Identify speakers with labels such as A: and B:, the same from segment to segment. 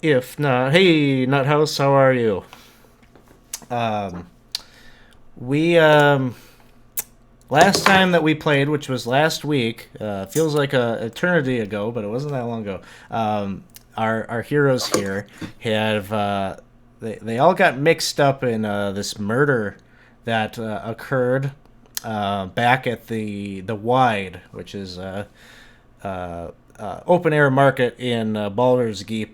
A: If not, hey, Nuthouse, how are you? Um, we last time that we played, which was last week, feels like a eternity ago, but it wasn't that long ago. Our heroes here have they all got mixed up in this murder that occurred back at the Wide, which is open air market in Baldur's Gate,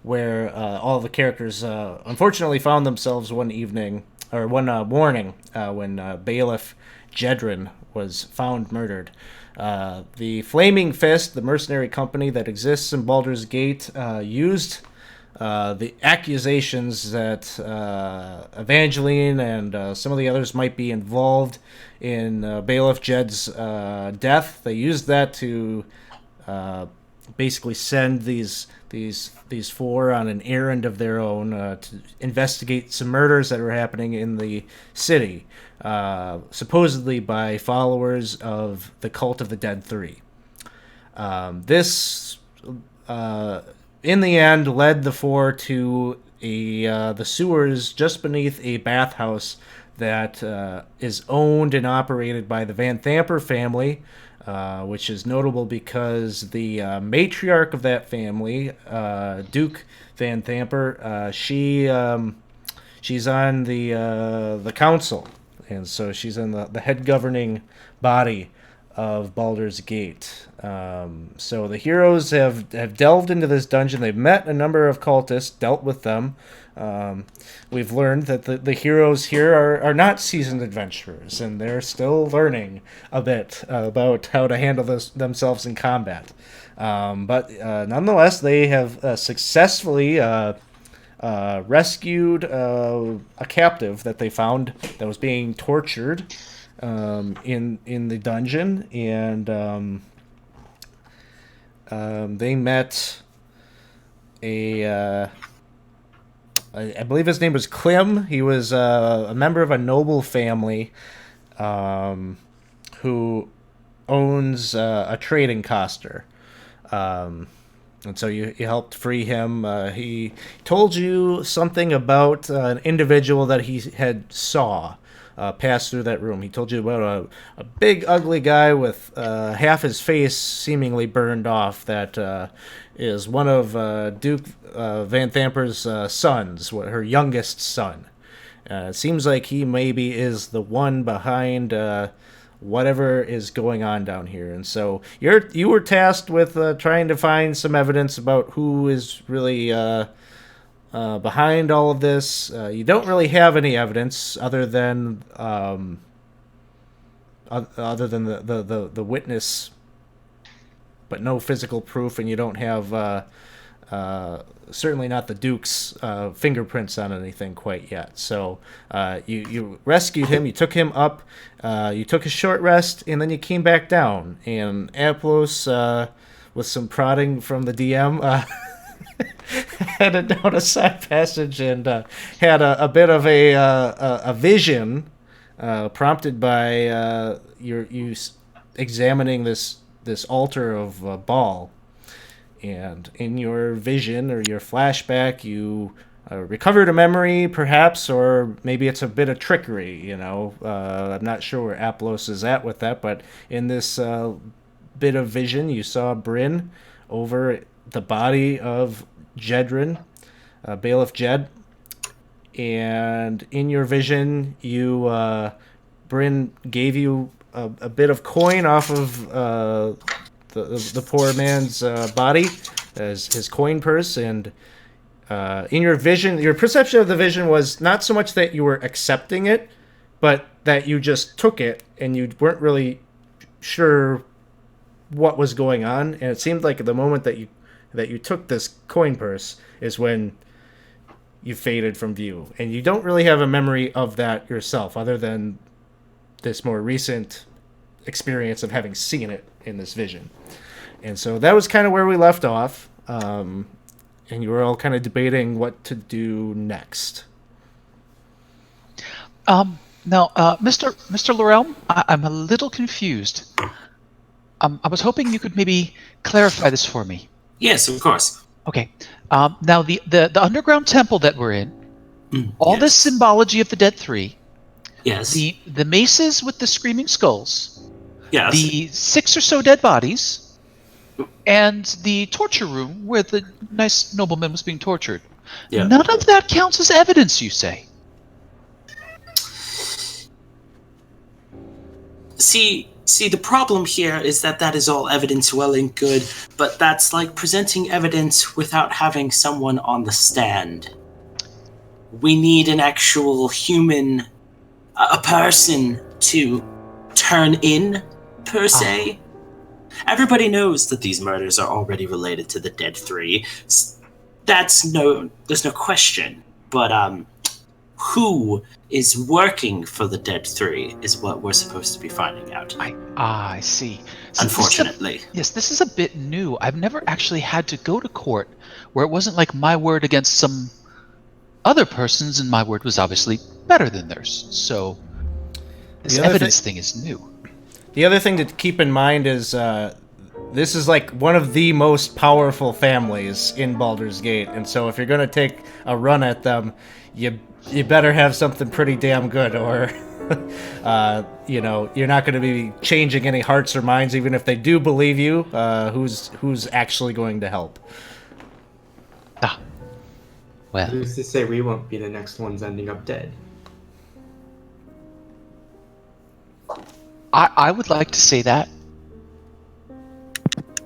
A: where all the characters unfortunately found themselves one evening or one morning when bailiff Jedrin was found murdered. The Flaming Fist, the mercenary company that exists in Baldur's Gate, used the accusations that Evangeline and some of the others might be involved in Bailiff Jed's death. They used that to basically send these four on an errand of their own to investigate some murders that were happening in the city, supposedly by followers of the Cult of the Dead 3. This in the end led the four to the sewers just beneath a bathhouse that is owned and operated by the Van Thamper family, which is notable because the matriarch of that family, Duke Van Thamper, she's on the council, and so she's in the head governing body of Baldur's Gate. So the heroes have delved into this dungeon. They've met a number of cultists, dealt with them. We've learned that the heroes here are not seasoned adventurers, and they're still learning a bit about how to handle themselves in combat. But nonetheless, they have successfully rescued a captive that they found that was being tortured in the dungeon, and they met a I believe his name was Klim. He was a member of a noble family who owns a trading coster. Um, and so you helped free him. He told you something about an individual that he had saw pass through that room. He told you about a big, ugly guy with half his face seemingly burned off that is one of Duke Van Thamper's sons, her youngest son. It seems like he maybe is the one behind whatever is going on down here. And so you were tasked with trying to find some evidence about who is really behind all of this. You don't really have any evidence other than the witness, but no physical proof, and you don't have certainly not the Duke's fingerprints on anything quite yet. So you rescued him, you took him up, you took a short rest, and then you came back down. And Aplos, with some prodding from the DM, headed down a side passage and had a bit of a vision prompted by you examining this altar of Baal. And in your vision or your flashback, you recovered a memory, perhaps, or maybe it's a bit of trickery. I'm not sure where Aplos is at with that, but in this bit of vision, you saw Bryn over the body of Jedrin, Bailiff Jed, and in your vision, Bryn gave you a bit of coin off of the poor man's body as his coin purse, and in your vision, your perception of the vision was not so much that you were accepting it, but that you just took it and you weren't really sure what was going on. And it seemed like the moment that you took this coin purse is when you faded from view, and you don't really have a memory of that yourself, other than this more recent experience of having seen it in this vision. And so that was kind of where we left off. And you were all kind of debating what to do next.
B: Now, Mr. Laurel, I'm a little confused. I was hoping you could maybe clarify this for me.
C: Yes, of course.
B: Okay. Now the underground temple that we're in, all this
C: Yes.
B: symbology of the Dead Three,
C: Yes.
B: the maces with the screaming skulls,
C: Yes.
B: the 6 or so dead bodies, and the torture room where the nice nobleman was being tortured.
C: Yeah.
B: None of that counts as evidence, you say?
C: See, the problem here is that is all evidence well and good, but that's like presenting evidence without having someone on the stand. We need an actual human, a person to turn in, per se. Everybody knows that these murders are already related to the Dead Three. There's no question. But who is working for the Dead Three is what we're supposed to be finding out.
B: I see. So
C: Unfortunately.
B: This is a bit new. I've never actually had to go to court where it wasn't like my word against some other person's, and my word was obviously better than theirs. So this evidence thing is new.
A: The other thing to keep in mind is this is like one of the most powerful families in Baldur's Gate, and so if you're going to take a run at them, you better have something pretty damn good, or you're not going to be changing any hearts or minds, even if they do believe you. Who's actually going to help?
D: Well, who's to say we won't be the next ones ending up dead?
B: I would like to say that.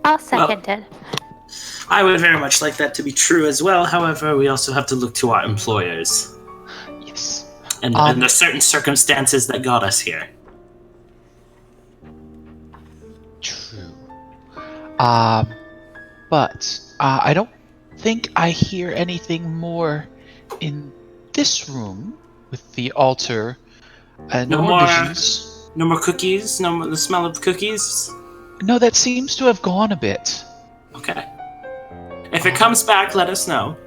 E: I'll second it.
C: I would very much like that to be true as well. However, we also have to look to our employers.
B: Yes.
C: And the certain circumstances that got us here.
B: True. But I don't think I hear anything more in this room with the altar. No more visions.
C: No more cookies? No more the smell of cookies?
B: No, that seems to have gone a bit.
C: Okay. If it comes back, let us know.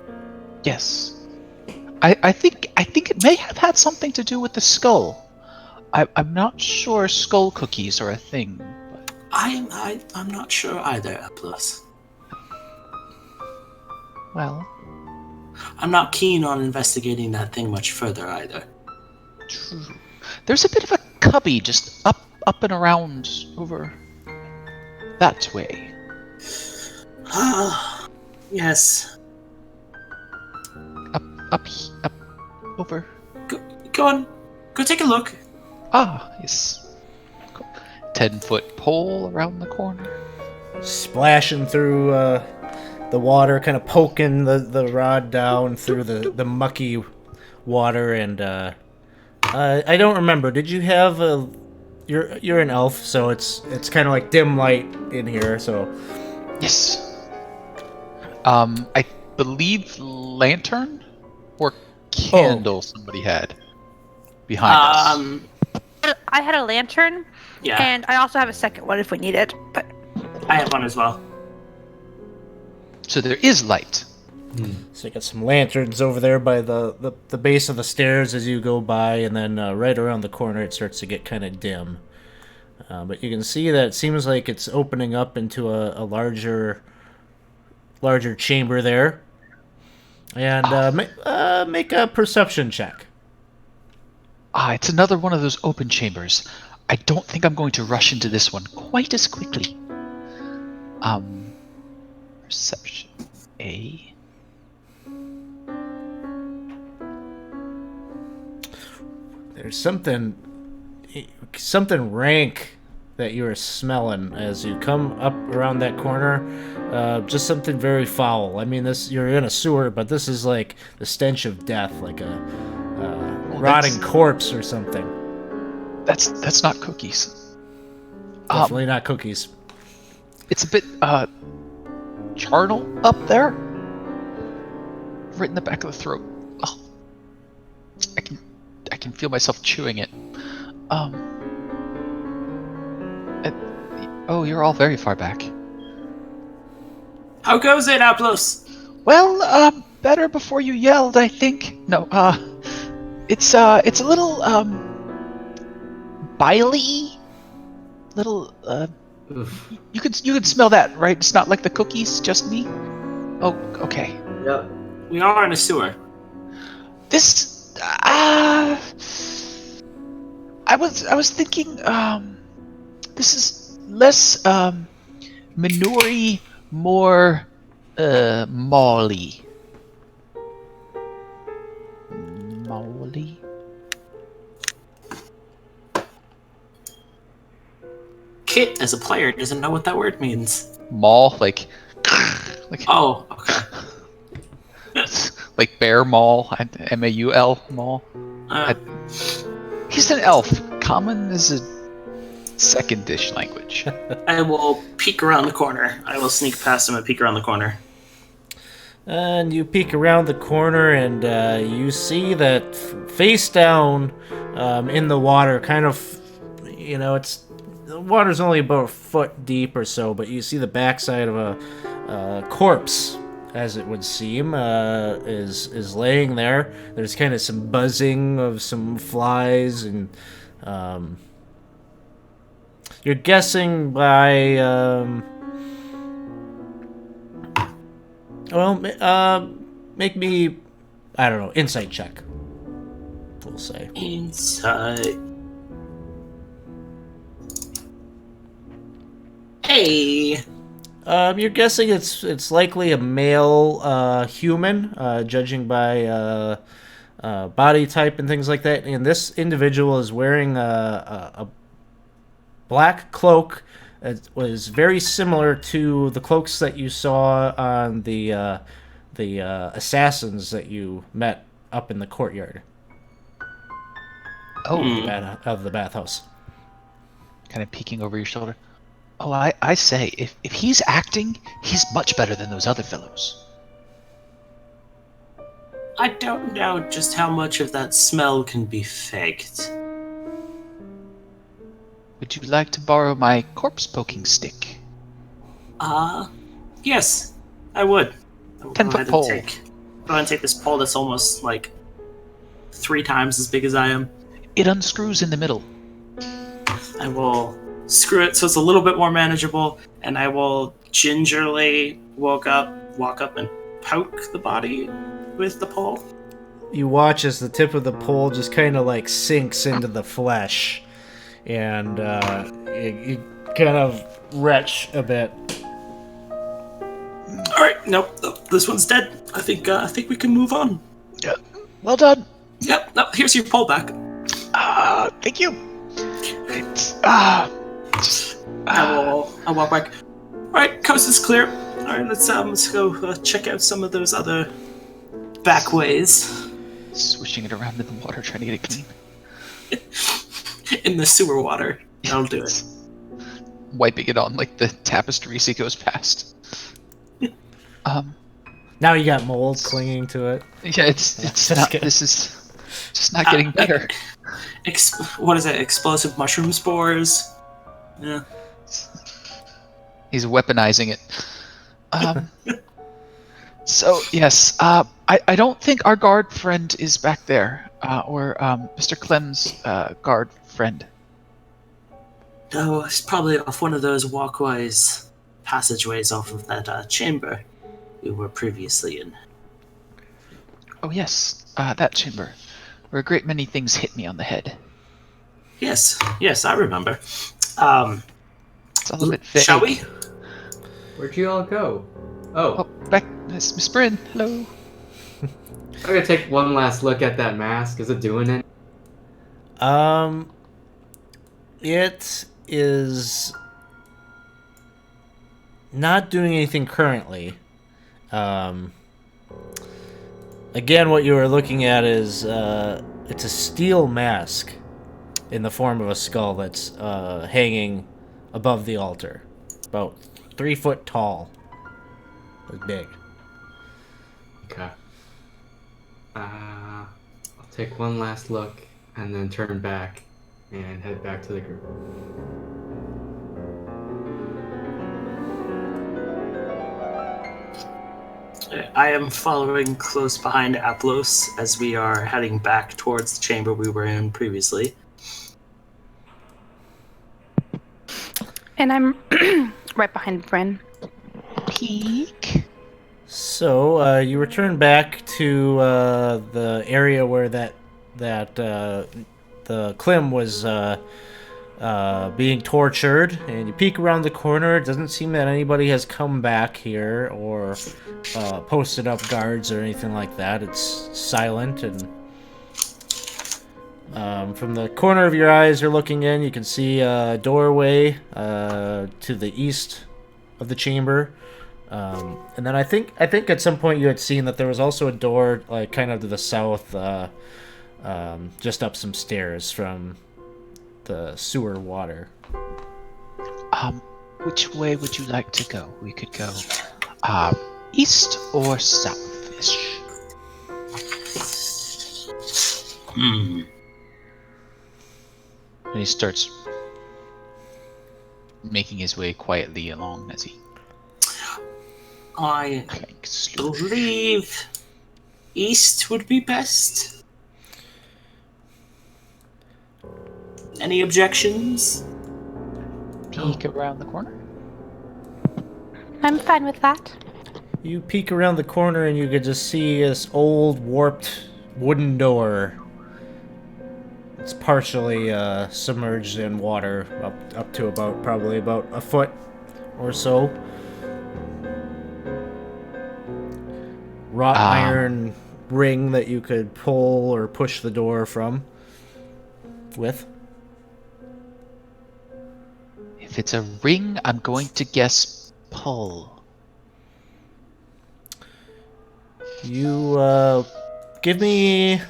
B: Yes. I think it may have had something to do with the skull. I'm not sure skull cookies are a thing. But...
C: I'm not sure either, Eplos.
B: Well,
C: I'm not keen on investigating that thing much further either.
B: True. There's a bit of a cubby just up and around over that way.
C: Yes.
B: Up over.
C: Go on. Go take a look.
B: Yes. 10-foot pole around the corner.
A: Splashing through the water, kind of poking the rod down through the mucky water, and I don't remember. Did you have you're an elf, so it's kind of like dim light in here. So
B: yes. I believe lantern or candle somebody had behind us.
E: I had a lantern.
C: Yeah.
E: And I also have a second one if we need it. But
C: I have one as well.
B: So there is light.
A: So you got some lanterns over there by the base of the stairs as you go by, and then right around the corner it starts to get kind of dim. But you can see that it seems like it's opening up into a larger chamber there. And make a perception check.
B: It's another one of those open chambers. I don't think I'm going to rush into this one quite as quickly. Perception A.
A: There's something rank that you are smelling as you come up around that corner. Just something very foul. I mean, you're in a sewer, but this is like the stench of death, like a rotting corpse or something.
B: That's not cookies.
A: Definitely not cookies.
B: It's a bit charnel up there, right in the back of the throat. Oh, I can feel myself chewing it. You're all very far back.
C: How goes it, Aplos?
B: Well, better before you yelled, I think. No, it's a little biley, little you could smell that, right? It's not like the cookies, just me. Oh, okay.
D: Yep.
C: We are in a sewer.
B: This. I was thinking. This is less manure, more Molly. Molly.
C: Kit, as a player, doesn't know what that word means.
B: Maul, like
C: Oh, okay.
B: like bear maul, Maul maul.
C: Uh,
B: He's an elf. Common is a second-ish language.
C: I will peek around the corner. I will sneak past him and peek around the corner.
A: And you peek around the corner, and you see that face down in the water, kind of, it's the water's only about a foot deep or so, but you see the backside of a corpse, as it would seem, is laying there. There's kind of some buzzing of some flies, and you're guessing by make me, I don't know, insight check, we'll say.
C: Insight. Hey.
A: You're guessing it's likely a male human, judging by body type and things like that. And this individual is wearing a black cloak that was very similar to the cloaks that you saw on the assassins that you met up in the courtyard of the bathhouse.
B: Kind of peeking over your shoulder. Oh, I say, if he's acting, he's much better than those other fellows.
C: I don't know just how much of that smell can be faked.
B: Would you like to borrow my corpse poking stick?
C: Yes, I would. I will
B: 10-foot pole.
C: Go ahead and take this pole that's almost like 3 times as big as I am.
B: It unscrews in the middle.
C: I will screw it so it's a little bit more manageable, and I will gingerly walk up and poke the body with the pole.
A: You watch as the tip of the pole just kind of like sinks into the flesh, and you kind of retch a bit.
C: All right, nope, this one's dead. I think we can move on.
B: Yeah. Well done.
C: Yep. No, here's your pole back.
B: Thank you.
C: I'll walk back. All right, coast is clear. All right, let's go check out some of those other back ways.
B: Swishing it around in the water, trying to get it clean.
C: In the sewer water. I'll do it.
B: Wiping it on like the tapestries he goes past.
A: Now you got mold clinging to it.
B: Yeah, it's not. This is just not getting better.
C: What is it? Explosive mushroom spores. Yeah.
B: He's weaponizing it. So yes, I don't think our guard friend is back there, or Mr. Clem's guard friend.
C: No, it's probably off one of those walkways, passageways off of that chamber we were previously in.
B: Oh yes, that chamber, where a great many things hit me on the head.
C: Yes, I remember.
B: It's all a bit vague.
C: Shall we?
D: Where'd you all go?
B: Oh, back, Miss Bryn. Hello.
D: I'm gonna take one last look at that mask. Is it doing it?
A: It is not doing anything currently. Again, what you are looking at is it's a steel mask in the form of a skull that's hanging above the altar, about 3 foot tall. It's big.
D: Okay. I'll take one last look and then turn back and head back to the group.
C: I am following close behind Aplos as we are heading back towards the chamber we were in previously.
E: And I'm right behind Bryn.
B: Peek.
A: So you return back to the area where the Klim was being tortured, and you peek around the corner. It doesn't seem that anybody has come back here or posted up guards or anything like that. It's silent, and from the corner of your eyes, you're looking in. You can see a doorway to the east of the chamber. And then I think at some point you had seen that there was also a door, like kind of to the south, just up some stairs from the sewer water.
B: Which way would you like to go? We could go east or south-ish. And he starts making his way quietly along as he
C: I
B: clanks slowly.
C: believe east would be best. Any objections?
B: Peek around the corner.
E: I'm fine with that.
A: You peek around the corner and you could just see this old, warped wooden door. It's partially submerged in water, up to probably about a foot or so. Wrought iron ring that you could pull or push the door from with.
B: If it's a ring, I'm going to guess pull.
A: You give me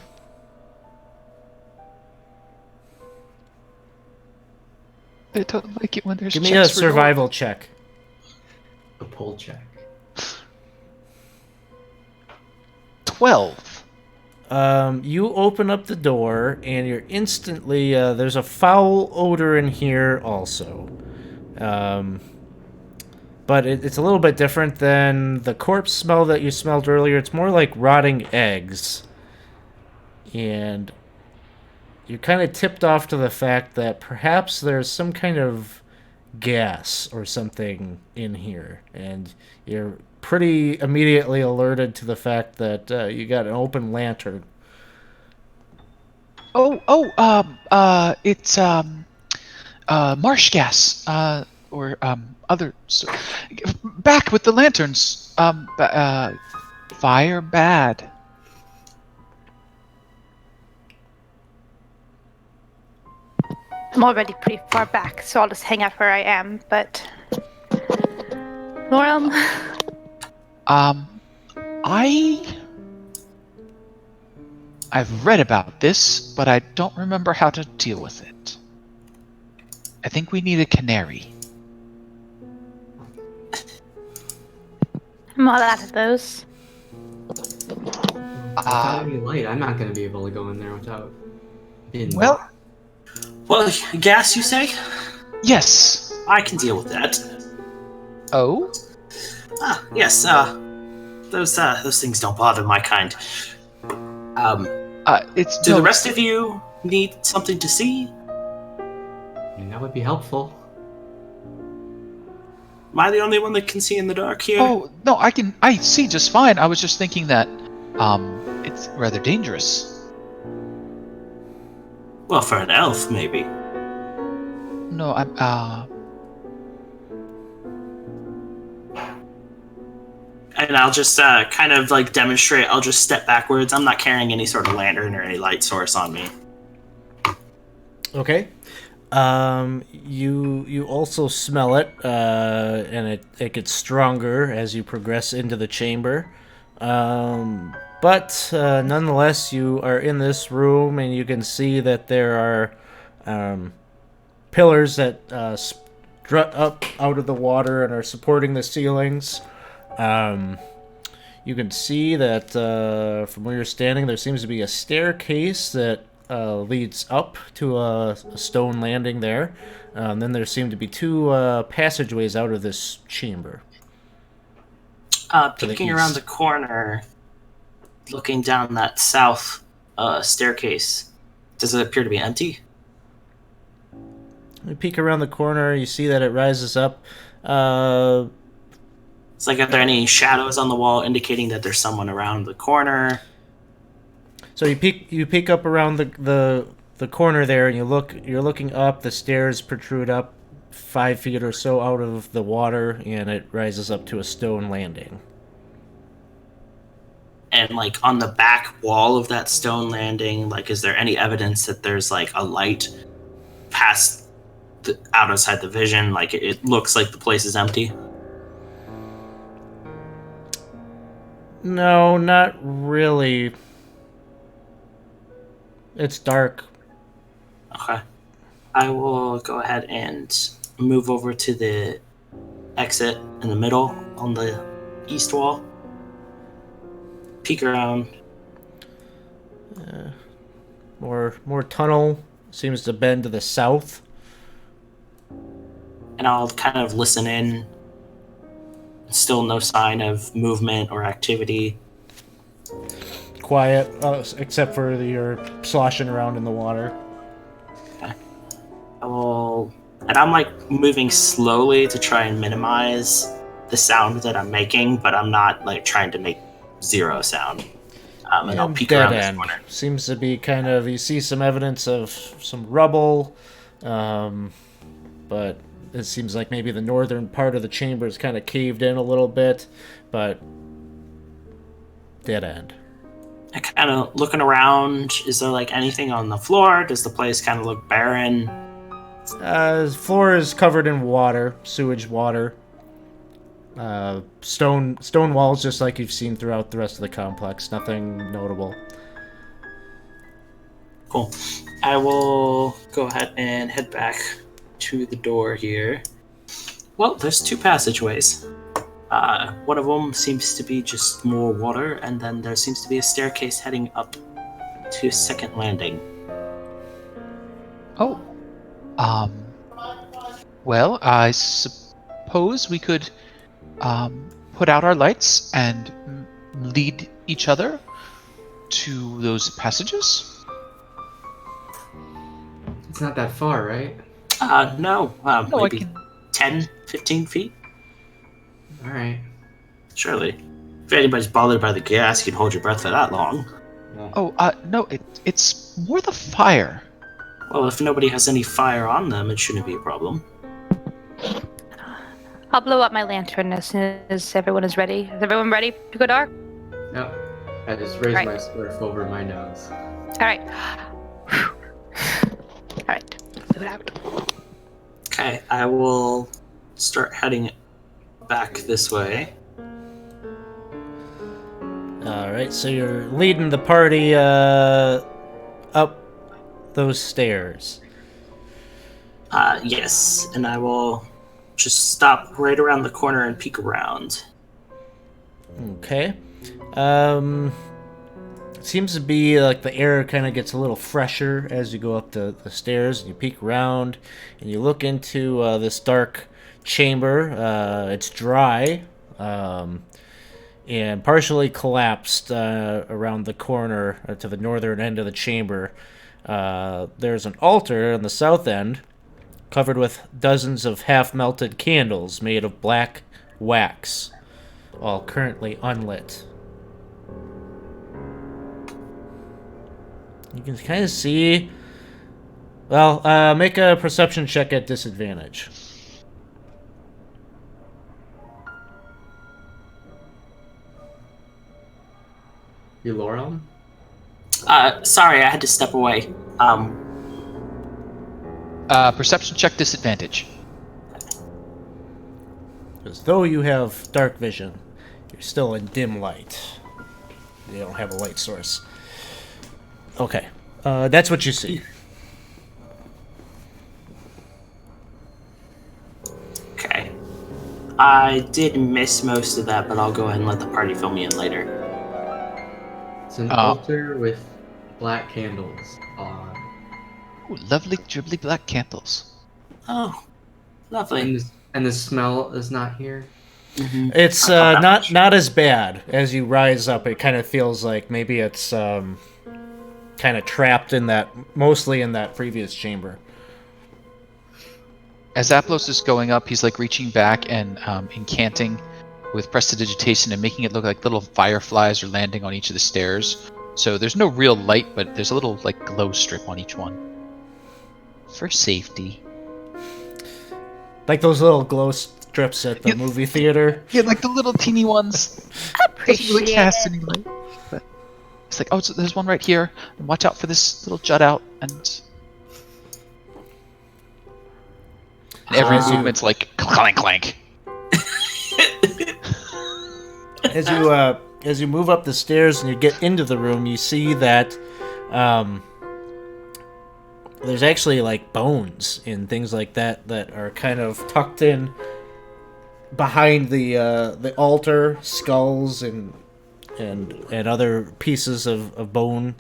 B: I don't like it when there's
A: give me a survival check.
D: A pull check.
B: 12.
A: You open up the door, and you're instantly there's a foul odor in here also. But it's a little bit different than the corpse smell that you smelled earlier. It's more like rotting eggs. And you're kind of tipped off to the fact that perhaps there's some kind of gas or something in here. And you're pretty immediately alerted to the fact that you got an open lantern.
B: It's marsh gas, or other. Back with the lanterns. Fire bad.
E: I'm already pretty far back, so I'll just hang out where I am, but... Norm?
B: I've read about this, but I don't remember how to deal with it. I think we need a canary.
E: I'm all out of those.
D: Without any light, I'm not going to be able to go in there without being
B: Well,
C: Well, gas, you say?
B: yes.
C: I can deal with that.
B: Oh?
C: Yes, those things don't bother my kind. Do the rest of you need something to see?
D: I mean, that would be helpful.
C: Am I the only one that can see in the dark here?
B: Oh, no, I see just fine. I was just thinking that, it's rather dangerous.
C: Well, for an elf, maybe.
B: No,
C: And I'll just kind of like demonstrate. I'll just step backwards. I'm not carrying any sort of lantern or any light source on me.
A: Okay. You also smell it, and it gets stronger as you progress into the chamber. But nonetheless, you are in this room, and you can see that there are pillars that strut up out of the water and are supporting the ceilings. You can see that from where you're standing, there seems to be a staircase that leads up to a stone landing there. Then there seem to be two passageways out of this chamber.
C: Peeking around the corner, looking down that south staircase, does it appear to be empty?
A: You peek around the corner, you see that it rises up
C: It's like, are there any shadows on the wall indicating that there's someone around the corner?
A: So you peek up around the corner there, and you're looking up. The stairs protrude up 5 feet or so out of the water, and it rises up to a stone landing.
C: And like on the back wall of that stone landing, like, is there any evidence that there's like a light past outside the vision? Like, it looks like the place is empty.
A: No, not really. It's dark.
C: Okay. I will go ahead and move over to the exit in the middle on the east wall. Peek around.
A: More tunnel seems to bend to the south.
C: And I'll kind of listen in. Still no sign of movement or activity.
A: Quiet, except for your sloshing around in the water.
C: Okay. And I'm like moving slowly to try and minimize the sound that I'm making, but I'm not like trying to make zero sound. And I'll peek around this corner.
A: Seems to be kind of, you see some evidence of some rubble, but it seems like maybe the northern part of the chamber is kind of caved in a little bit, but dead end.
C: I kind of looking around. Is there like anything on the floor? Does the place kind of look barren?
A: The floor is covered in water, sewage water. Stone walls, just like you've seen throughout the rest of the complex. Nothing notable.
C: Cool. I will go ahead and head back to the door here. Well, there's 2 passageways. One of them seems to be just more water, and then there seems to be a staircase heading up to a second landing.
B: Oh. Well, I suppose we could put out our lights and lead each other to those passages.
D: It's not that far, right?
C: No.
B: No,
C: Maybe 10, 15 feet?
D: Alright.
C: Surely. If anybody's bothered by the gas, you can hold your breath for that long.
D: Yeah.
B: Oh, no, it's more the fire.
C: Well, if nobody has any fire on them, it shouldn't be a problem.
E: I'll blow up my lantern as soon as everyone is ready. Is everyone ready to go dark?
D: No. I just raised
E: Right.
D: my scarf over my nose.
E: All right. All right. Do it out.
C: Okay, I will start heading back this way.
A: Alright, so you're leading the party up those stairs.
C: Yes, and I will just stop right around the corner and peek around.
A: Okay. It seems to be like the air kind of gets a little fresher as you go up the stairs, and you peek around and you look into this dark chamber. It's dry and partially collapsed around the corner to the northern end of the chamber. There's an altar on the south end covered with dozens of half-melted candles made of black wax, all currently unlit. You can kind of see... Well, make a perception check at disadvantage.
D: You Laurel?
C: Sorry, I had to step away.
B: Perception check disadvantage.
A: Because though you have dark vision, you're still in dim light. You don't have a light source. Okay. That's what you see.
C: Okay. I did miss most of that, but I'll go ahead and let the party fill me in later.
D: It's an altar with black candles on.
B: Ooh, lovely, dribbly black candles.
C: Oh, lovely.
D: And the smell is not here?
C: Mm-hmm.
A: It's not as bad as you rise up. It kind of feels like maybe it's kind of trapped in that, mostly in that previous chamber.
B: As Aplos is going up, he's like reaching back and incanting with prestidigitation and making it look like little fireflies are landing on each of the stairs. So there's no real light, but there's a little like glow strip on each one for safety.
A: Like those little glow strips at the movie theater.
B: Yeah, like the little teeny ones.
E: I
B: Doesn't
E: appreciate
B: really cast
E: it.
B: any light. But it's like, oh, so there's one right here. And watch out for this little jut out. And every movement's like clank clank.
A: As you move up the stairs and you get into the room, you see that there's actually like bones and things like that that are kind of tucked in behind the altar, skulls and other pieces of bone.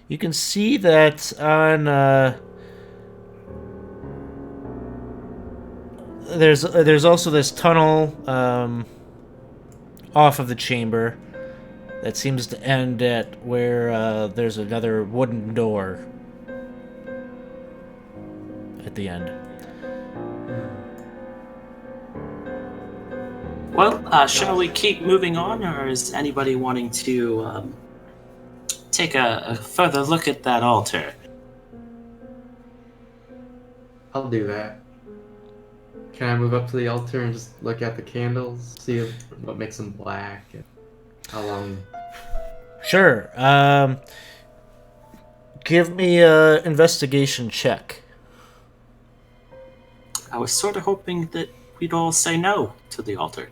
A: You can see that on there's also this tunnel off of the chamber that seems to end at where there's another wooden door at the end.
C: Well, shall we keep moving on, or is anybody wanting to take a further look at that altar?
D: I'll do that. Can I move up to the altar and just look at the candles, see what makes them black, and how long?
A: Sure. Give me a investigation check.
C: I was sort of hoping that we'd all say no to the altar.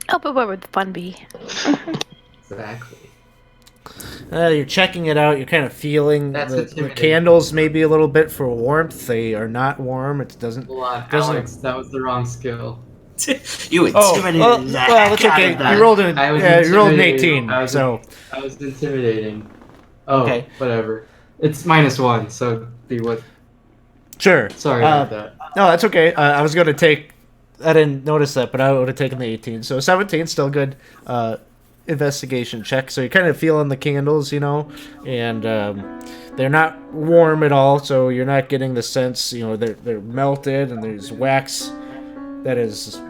E: Oh, but where would the fun be?
D: Exactly.
A: You're checking it out. You're kind of feeling
D: That's
A: the
D: intimidating.
A: candles maybe a little bit for warmth. They are not warm. It doesn't.
D: Hold on,
A: Doesn't-
D: Alex, that was the wrong skill.
C: You intimidated
A: well,
C: the
A: well,
C: heck
A: that's
C: out
A: okay.
C: of that.
A: You rolled
D: I was
A: you rolled an
D: intimidated.
A: 18.
D: I was-
A: So
D: I was intimidating. Oh,
A: Okay.
D: whatever. It's -1, so be what?
A: sure.
D: Sorry about that.
A: No, that's okay. I was going to take. I didn't notice that, but I would have taken the 18. So 17, still good. Investigation check. So you're kind of feeling the candles, and they're not warm at all. So you're not getting the sense, they're melted, and there's wax that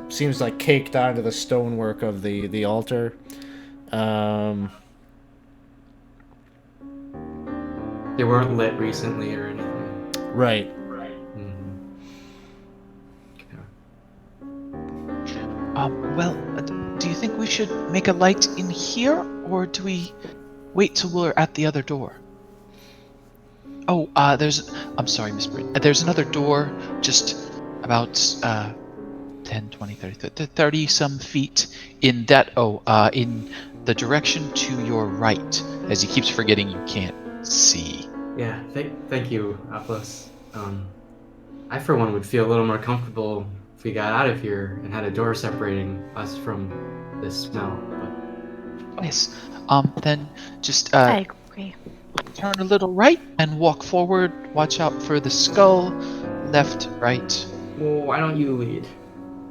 A: seems like caked onto the stonework of the altar.
D: They weren't lit recently or anything.
A: Right.
B: Well, do you think we should make a light in here, or do we wait till we're at the other door? Oh, I'm sorry, Miss Brit. There's another door just about 10, 20, 30 some feet in that, in the direction to your right, as he keeps forgetting you can't see.
D: Yeah, thank you, Aplos. I, for one, would feel a little more comfortable if we got out of here and had a door separating us from this smell. But
B: Yes. Then just
E: I agree.
B: turn a little right and walk forward. Watch out for the skull. Left, right.
D: well, why don't you lead?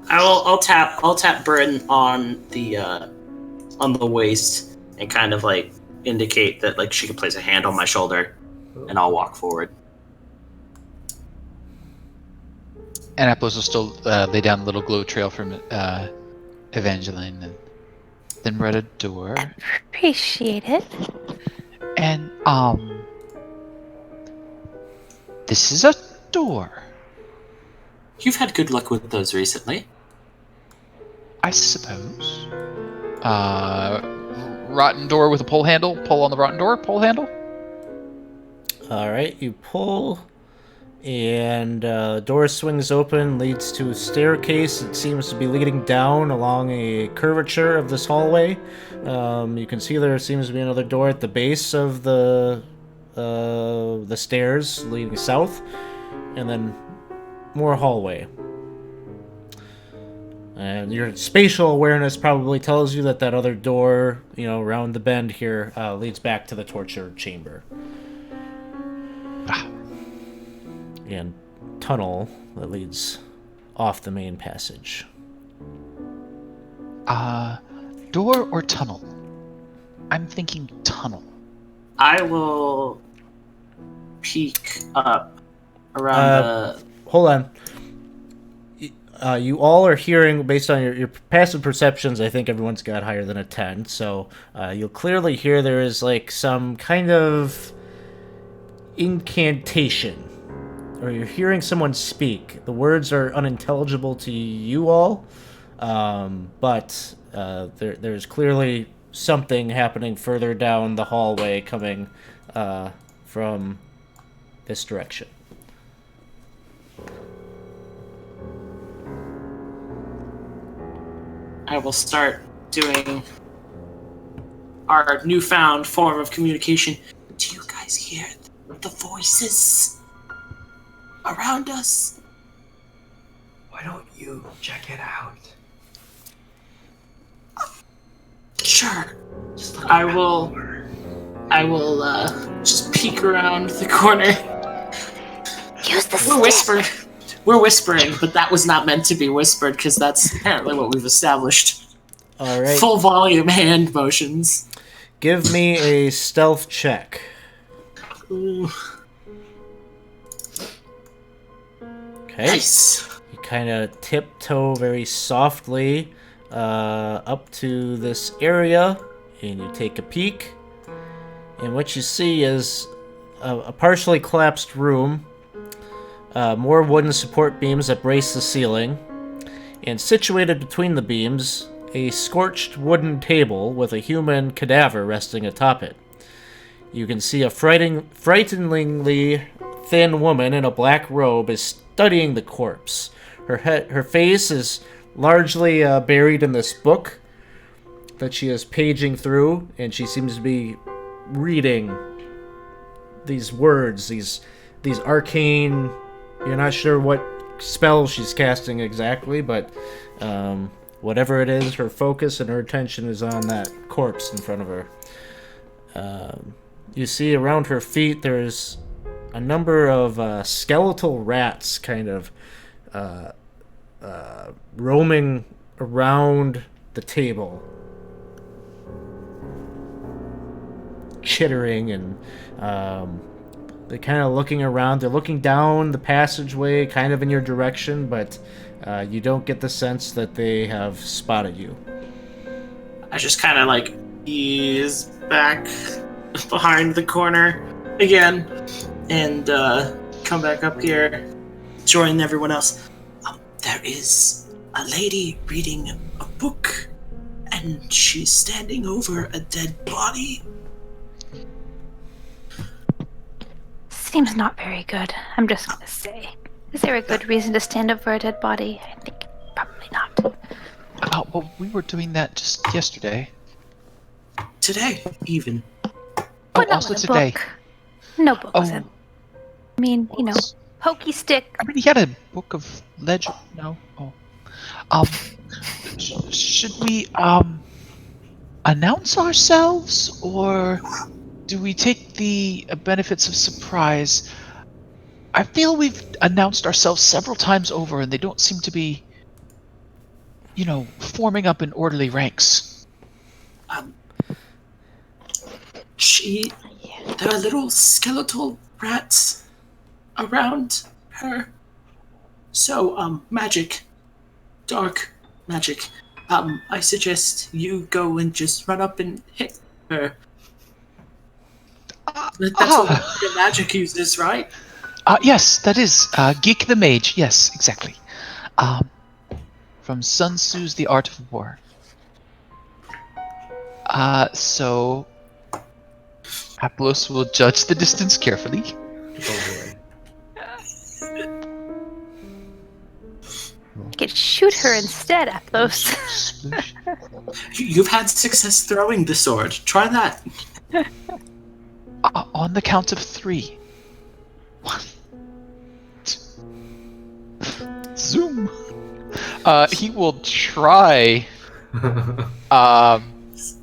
C: I'll tap Bryn on the waist and kind of like indicate that like she can place a hand on my shoulder, and I'll walk forward.
B: And Apples will still lay down a little glow trail from Evangeline. And then we're at a door.
E: Appreciate it.
B: And, this is a door.
C: You've had good luck with those recently.
B: I suppose. Rotten door with a pull handle. Pull on the rotten door. Pull handle.
A: All right. You pull, and door swings open, leads to a staircase. It seems to be leading down along a curvature of this hallway. You can see there seems to be another door at the base of the stairs leading south, and then more hallway. And your spatial awareness probably tells you that other door, around the bend here, leads back to the torture chamber. And tunnel that leads off the main passage.
B: Door or tunnel? I'm thinking tunnel.
C: I will peek up around
A: hold on. You all are hearing, based on your passive perceptions, I think everyone's got higher than a 10, so you'll clearly hear there is like some kind of incantation, or you're hearing someone speak. The words are unintelligible to you all, but there's clearly something happening further down the hallway coming from this direction.
C: I will start doing our newfound form of communication. Do you guys hear the voices around us?
D: Why don't you check it out?
C: Sure. I will just peek around the corner.
E: Use the
C: We're
E: stick.
C: whispering. We're whispering, but that was not meant to be whispered because that's apparently what we've established.
A: All right.
C: Full volume hand motions.
A: Give me a stealth check.
C: Ooh,
A: Okay.
C: nice.
A: You kind of tiptoe very softly up to this area, and you take a peek. And what you see is a partially collapsed room, more wooden support beams that brace the ceiling, and situated between the beams, a scorched wooden table with a human cadaver resting atop it. You can see a frighteningly thin woman in a black robe is studying the corpse. Her face is largely buried in this book that she is paging through, and she seems to be reading these words, these arcane. You're not sure what spell she's casting exactly, but whatever it is, her focus and her attention is on that corpse in front of her. You see around her feet there's a number of skeletal rats kind of roaming around the table, chittering, and they're kind of looking around. They're looking down the passageway kind of in your direction, but you don't get the sense that they have spotted you.
C: I just kind of like ease back behind the corner again and come back up here, join everyone else. There is a lady reading a book, and she's standing over a dead body.
E: Seems not very good. I'm just gonna say. Is there a good reason to stand over a dead body? I think probably not.
B: Well, we were doing that just yesterday.
C: Today, even.
E: But not
B: Also
E: with a
B: today.
E: book. No book was
B: Oh,
E: it. I mean, you know, pokey stick.
B: I mean, he had a book of legend. No. Oh. Should we announce ourselves, or do we take the benefits of surprise? I feel we've announced ourselves several times over, and they don't seem to be, forming up in orderly ranks.
C: There are little skeletal rats around her. So, magic. Dark magic. I suggest you go and just run up and hit her. That's what the magic uses, right?
B: Yes, that is. Geek the Mage. Yes, exactly. From Sun Tzu's The Art of War. So Aplos will judge the distance carefully.
D: Oh
E: You could shoot her instead, Aplos.
B: Sploosh.
C: You've had success throwing the sword. Try that.
B: On the count of 3. 1, 2. Zoom. He will try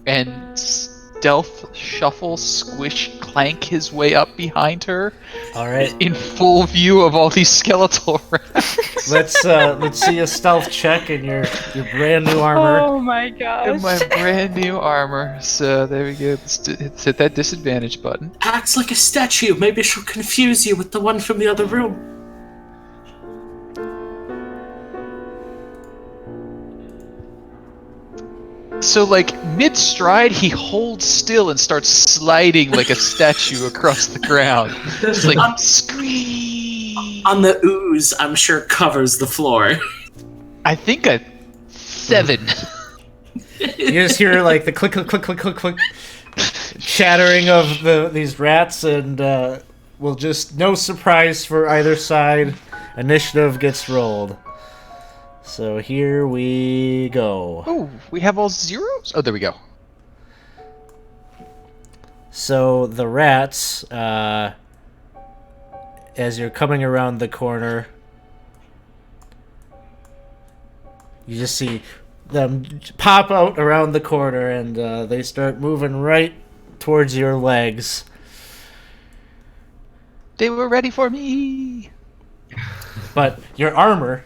B: and stealth, shuffle, squish, clank his way up behind her.
A: All right,
B: In full view of all these skeletal rats.
A: let's see a stealth check in your brand new armor.
E: Oh my gosh.
B: In my brand new armor. So there we go. Let's hit that disadvantage button.
C: Acts like a statue. Maybe she'll confuse you with the one from the other room.
B: So, like, mid-stride, he holds still and starts sliding like a statue across the ground. Just like, squeeze!
C: On the ooze, I'm sure covers the floor.
B: I think a 7.
A: You just hear like the click, click, click, click, click, click, chattering of these rats, and will just no surprise for either side. Initiative gets rolled. So here we go.
B: Oh, we have all zeros? Oh, there we go.
A: So the rats, as you're coming around the corner, you just see them pop out around the corner, and they start moving right towards your legs.
B: They were ready for me.
A: But your armor,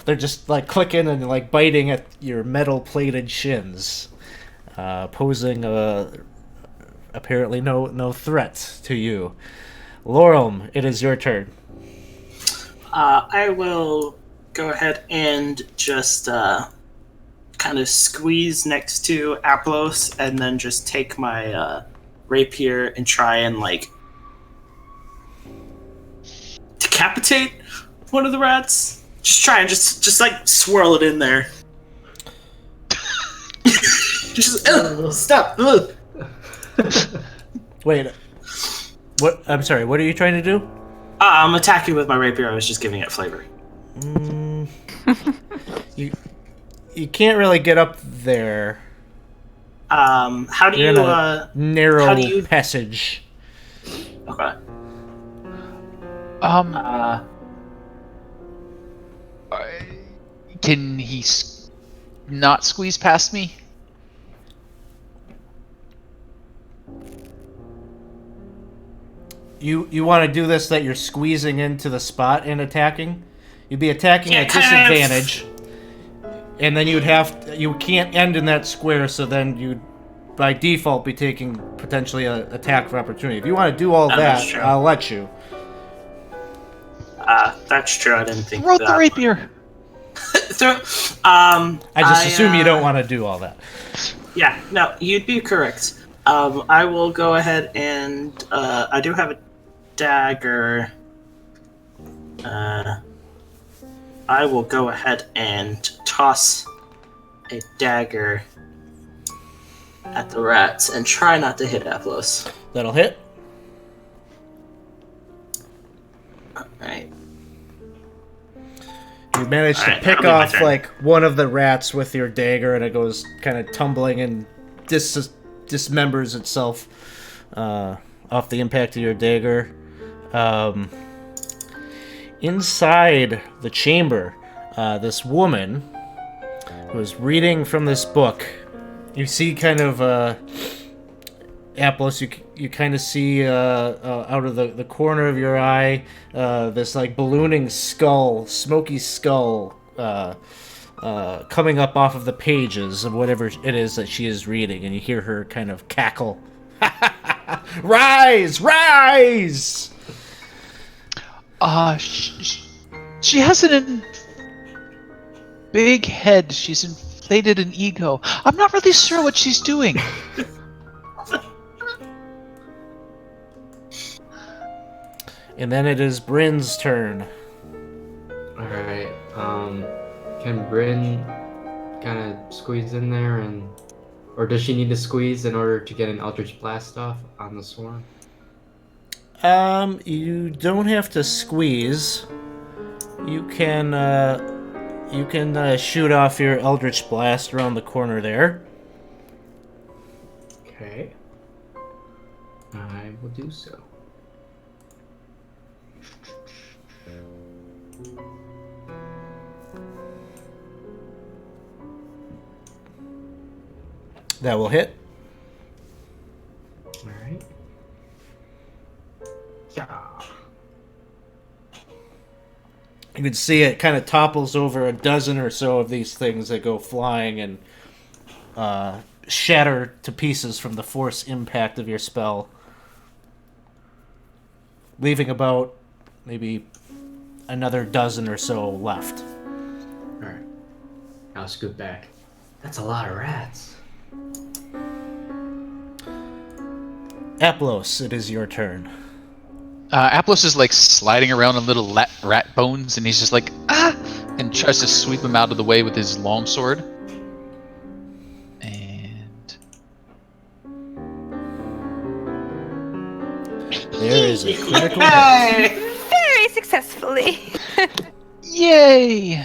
A: they're just like clicking and like biting at your metal-plated shins, posing apparently no threat to you. Lorem, it is your turn.
C: I will go ahead and just kind of squeeze next to Aplos, and then just take my rapier and try and like decapitate one of the rats. Just try and just like swirl it in there. Just stop.
A: Wait, what? I'm sorry. What are you trying to do?
C: I'm attacking with my rapier. I was just giving it flavor.
A: You can't really get up there.
C: How do
A: You're
C: you
A: in a narrow
C: how do you-
A: passage.
C: Okay.
B: Can he not squeeze past me?
A: You want to do this that you're squeezing into the spot and attacking? You'd be attacking
C: Yeah,
A: at
C: kind of.
A: disadvantage, and then you can't end in that square, so then you'd by default be taking potentially an attack for opportunity. If you want to do all
C: That's
A: that,
C: true.
A: I'll let you.
C: That's true. I didn't think
B: Throw
C: that.
B: the rapier.
A: I just assume you don't want to do all that.
C: Yeah, no, you'd be correct. I will go ahead and I do have a dagger. I will go ahead and toss a dagger at the rats and try not to hit Aplos.
A: That'll hit.
C: Alright.
A: You manage to
C: Alright,
A: pick
C: that'll be my
A: off
C: turn.
A: like one of the rats with your dagger, and it goes kind of tumbling and dismembers itself off the impact of your dagger. Inside the chamber, this woman who is reading from this book. You see kind of Aplos, you kind of see out of the corner of your eye this like ballooning skull, smoky skull coming up off of the pages of whatever it is that she is reading, and you hear her kind of cackle. Rise! Rise!
B: She has an big head. She's inflated an ego. I'm not really sure what she's doing.
A: And then it is Bryn's turn.
D: Alright, can Bryn kind of squeeze in there or does she need to squeeze in order to get an Eldritch Blast off on the swarm?
A: You don't have to squeeze. You can shoot off your Eldritch Blast around the corner there.
D: Okay. I will do so.
A: That will hit.
D: Alright. Yeah.
A: You can see it kind of topples over a dozen or so of these things that go flying and shatter to pieces from the force impact of your spell, leaving about maybe another dozen or so left.
D: Alright. I'll scoot back. That's a lot of rats.
A: Aplos, it is your turn.
B: Aplos is like sliding around on little rat bones, and he's just like, ah! And tries to sweep him out of the way with his longsword. And
A: There is a critical hit.
C: Hey!
E: Very successfully.
B: yay!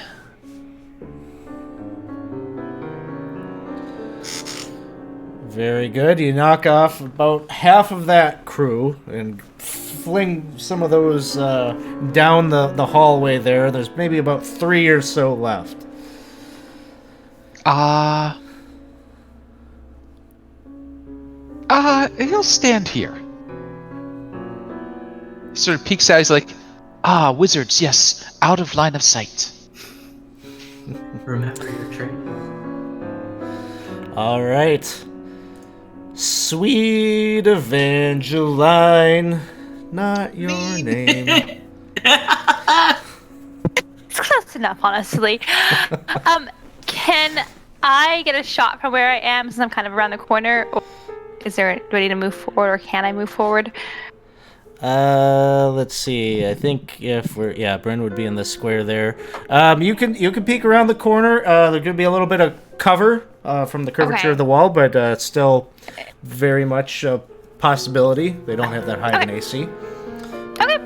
A: Very good. You knock off about half of that crew and fling some of those down the hallway there. There's maybe about 3 or so left.
B: He'll stand here. He sort of peeks out, he's like, wizards, yes, out of line of sight.
D: Remember your training.
A: All right. Sweet Evangeline, not your name.
E: It's close enough, honestly. Can I get a shot from where I am since I'm kind of around the corner? Or do I need to move forward, or can I move forward?
A: Let's see. I think Bryn would be in the square there. You can peek around the corner. There's gonna be a little bit of cover from the curvature of the wall, but it's still very much a possibility. They don't have that high of an AC.
E: Okay.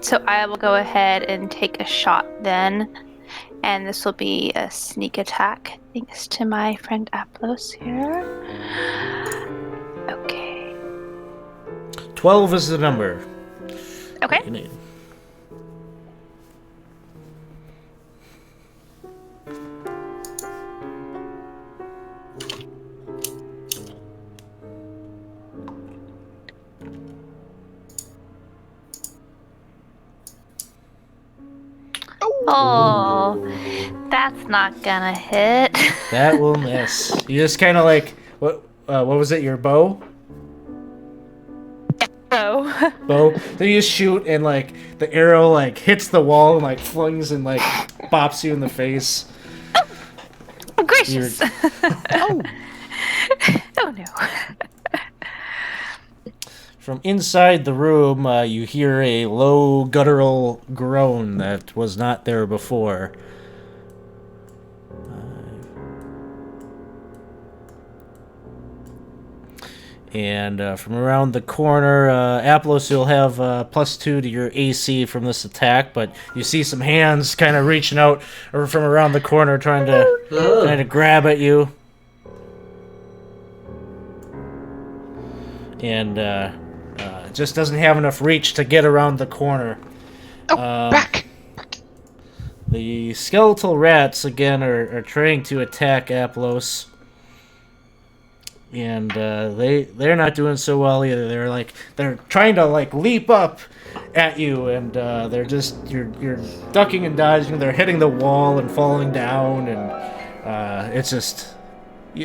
E: So I will go ahead and take a shot then. And this will be a sneak attack, thanks to my friend Aplos here. Okay.
A: 12 is the number.
E: Okay.
A: You need.
E: Oh, that's not gonna hit.
A: That will miss. You just kind of like what was it? Your bow?
E: Oh.
A: Bow. So you just shoot and like the arrow like hits the wall and like flings and like bops you in the face.
E: Oh, gracious. Oh. Oh no.
A: From inside the room, you hear a low guttural groan that was not there before. And from around the corner, Aplos, you'll have +2 to your AC from this attack, but you see some hands kind of reaching out or from around the corner trying to grab at you. And just doesn't have enough reach to get around the corner.
B: Back!
A: The skeletal rats, again, are trying to attack Aplos. And they're not doing so well either. They're trying to like leap up at you, and you're ducking and dodging. They're hitting the wall and falling down, and it's just.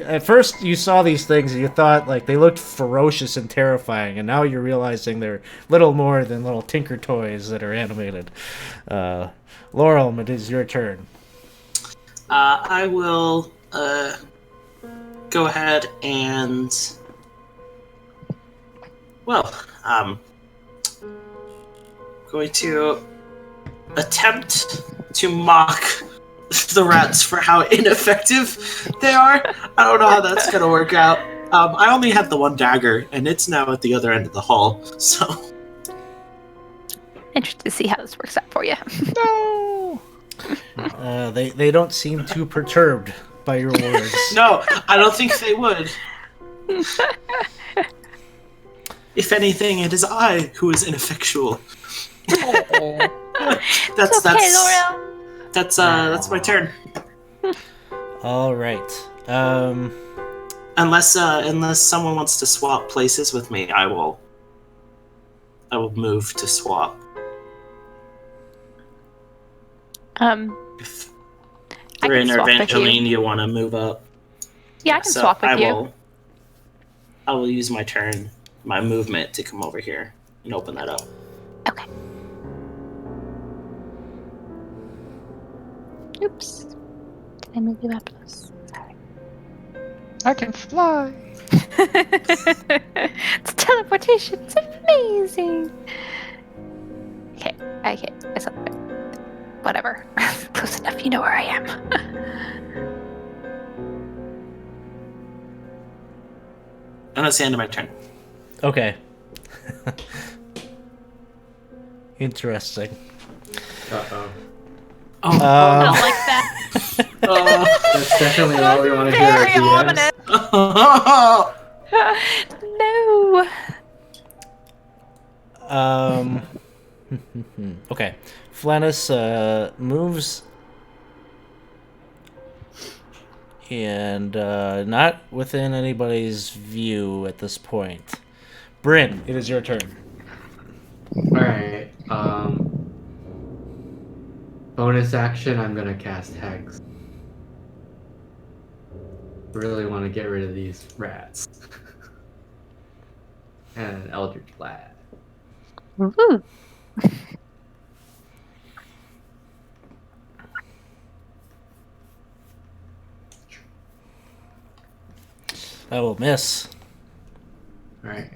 A: At first, you saw these things and you thought like they looked ferocious and terrifying, and now you're realizing they're little more than little tinker toys that are animated. Laurel, it is your turn.
C: I will go ahead and going to attempt to mock the rats for how ineffective they are. I don't know how that's gonna work out. I only had the one dagger, and it's now at the other end of the hall, so...
E: Interested to see how this works out for you.
B: No!
A: They don't seem too perturbed by your words.
C: No, I don't think they would. If anything, it is I who is ineffectual. That's
E: okay, Laurel.
C: That's my turn.
A: All right.
C: Unless someone wants to swap places with me, I will move to swap. If Bryn or Evangeline, you want to move up?
E: Yeah, I can swap with you.
C: I will use my movement to come over here and open that up.
E: Okay. Oops. Did I move you up? Sorry.
B: I can fly.
E: It's teleportation. teleportation. It's amazing. Okay. It's whatever. Close enough. You know where I am.
C: And that's the end of my turn.
A: Okay. Interesting.
D: Uh-oh.
C: Oh,
E: I don't like that.
D: That's definitely not what we want to hear.
E: Very ominous. No.
A: Okay. Flannis moves and not within anybody's view at this point. Bryn, it is your turn.
D: Alright, bonus action, I'm gonna cast Hex. Really want to get rid of these rats. And Eldritch Blast.
E: Ooh.
A: I will miss.
D: Alright.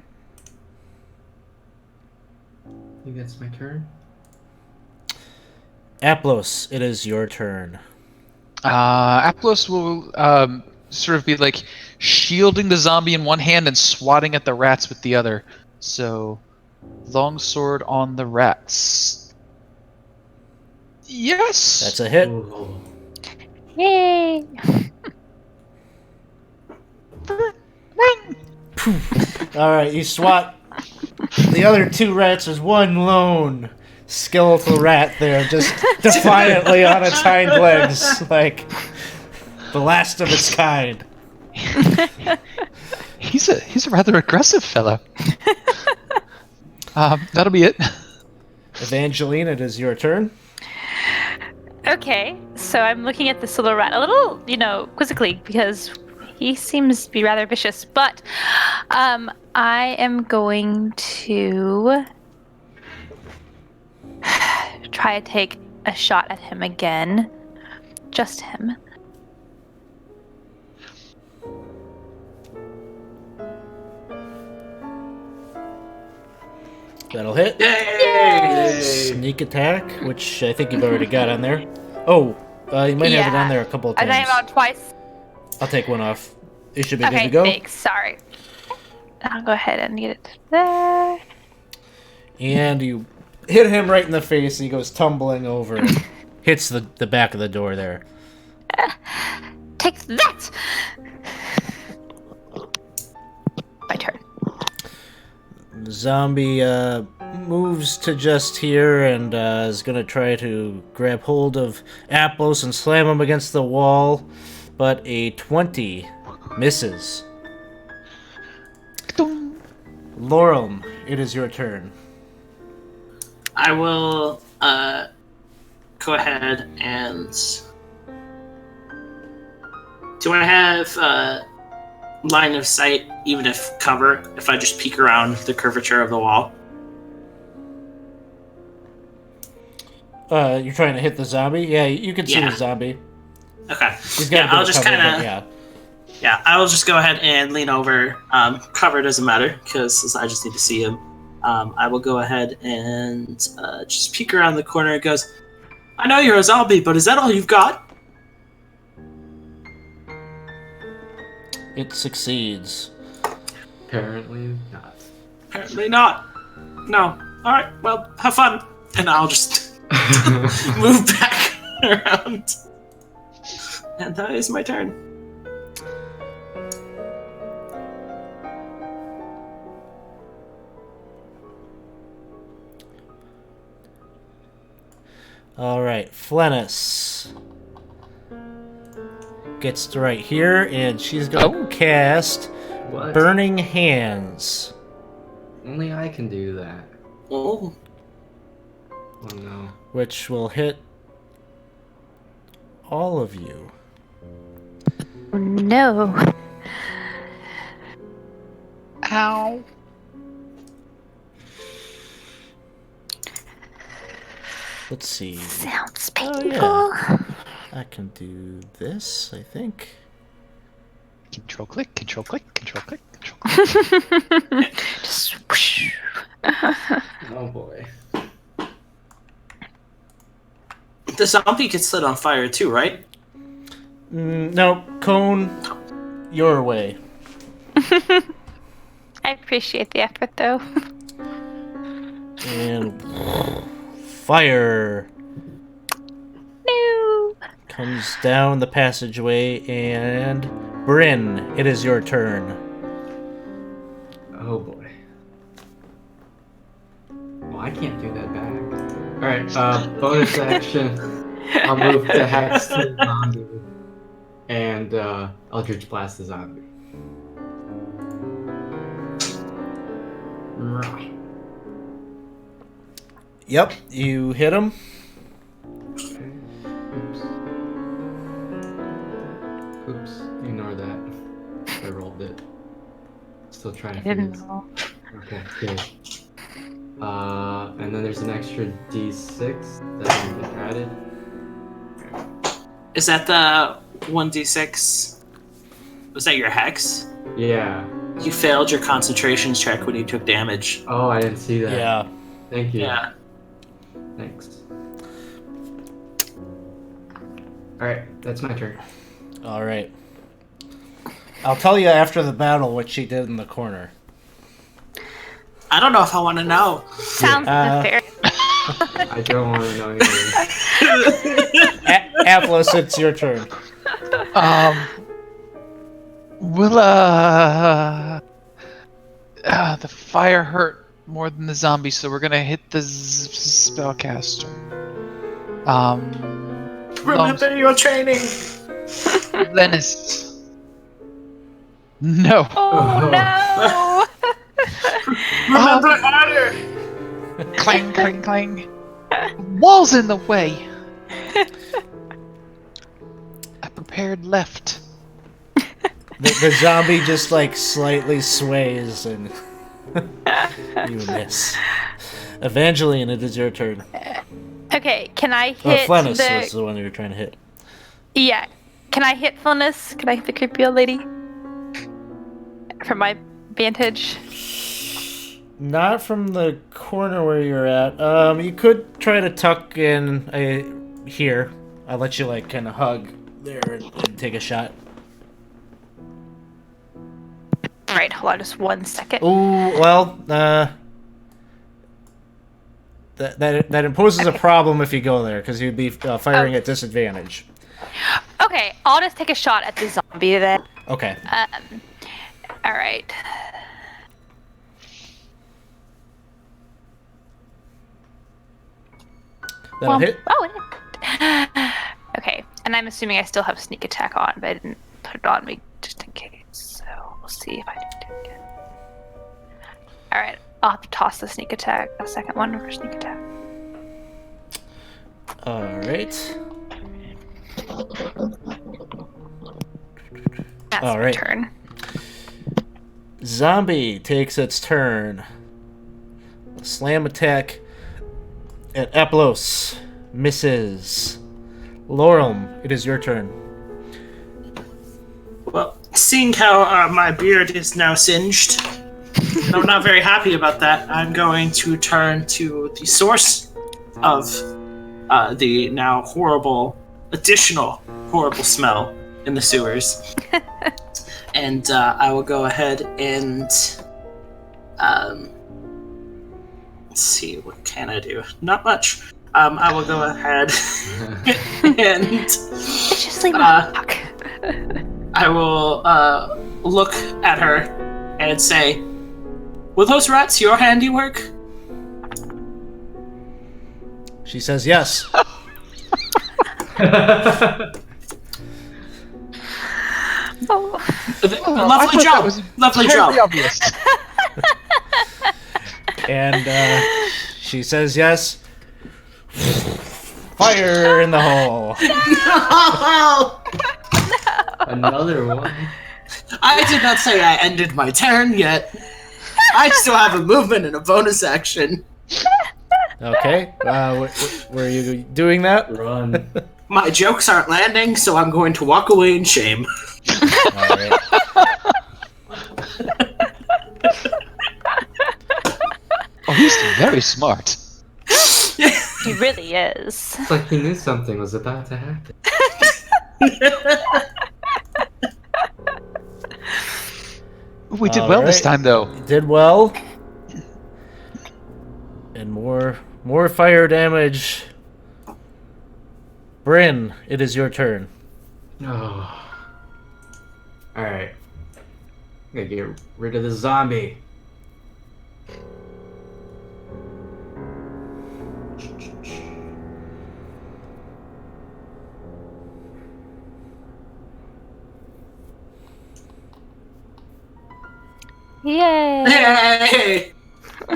D: I think that's my turn.
A: Aplos, it is your turn.
B: Aplos will sort of be like shielding the zombie in one hand and swatting at the rats with the other. So, longsword on the rats. Yes.
A: That's a hit.
D: Ooh.
E: Yay.
A: All right, you swat the other two rats. There's one lone skeletal rat there, just defiantly on its hind legs, like the last of its kind.
B: He's a rather aggressive fellow. That'll be it.
A: Evangeline, it is your turn.
E: Okay, so I'm looking at the silver rat a little, quizzically because he seems to be rather vicious. But I am going to try to take a shot at him again. Just him.
A: That'll hit.
C: Yay!
A: Sneak attack, which I think you've already got on there. Oh, you might have it on there a couple of
E: I
A: times.
E: think about twice.
A: I'll take one off. It should be
E: Okay,
A: good to go.
E: thanks. Sorry. I'll go ahead and get it there.
A: And you hit him right in the face, and he goes tumbling over and hits the back of the door there.
E: Take that! My turn.
A: The zombie moves to just here and is going to try to grab hold of Aplos and slam him against the wall, but a 20 misses. Laurel, it is your turn.
C: I will go ahead and... Do I have line of sight, even if cover, if I just peek around the curvature of the wall?
A: You're trying to hit the zombie? Yeah, you can see
C: Yeah.
A: the zombie.
C: Okay.
A: He's got a bit
C: I'll
A: of
C: just
A: cover,
C: kind
A: but
C: of...
A: yeah.
C: Yeah, I will just go ahead and lean over. Cover doesn't matter, because I just need to see him. I will go ahead and just peek around the corner. It goes, I know you're a zombie, but is that all you've got?
A: It succeeds.
D: Apparently not.
C: Apparently not. No. Alright, well, have fun. And I'll just move back around. And that is my turn.
A: Alright, Flennis gets to right here, and she's going to cast
D: What?
A: Burning Hands.
D: Only I can do that.
C: Oh.
D: Oh no.
A: Which will hit all of you.
E: No.
B: Ow.
A: Let's see.
E: Sounds
A: Oh,
E: painful.
A: yeah. I can do this, I think.
B: Control click, control click, control click, control click.
E: Just whoosh.
D: Oh boy.
C: The zombie gets lit on fire too, right?
A: No, Cone, your way.
E: I appreciate the effort, though.
A: And fire
E: No.
A: comes down the passageway, and Bryn, it is your turn.
D: Oh boy. Well, I can't do that back. Alright, bonus action. I'll move to Hex to the zombie. And Eldritch Blast the zombie.
A: Yep, you hit him.
D: Okay. Oops. Ignore that. I rolled it. Still trying to
E: I
D: figure
E: didn't
D: this.
E: know.
D: Okay, good. And then there's an extra D6 that can be added.
C: Is that the 1d6? Was that your hex?
D: Yeah.
C: You failed your concentration check when you took damage.
D: Oh, I didn't see that.
A: Yeah.
D: Thank you.
C: Yeah.
D: Thanks. Alright, that's my turn.
A: All right. I'll tell you after the battle what she did in the corner.
C: I don't know if I want to know.
E: Sounds fair.
D: I don't want to know anything.
A: Atlas, it's your turn.
B: Will the fire hurt more than the zombie, so we're gonna hit the spellcaster.
C: Remember your training.
B: Lennis. No.
E: Oh no!
C: Remember Adder.
B: Clang, clang, clang. Wall's in the way. I prepared left.
A: The zombie just like slightly sways and you miss. Evangeline, it is your turn.
E: Okay, can I hit
A: Flennis
E: the...
A: was the one you were trying to hit.
E: Yeah. Can I hit Flennis? Can I hit the creepy old lady? From my vantage?
A: Not from the corner where you're at. You could try to tuck in here. I'll let you like kind of hug there and take a shot.
E: Alright, hold on just 1 second.
A: Ooh, well, that imposes a problem if you go there because you'd be firing at disadvantage.
E: Okay, I'll just take a shot at the zombie then.
A: Okay.
E: Alright.
A: That'll hit.
E: Oh, it hit. Okay, and I'm assuming I still have sneak attack on, but I didn't put it on me just in case. So we'll see if I can do it again. Alright, I'll have to toss the sneak attack, a second one for sneak attack.
A: All right.
E: That's
A: All
E: my
A: right.
E: turn.
A: Zombie takes its turn. Slam attack at Eplos. Misses. Lorem, it is your turn.
C: Well, seeing how my beard is now singed, I'm not very happy about that. I'm going to turn to the source of the now additional horrible smell in the sewers. And I will go ahead and let's see, what can I do? Not much. I will go ahead and
E: It's just like my fuck.
C: I will look at her and say, "Were those rats your handiwork?"
A: She says yes.
E: Oh.
C: Lovely job. Lovely job.
B: Obvious.
A: And she says yes. Fire in the hole.
D: Another one.
C: I did not say I ended my turn yet. I still have a movement and a bonus action.
A: Okay. Were you doing that?
D: Run.
C: My jokes aren't landing, so I'm going to walk away in shame.
A: All right.
B: least very smart.
E: He really is.
D: It's like he knew something was about to happen.
B: We did well this
A: Alright.
B: time, though.
A: You did well. And more fire damage. Bryn, it is your turn.
D: Oh. Alright. I'm gonna get rid of the zombie.
E: Yay!
C: Hey!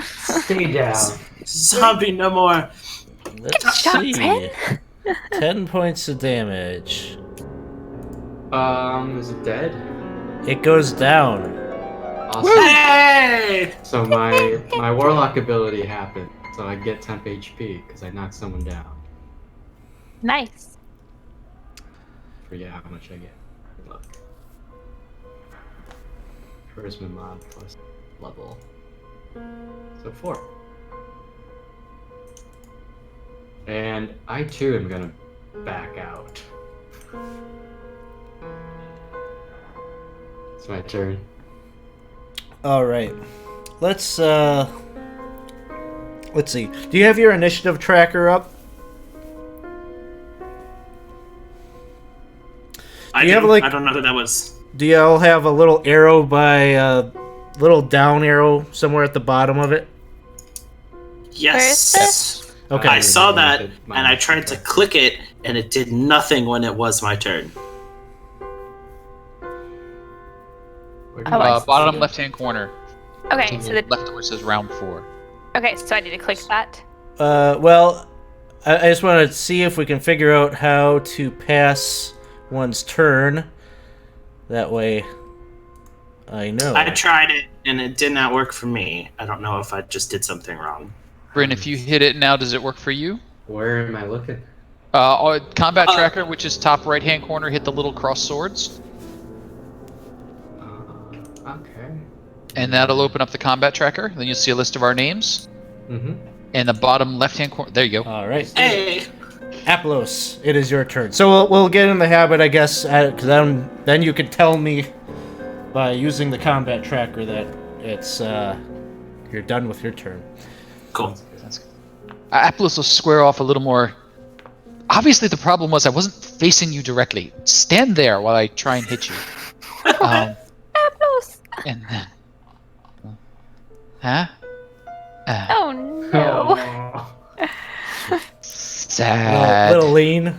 D: Stay down.
C: Zombie no more.
A: Let's
E: job,
A: see.
E: Bryn.
A: 10 points of damage.
D: Is it dead?
A: It goes down.
D: Awesome.
C: Hey!
D: So my warlock ability happened. So I get temp HP because I knocked someone down.
E: Nice.
D: Forget how much I get. Look. Charisma mod plus level. So 4. And I too am gonna back out. It's my turn.
A: Alright. Let's see. Do you have your initiative tracker up?
C: I
A: you have, like-
C: I don't know who that was.
A: Do you all have a little arrow by little down arrow somewhere at the bottom of it?
C: Yes.
E: Where is this?
A: Okay.
C: I saw that,
D: Look at my
C: and I tried to click it, and it did nothing when it was my turn.
D: Where do
E: Oh, I see.
B: Bottom left-hand corner.
E: Okay,
B: To
E: so
B: the
E: the,
B: left where it says round 4.
E: okay, so I need to click that.
A: Well, I just want to see if we can figure out how to pass one's turn. That way, I know.
C: I tried it, and it did not work for me. I don't know if I just did something wrong.
B: Bryn, if you hit it now, does it work for you?
D: Where am I looking?
B: Combat tracker, which is top right-hand corner, hit the little cross swords,
D: Okay.
B: and that'll open up the combat tracker. Then you'll see a list of our names.
D: Mm-hmm.
B: And the bottom left-hand corner, there you go.
A: All right.
C: Hey!
A: Aplos, it is your turn. So we'll get in the habit, I guess, because then you could tell me by using the combat tracker that it's you're done with your turn.
C: Cool.
B: Aplos will square off a little more. Obviously, the problem was I wasn't facing you directly. Stand there while I try and hit you.
E: Apples.
B: And then, huh?
E: Oh no.
B: Sad.
A: Little lean.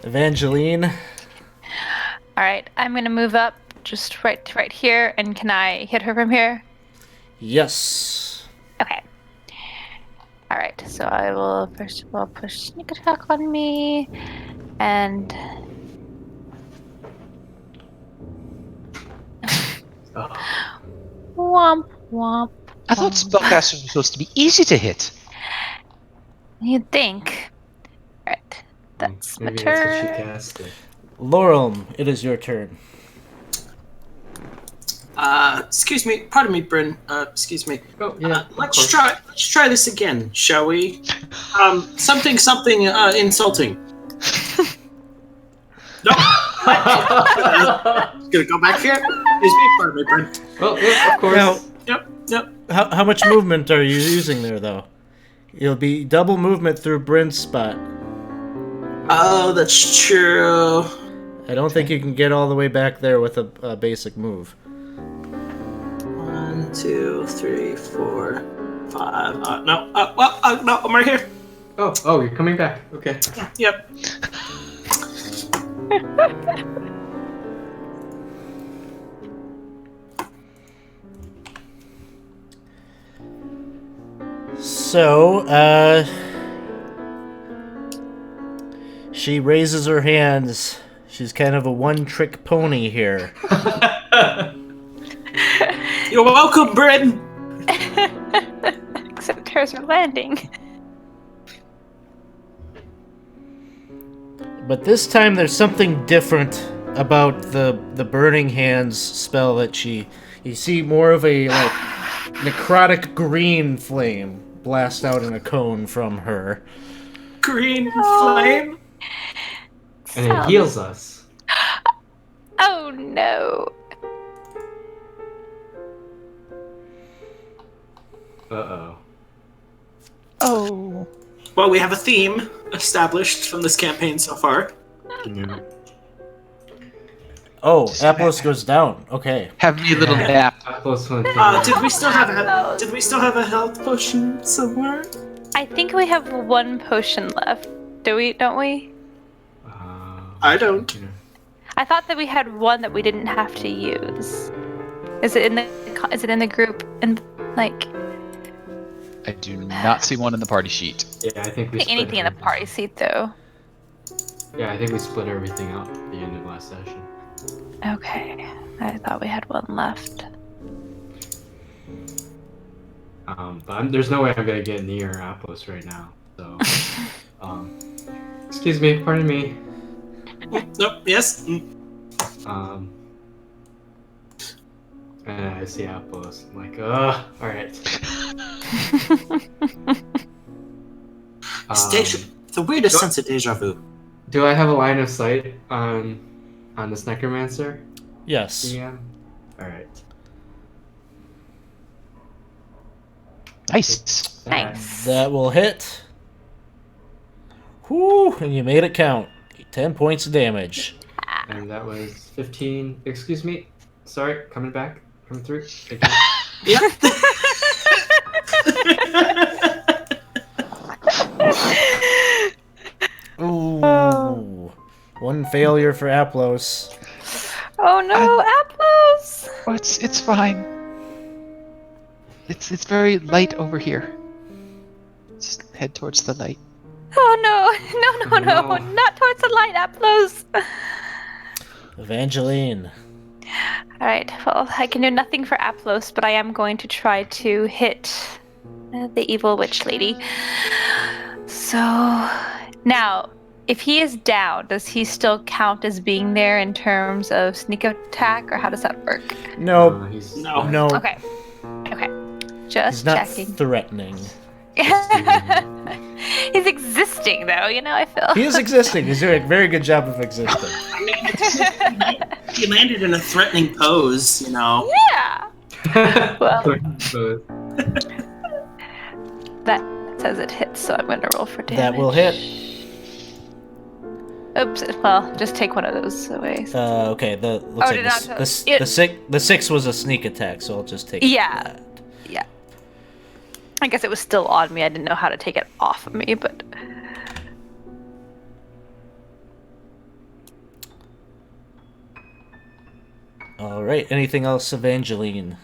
A: Evangeline.
E: All right, I'm gonna move up just right here, and can I hit her from here?
A: Yes.
E: Okay. All right, so I will first of all push sneak attack on me, and womp womp.
B: I thought spellcasters were supposed to be easy to hit.
E: You'd think. All right, that's my
D: Maybe that's what she
E: turn.
D: casted.
A: Laurel, it is your turn.
C: Excuse me. Pardon me, Bryn. Excuse me.
D: Oh yeah.
C: Let's try this again, shall we? Something insulting. No. Gonna go back here. Excuse me. Pardon me, Bryn.
D: Well, yeah, of course.
A: Now,
C: Yep.
A: how much movement are you using there, though? It'll be double movement through Bryn's spot.
C: Oh, that's true.
A: I don't think you can get all the way back there with a basic move.
C: 1, 2, 3, 4, 5. No. No. I'm right here.
D: Oh, you're coming back. Okay.
C: Yep.
A: So, she raises her hands. She's kind of a one-trick pony here.
C: You're welcome, Bryn.
E: Except hers are landing.
A: But this time there's something different about the burning hands spell that you see more of a necrotic green flame blasts out in a cone from her.
C: Green flame.
D: And it heals us.
E: Oh no.
D: Uh-oh.
E: Oh.
C: Well, we have a theme established from this campaign so far.
D: Yeah.
A: Oh, Applos goes down. Okay.
B: Have me a little nap.
D: Apples went
C: Did we still have a health potion somewhere?
E: I think we have one potion left. Don't we?
C: I don't.
D: you know,
E: I thought that we had one that we didn't have to use. Is it in the group and like
B: I do not see one in the party sheet.
D: Yeah, I think we split
E: anything in the
D: everything.
E: party seat though?
D: Yeah, I think we split everything up at the end of last session.
E: Okay. I thought we had one left.
D: There's no way I'm gonna get near Apples right now. So, excuse me, pardon me.
C: Nope. Yes.
D: And I see Apples. I'm like, all right.
C: The weirdest
D: go-
C: sense of deja vu.
D: Do I have a line of sight on this necromancer?
A: Yes.
D: Yeah. All right.
B: Nice.
E: Nice.
A: That will hit. Whoo! And you made it count. 10 points of damage.
D: And that was 15. Excuse me. Sorry, coming back. Coming through. Thank you.
C: Yep.
A: Ooh. One failure for Applos.
E: Oh no, Apples!
B: Oh, it's fine. It's very light over here. Just head towards the light.
E: Oh no,
D: No.
E: not towards the light, Apples!
A: Evangeline.
E: Alright, well, I can do nothing for Applos, but I am going to try to hit the evil witch lady. So, now, if he is down, does he still count as being there in terms of sneak attack, or how does that work?
A: No.
D: He's
C: No.
A: No.
E: Okay, just
A: He's not
E: checking.
A: threatening.
E: He's existing, though, I feel.
A: He is existing. He's doing a very good job of existing.
C: He landed in a threatening pose,
E: Yeah! Well. That says it hits, so I'm going to roll for damage.
A: That will hit.
E: Oops, well, just take one of those away.
A: Okay, looks like
E: did not
A: the 6 was a sneak attack, so I'll just take
E: Yeah.
A: that.
E: Yeah. I guess it was still on me. I didn't know how to take it off of me, but...
A: Alright, anything else, Evangeline?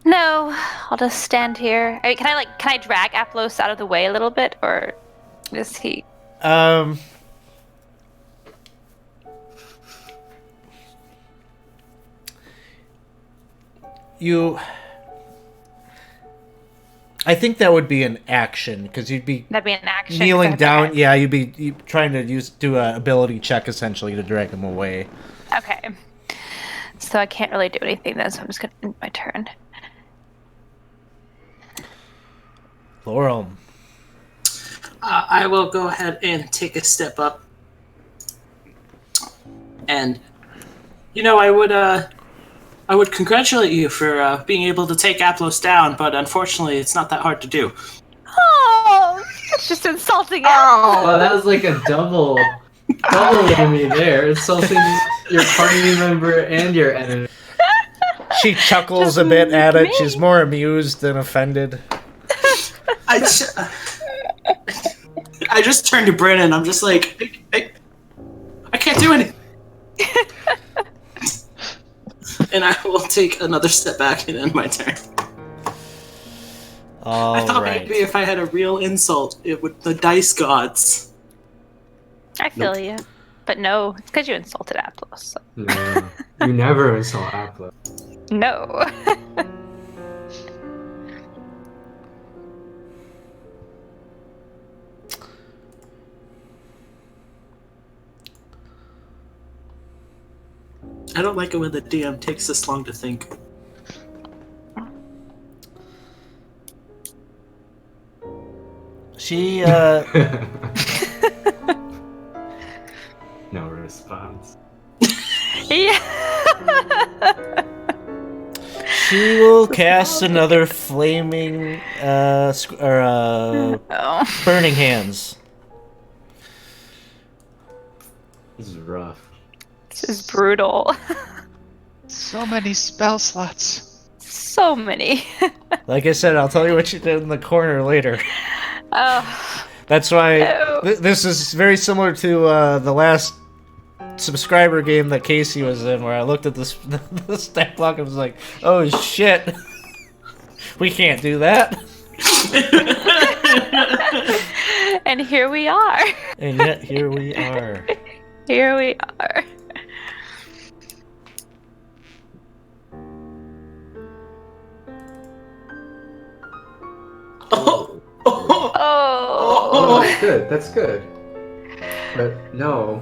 E: No, I'll just stand here. I mean, can I drag Applos out of the way a little bit, or is he...
A: I think that would be an action, because you'd be
E: That'd be an action.
A: kneeling
E: Okay.
A: down. Yeah, you'd be trying to do a ability check, essentially, to drag him away.
E: Okay. So I can't really do anything then, so I'm just gonna end my turn.
A: Laurel.
C: I will go ahead and take a step up. And, I would congratulate you for being able to take Applos down, but unfortunately, it's not that hard to do.
E: Oh, that's just insulting.
D: Well, that was like a double whammy there. Insulting your party member and your enemy.
A: She chuckles a bit at it. She's more amused than offended.
C: I just turned to Brennan. I'm just like, I can't do anything. And I will take another step back and end my turn. I thought maybe if I had a real insult, it would the dice gods.
E: I feel you. But no, it's because you insulted Applos. So.
D: No, you never insult Apples.
E: No.
C: I don't like it when the DM takes this long to think.
A: She
D: No response.
E: Yeah.
A: she will cast another flaming
E: Oh.
A: burning hands.
D: This is rough.
E: This is brutal.
B: So many spell slots.
E: So many.
A: Like I said, I'll tell you what you did in the corner later.
E: Oh.
A: That's why
E: No.
A: this is very similar to the last subscriber game that Casey was in, where I looked at this the stat block and was like, "Oh shit, we can't do that."
E: And here we are.
A: And yet here we are.
E: Here we are.
C: Oh.
E: Oh.
D: That's good. That's good. But no.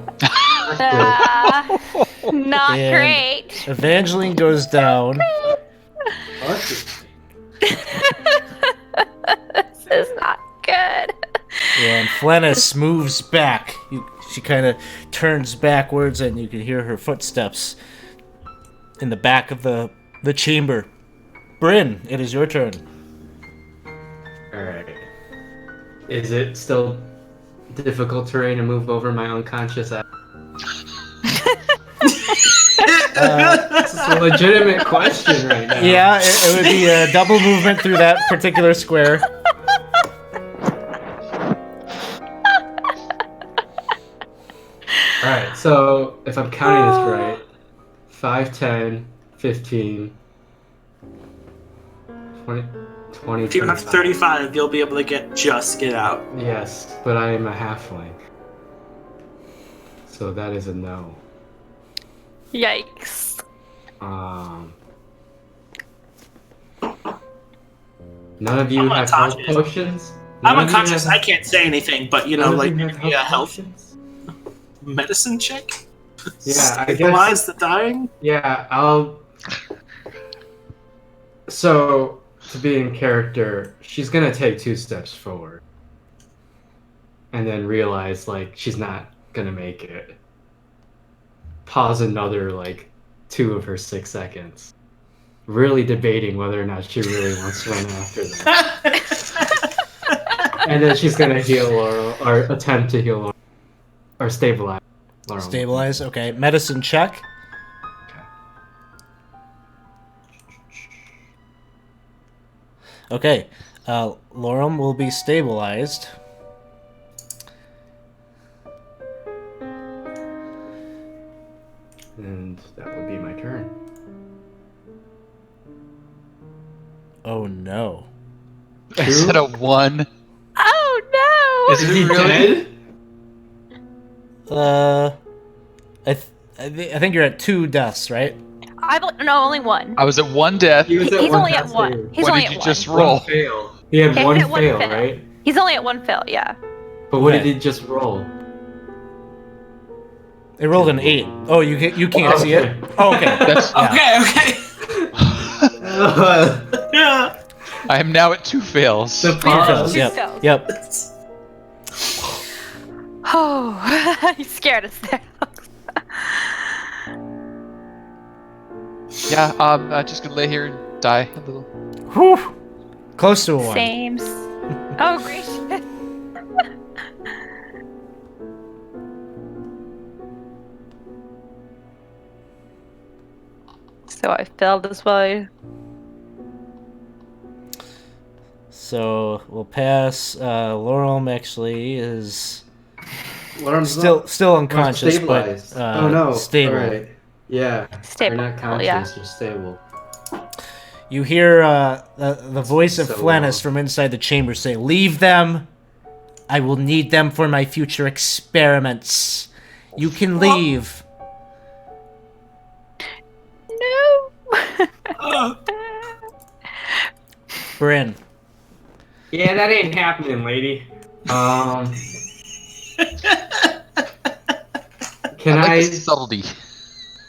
E: Not
A: And
E: great.
A: Evangeline goes down.
E: This is not good.
A: And Flennis moves back. She kind of turns backwards, and you can hear her footsteps in the back of the chamber. Bryn, it is your turn.
D: Alright. Is it still difficult terrain to move over my unconscious ass? It's a legitimate question right now.
A: Yeah, it would be a double movement through that particular square.
D: Alright, so if I'm counting this right, 5, 10, 15, 20, 20,
C: If you have
D: 25.
C: 35, you'll be able to get out.
D: Yes, but I am a halfling. So that is a no.
E: Yikes.
D: None of you
C: I'm
D: have health
C: unconscious.
D: potions?
C: I'm
D: None of you
C: unconscious.
D: have-
C: I can't say anything, but you know,
D: none of
C: like
D: you have
C: maybe a health
D: potions?
C: medicine check.
D: Yeah, I
C: Stabilize the dying.
D: Yeah, I'll. So, to be in character, she's gonna take 2 steps forward. And then realize, like, she's not gonna make it. Pause another, like, 2 of her 6 seconds. Really debating whether or not she really wants to run after them. And then she's gonna heal Laurel, or attempt to heal Laurel. Or stabilize Laurel.
A: Stabilize. Okay. Medicine check. Okay. Lorem will be stabilized.
D: And that would be my turn.
A: Oh no.
B: Is it a 1?
E: Oh no!
B: Is it really?
D: Dead?
A: I think you're at 2 deaths, right?
E: No, only one.
B: I was at 1 death.
D: He was at
E: He's
D: one
E: only at
D: pass
E: one.
D: failure.
E: He's
B: What
E: only
B: did
E: at
B: you
E: one.
B: just
D: One
B: roll?
D: fail. He had
E: Okay,
D: one
E: he had one
D: fail,
E: fail.
D: right?
E: He's only at one fail, yeah.
D: But what
A: Okay.
D: did he just roll?
A: It rolled an 8. Oh, you can't see it. Oh, okay.
B: That's,
A: Yeah.
C: Okay. Yeah.
B: I am now at 2 fails.
D: The
A: Two
D: pause.
A: fails.
E: Two
A: Yep.
E: fails.
A: Yep.
E: Oh, you scared us there.
B: Yeah, I'm just gonna lay here and die a little.
A: Whew. Close to a 1.
E: Same. Oh, gracious. So I failed as well.
A: So we'll pass. Lorem actually is
D: Lorem's
A: still unconscious, but
D: stabilized. Oh no.
A: stable.
D: Alright. Yeah.
E: Stable,
D: You're not conscious,
E: yeah.
D: you're stable.
A: You hear the voice of
D: So
A: Flennis
D: long.
A: from inside the chamber say, "Leave them. I will need them for my future experiments. You can leave."
E: No.
A: Bryn.
D: Yeah, that ain't happening, lady. Can
B: I like
D: I
B: the subtlety.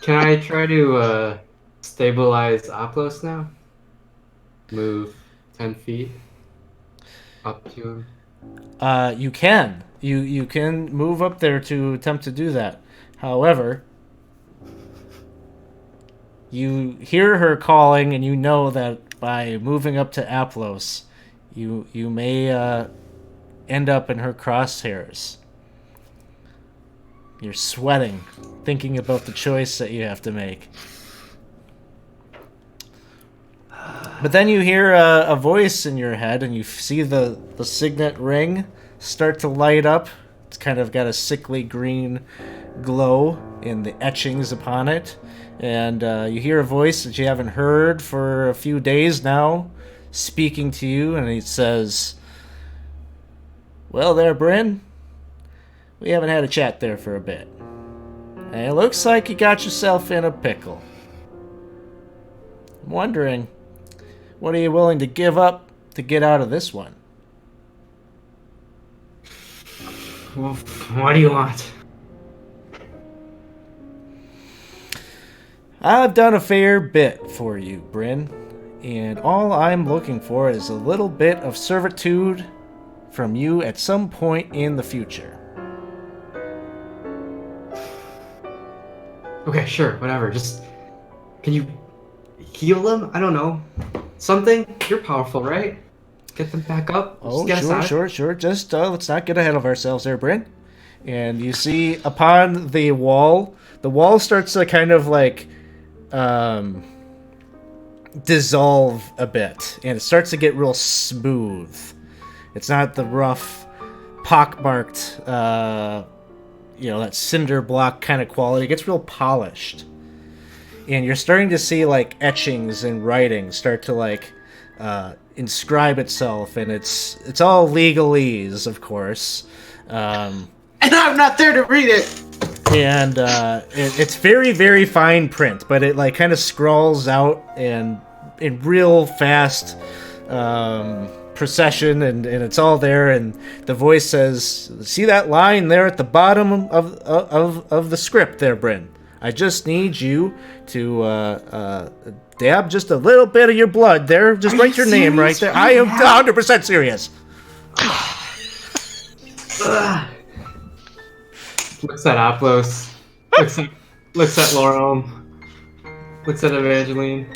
D: can I try to stabilize Oplos now? Move 10 feet up to him.
A: You can. You can move up there to attempt to do that. However, you hear her calling, and you know that by moving up to Aplos, you may end up in her crosshairs. You're sweating, thinking about the choice that you have to make. But then you hear a voice in your head, and you see the signet ring start to light up. It's kind of got a sickly green glow in the etchings upon it. And you hear a voice that you haven't heard for a few days now, speaking to you, and it says, "Well there, Bryn. We haven't had a chat there for a bit. And it looks like you got yourself in a pickle. I'm wondering, what are you willing to give up to get out of this one?"
D: Well, what do you want?
A: I've done a fair bit for you, Bryn, and all I'm looking for is a little bit of servitude from you at some point in the future.
D: Okay, sure, whatever. Just, can you heal them? I don't know. Something? You're powerful, right? Get them back up?
A: Oh,
D: Just get aside.
A: sure. Just let's not get ahead of ourselves there, Bryn. And you see upon the wall starts to kind of like dissolve a bit, and it starts to get real smooth. It's not the rough, pockmarked, that cinder block kind of quality. It gets real polished. And you're starting to see like etchings and writing start to like inscribe itself, and it's all legalese, of course.
C: And I'm not there to read it.
A: And it's very, very fine print, but it like kind of scrawls out and in real fast procession, and it's all there. And the voice says, "See that line there at the bottom of the script there, Bryn? I just need you to dab just a little bit of your blood there. Just write your name right there. I am 100% serious."
D: Looks at Aplos. Looks at Laurel. Looks at Evangeline.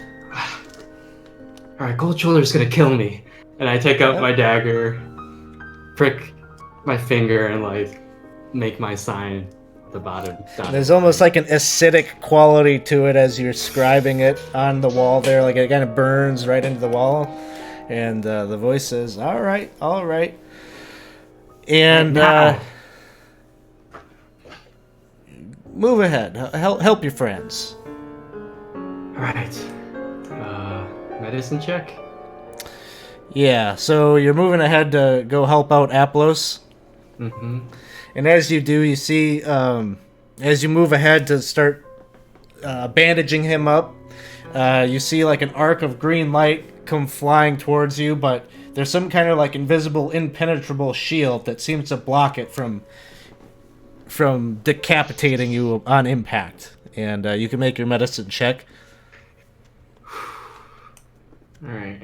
D: Alright, Cold Shoulder's gonna kill me. And I take out my dagger, prick my finger, and like make my sign at the bottom.
A: There's almost like an acidic quality to it as you're scribing it on the wall there. Like it kind of burns right into the wall. And the voice says, all right. And move ahead. Help your friends.
D: Alright. Medicine check?
A: Yeah, so you're moving ahead to go help out Aplos.
D: Mm-hmm.
A: And as you do, you see, as you move ahead to start bandaging him up, you see like an arc of green light come flying towards you, but there's some kind of like invisible, impenetrable shield that seems to block it from decapitating you on impact. And you can make your medicine check.
D: Alright.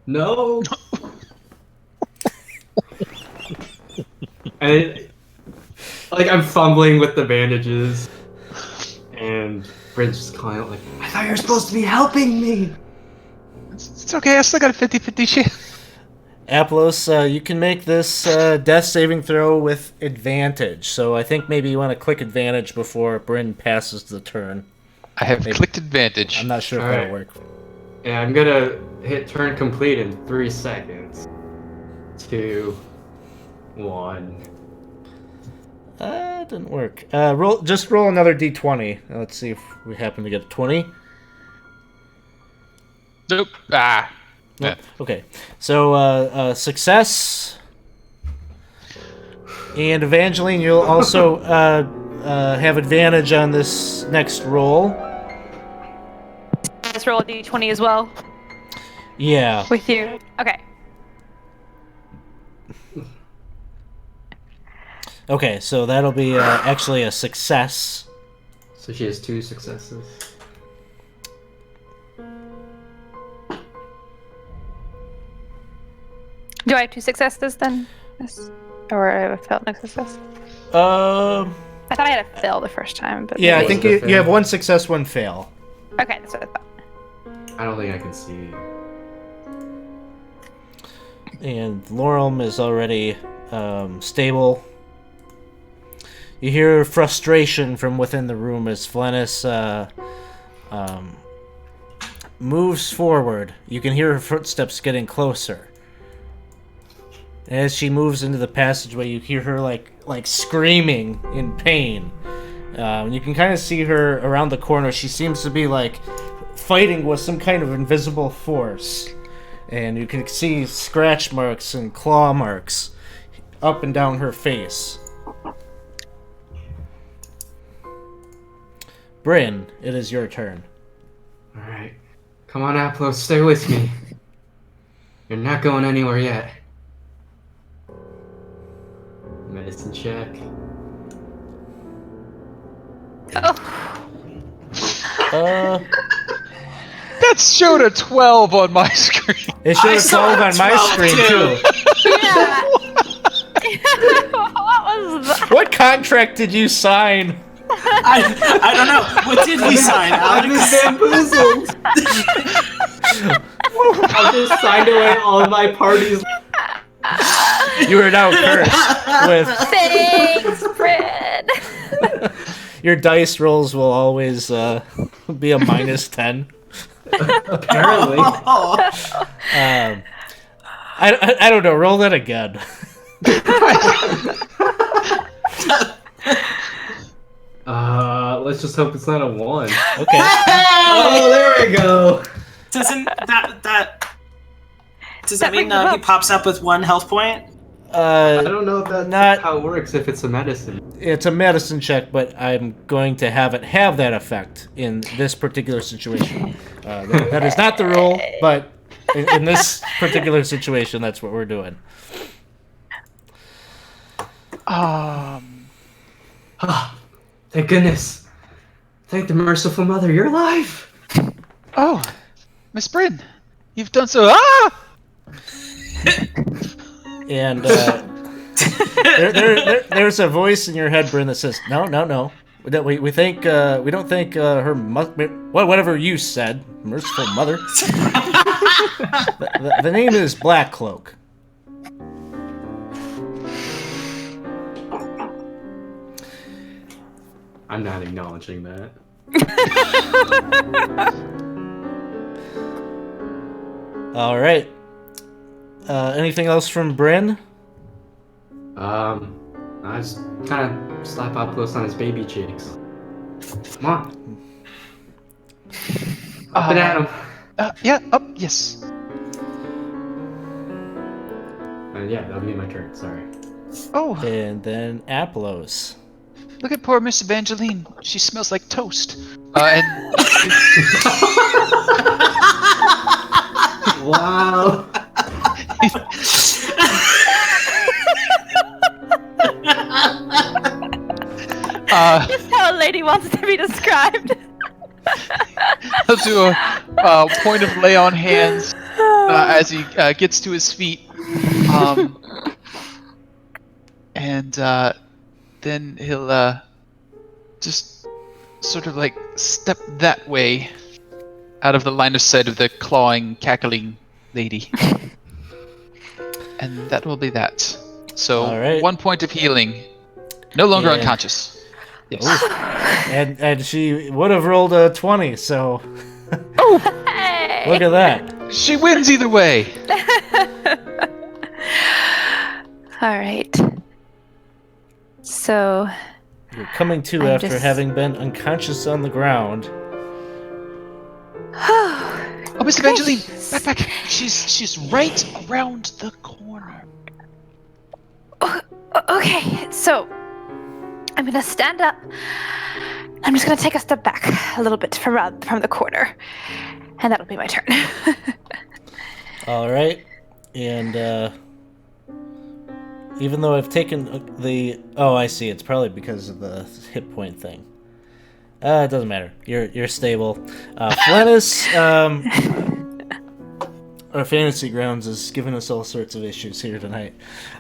D: No! And I'm fumbling with the bandages, and Bryn's just calling out like, I thought you were supposed to be helping me!
B: It's okay, I still got a 50-50 chance.
A: Aplos, you can make this death saving throw with advantage. So I think maybe you want to click advantage before Bryn passes the turn.
B: I have clicked advantage.
A: I'm not sure if
D: All
A: that'll
D: right.
A: work.
D: Yeah, I'm gonna hit turn complete in 3 seconds. 2, 1.
A: Didn't work. Roll another d20. Let's see if we happen to get a 20.
B: Nope. Ah.
A: Nope. Okay. So success. And Evangeline, you'll also have advantage on this next roll.
E: Let's roll a d20 as well
A: Yeah.
E: with you. Okay.
A: Okay, so that'll be actually a success.
D: So she has 2 successes.
E: Do I have 2 successes then? Yes. Or I failed no success?
A: Um.
E: I thought I had a fail the first time, but
A: Yeah, I
E: maybe-
A: think you have 1 success, 1 fail.
E: Okay, that's what I thought.
D: I don't think I can see.
A: And Lorem is already stable. You hear frustration from within the room as Flennis moves forward. You can hear her footsteps getting closer. As she moves into the passageway, you hear her like screaming in pain. You can kind of see her around the corner. She seems to be like fighting with some kind of invisible force. And you can see scratch marks and claw marks up and down her face. Bryn, it is your turn.
D: Alright. Come on, Aplo, stay with me. You're not going anywhere yet. Medicine check.
B: That showed a 12 on my screen.
A: It should
C: I
A: have
C: saw
A: 12 on my
C: 12
A: screen,
C: too.
A: too.
E: What was that?
A: What contract did you sign?
C: I don't know. What did we sign,
D: I've
C: Alex?
D: been bamboozled! I just signed away all my parties.
A: You are now cursed with
E: Thanks, Fred.
A: your dice rolls will always be a -10.
D: Apparently.
A: I don't know. Roll that again.
D: Let's just hope it's not a 1.
A: Okay.
D: Oh, there we go!
C: Doesn't that does
E: That
C: that mean
E: brings him
C: he
E: up.
C: pops up with 1 health point?
D: I don't know if that's
A: Not-
D: how it works, if it's a medicine.
A: It's a medicine check, but I'm going to have it have that effect in this particular situation. That is not the rule, but in this particular situation, that's what we're doing.
D: Thank goodness. Thank the merciful mother, you're alive!
B: Oh, Miss Bryn, you've done so. Ah!
A: And there's a voice in your head, Bryn, that says, "No. We think we don't think her whatever you said, merciful mother. The name is Black Cloak."
D: I'm not acknowledging that.
A: All right. Anything else from Bryn?
D: I just kind of slap Aplos on his baby cheeks. Come on. Up and at him.
B: Yeah, up, yes.
D: Yeah, that'll be my turn, sorry.
B: Oh,
A: And then Aplos.
B: look at poor Miss Evangeline. She smells like toast. And
D: Wow.
E: Just how a lady wants to be described.
B: he'll do a point of lay on hands as he gets to his feet. And then he'll just sort of like step that way out of the line of sight of the clawing, cackling lady. And that will be that. So,
A: All right.
B: 1 point of healing. No longer
A: Yeah.
B: unconscious. Yes.
A: And she would have rolled a 20, so
E: Hey.
A: look at that.
B: She wins either way.
E: All right. So,
A: You're coming to
E: I'm
A: after
E: just-
A: having been unconscious on the ground.
B: Oh, Miss Evangeline, back. She's right around the corner.
E: okay. So, I'm gonna stand up. I'm just gonna take a step back a little bit from the corner, and that'll be my turn.
A: All right. And even though I've taken the... Oh, I see. It's probably because of the hit point thing. It doesn't matter. You're stable. Flennis, our fantasy grounds is giving us all sorts of issues here tonight.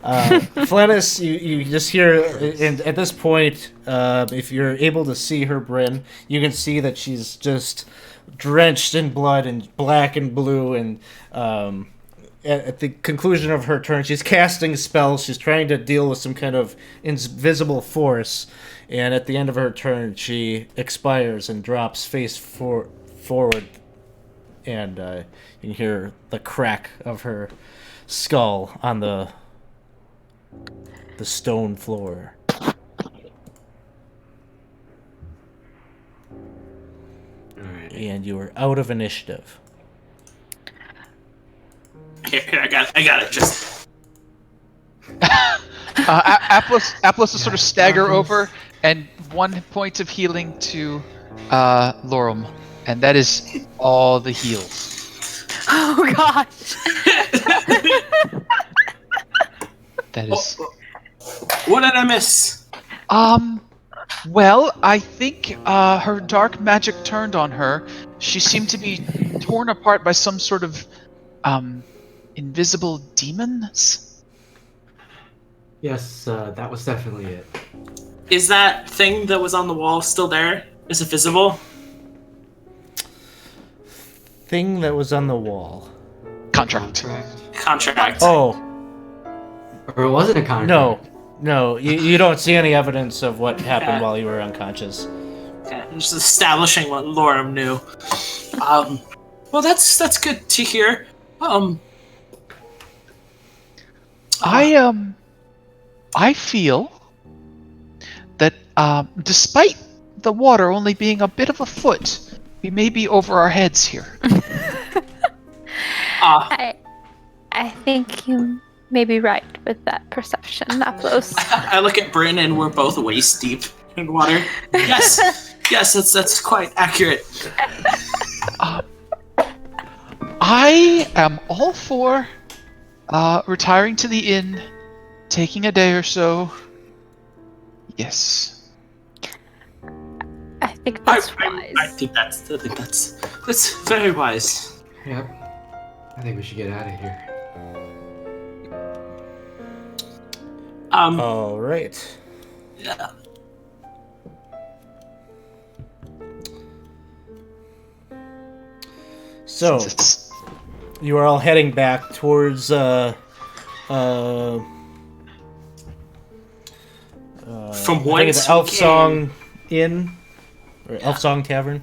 A: Flennis, you just hear, and at this point, if you're able to see her, Bryn, you can see that she's just drenched in blood and black and blue, and at the conclusion of her turn, she's casting spells. She's trying to deal with some kind of invisible force, and at the end of her turn, she expires and drops face forward, and you can hear the crack of her skull on the stone floor.
D: Alright.
A: And you are out of initiative.
C: Here, I got it. Just
B: Applos will sort of stagger over, and 1 point of healing to Lorum, and that is all the heals.
E: Oh gosh.
B: That is.
C: what did I miss?
B: Well, I think her dark magic turned on her. She seemed to be torn apart by some sort of invisible demons.
D: Yes, that was definitely it.
C: Is that thing that was on the wall still there? Is it visible?
A: Thing that was on the wall.
B: Contract.
C: Contract.
A: Oh,
D: Or it wasn't a contract.
A: no, you don't see any evidence of what happened
C: Okay.
A: while you were unconscious.
C: Okay, I'm just establishing what Lorem knew. Well, that's good to hear.
B: I feel that despite the water only being a bit of a foot, we may be over our heads here.
E: I think you may be right with that perception, Aplos.
C: I look at Bryn and we're both waist deep in water. Yes, that's quite accurate.
B: I am all for retiring to the inn, taking a day or so. Yes.
E: I think that's
C: I
E: wise.
C: think that's very wise.
D: Yep. I think we should get out of here.
A: All right.
C: Yeah.
A: So
B: It's-
A: you are all heading back towards
C: From
A: I think
C: whence
A: it's
C: we
A: Elf
C: came.
A: Song Inn or Elf Song Tavern.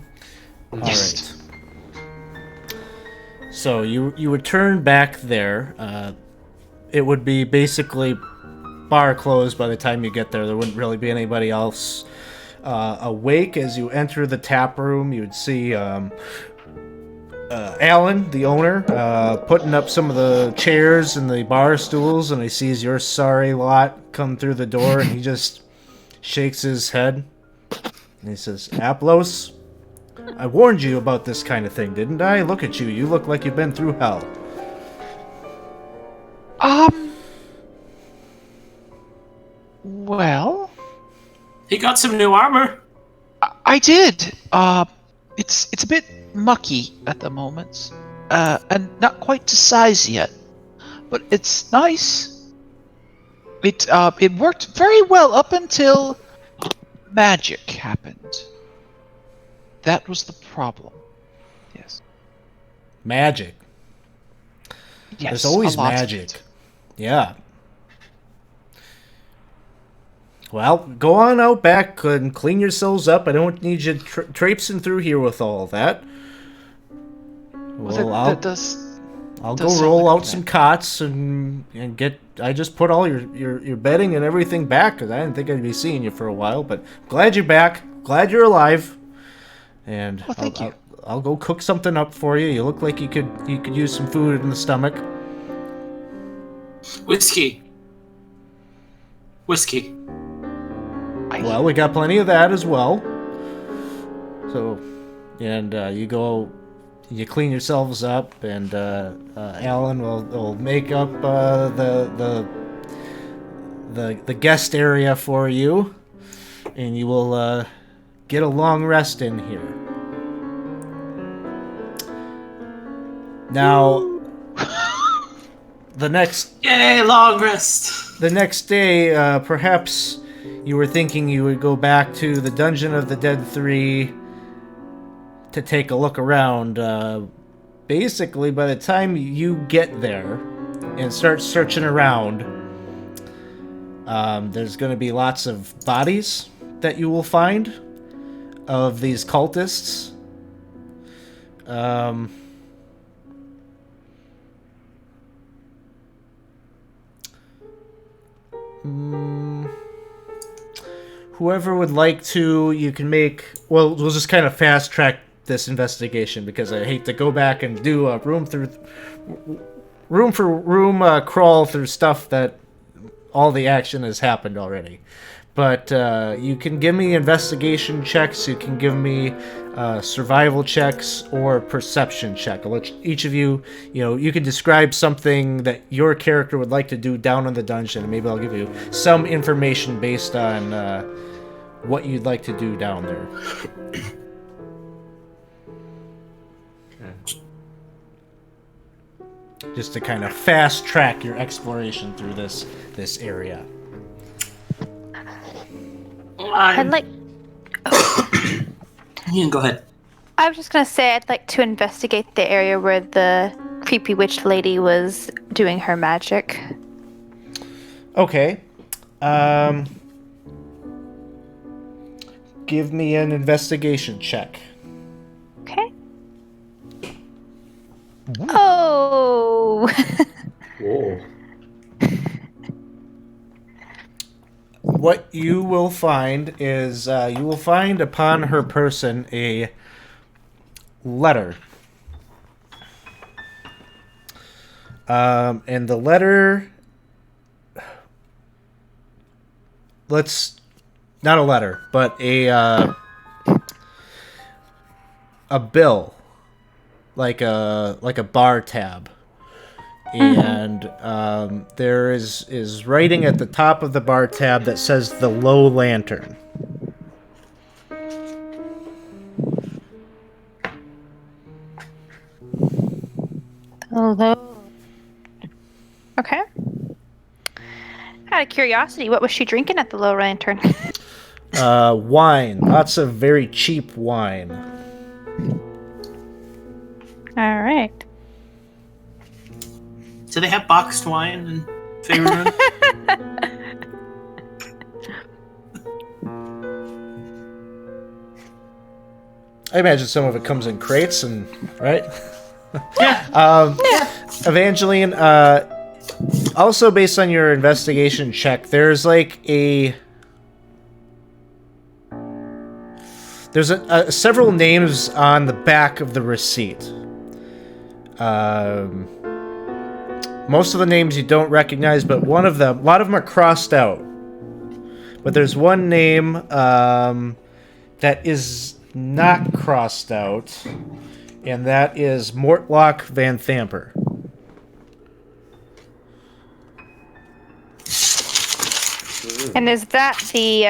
B: Yes.
A: All right. So you would turn back there. It would be basically bar closed by the time you get there. There wouldn't really be anybody else awake. As you enter the tap room, you would see Alan, the owner, putting up some of the chairs and the bar stools, and he sees your sorry lot come through the door, and he just shakes his head. And he says, Aplos, I warned you about this kind of thing, didn't I? Look at you. You look like you've been through hell.
B: Well,
C: He got some new armor.
B: I did. It's a bit mucky at the moment, and not quite to size yet, but it's nice. It worked very well up until magic happened. That was the problem. Yes.
A: Magic.
B: Yes.
A: There's always
B: a lot of
A: magic.
B: it.
A: Yeah. Well, go on out back and clean yourselves up. I don't need you traipsing through here with all that. Well,
B: that does.
A: I'll
B: does
A: go
B: sound
A: roll
B: like a
A: out
B: plan.
A: some cots and get. I just put all your bedding and everything back because I didn't think I'd be seeing you for a while. But glad you're back. Glad you're alive. And
B: Well, thank you.
A: I'll go cook something up for you. You look like you could use some food in the stomach.
C: Whiskey.
A: Well, we got plenty of that as well. So, and you go, you clean yourselves up, and Alan will make up the guest area for you, and you will get a long rest in here. Now, The next
C: Yay, long rest.
A: The next day, perhaps you were thinking you would go back to the Dungeon of the Dead 3 to take a look around. Basically, by the time you get there and start searching around, there's going to be lots of bodies that you will find of these cultists. Whoever would like to, you can make... Well, we'll just kind of fast-track this investigation because I hate to go back and do a room for room crawl through stuff that all the action has happened already. But you can give me investigation checks, you can give me survival checks, or perception check. I'll let each of you, you can describe something that your character would like to do down in the dungeon, and maybe I'll give you some information based on what you'd like to do down there.
D: Okay.
A: Just to kind of fast track your exploration through this area.
E: I'd like.
C: You can go ahead.
E: I was just gonna say I'd like to investigate the area where the creepy witch lady was doing her magic.
A: Okay. Give me an investigation check.
E: Okay. Oh.
D: Whoa.
A: What you will find is you will find upon her person a letter. And the letter... Not a letter, but a bill. Like a bar tab. And there is writing at the top of the bar tab that says the Low Lantern.
E: Hello. Okay. Out of curiosity, what was she drinking at the Low Lantern?
A: Wine. Lots of very cheap wine.
E: All right.
C: Do they have boxed wine in Favor Room?
A: I imagine some of it comes in crates, and right?
C: Yeah.
A: Evangeline, also based on your investigation check, there's several names on the back of the receipt. Most of the names you don't recognize, but a lot of them are crossed out. But there's one name that is not crossed out, and that is Mortlock Van Thamper.
E: And is that the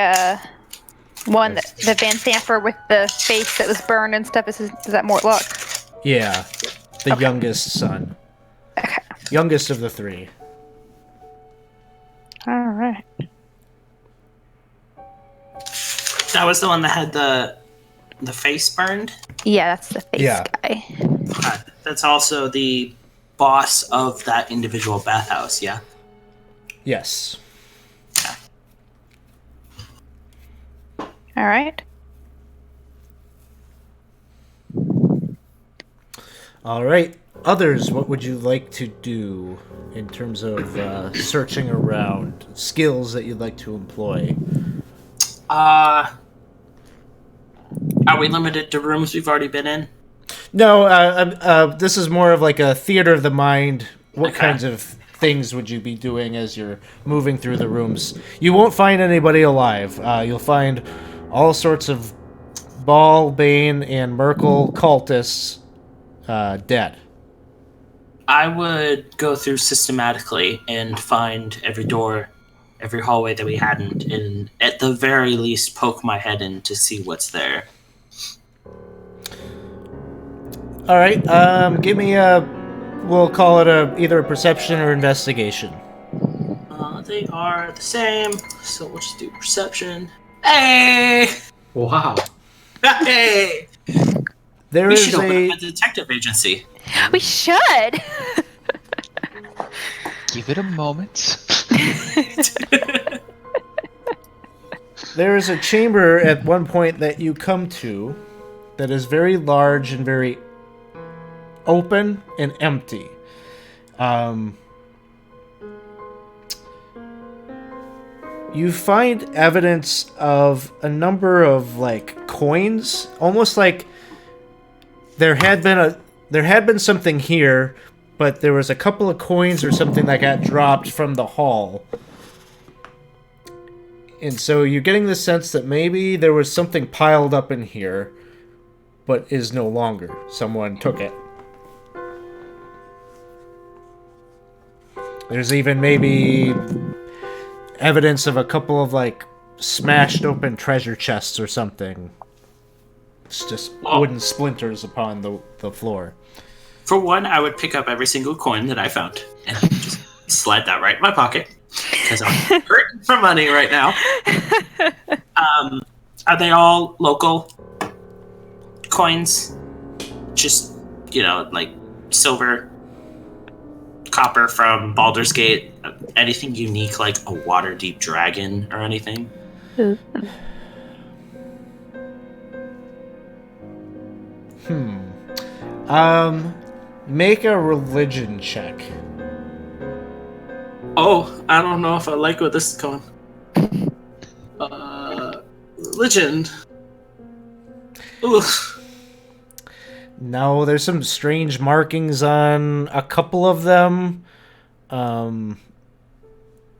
E: one that the Van Thamper with the face that was burned and stuff? Is that Mortlock?
A: Yeah, the youngest son.
E: Okay.
A: Youngest of the three.
E: All right.
C: That was the one that had the face burned?
E: Yeah, that's the face guy.
C: That's also the boss of that individual bathhouse, yeah?
A: Yes.
E: All right.
A: All right. Others, what would you like to do in terms of searching around? Skills that you'd like to employ?
C: Are we limited to rooms we've already been in?
A: No, this is more of like a theater of the mind. What
C: Okay.
A: kinds of things would you be doing as you're moving through the rooms? You won't find anybody alive. You'll find all sorts of Baal, Bane, and Merkel cultists dead.
C: I would go through systematically and find every door, every hallway that we hadn't, and at the very least poke my head in to see what's there.
A: All right, give me a We'll call it either a perception or investigation.
C: They are the same, so we'll just do perception. Hey!
D: Wow.
C: Hey!
A: There
C: We
A: is
C: should open
A: a
C: up a detective agency.
E: We should.
B: Give it a moment.
A: there is a chamber at one point that you come to that is very large and very open and empty. You find evidence of a number of like coins, almost like there had been something here, but there was a couple of coins or something that got dropped from the hall. And so you're getting the sense that maybe there was something piled up in here, but is no longer. Someone took it. There's even maybe evidence of a couple of like smashed open treasure chests or something. It's just wooden splinters upon the floor.
C: For one, I would pick up every single coin that I found and just slide that right in my pocket because I'm hurting for money right now. Are they all local coins? Just, like silver, copper from Baldur's Gate? Anything unique like a Waterdeep dragon or anything?
A: Make a religion check.
C: Oh, I don't know if I like where this is going. Religion. Ugh.
A: No, there's some strange markings on a couple of them.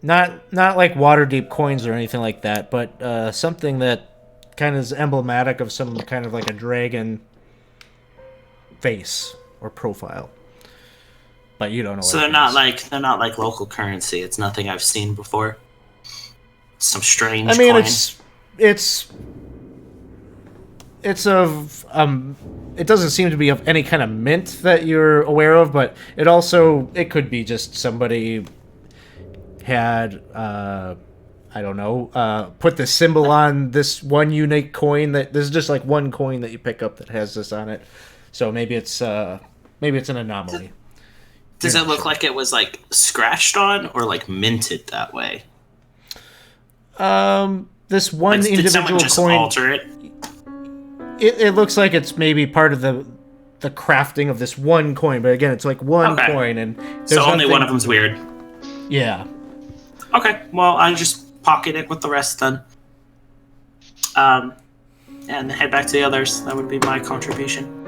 A: Not like Waterdeep coins or anything like that, but something that kind of is emblematic of some kind of like a dragon face or profile. But you don't know.
C: So they're not like local currency. It's nothing I've seen before. Some strange.
A: I mean,
C: coin.
A: it's of it doesn't seem to be of any kind of mint that you're aware of, but it could be just somebody had I don't know, put the symbol on this one unique coin. That there's just like one coin that you pick up that has this on it. So maybe it's an anomaly.
C: Does it look like it was like scratched on or like minted that way?
A: This one
C: Like, did someone
A: individual
C: just
A: coin.
C: alter it?
A: It looks like it's maybe part of the crafting of this one coin, but again, it's like one coin, and
C: so only one of them's weird.
A: Yeah.
C: Okay, well, I just pocket it with the rest then. And head back to the others. That would be my contribution.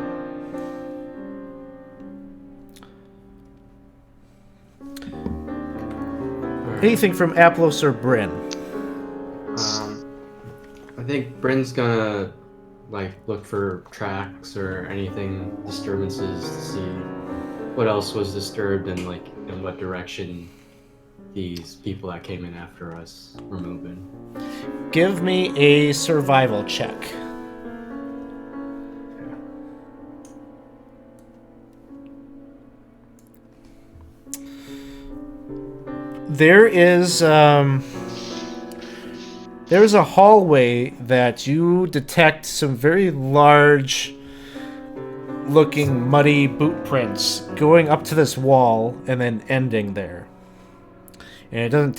A: Anything from Aplos or Bryn?
D: I think Bryn's gonna look for tracks or anything, disturbances, to see what else was disturbed and in what direction these people that came in after us were moving.
A: Give me a survival check. There's a hallway that you detect some very large looking muddy boot prints going up to this wall and then ending there. And it doesn't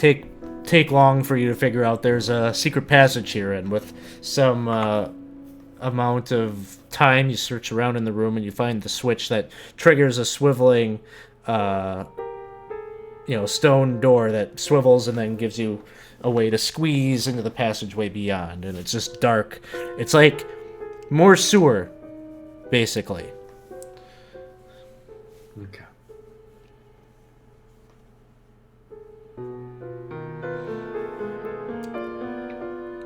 A: take long for you to figure out there's a secret passage here, and with some amount of time you search around in the room and you find the switch that triggers a swiveling stone door that swivels and then gives you a way to squeeze into the passageway beyond, and it's just dark. It's like more sewer, basically.
D: Okay.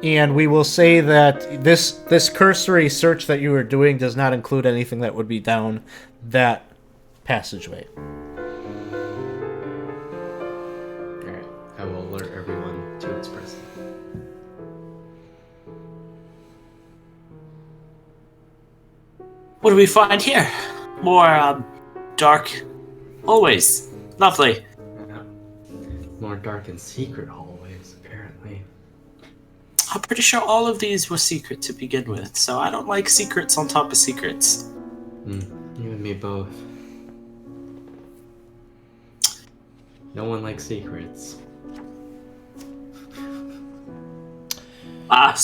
A: And we will say that this cursory search that you were doing does not include anything that would be down that passageway.
D: Alright, I will alert everyone to its presence.
C: What do we find here? More dark Always. Lovely.
D: More dark and secret hallways, apparently.
C: I'm pretty sure all of these were secret to begin with, so I don't like secrets on top of secrets.
D: You and me both. No one likes secrets.
C: Are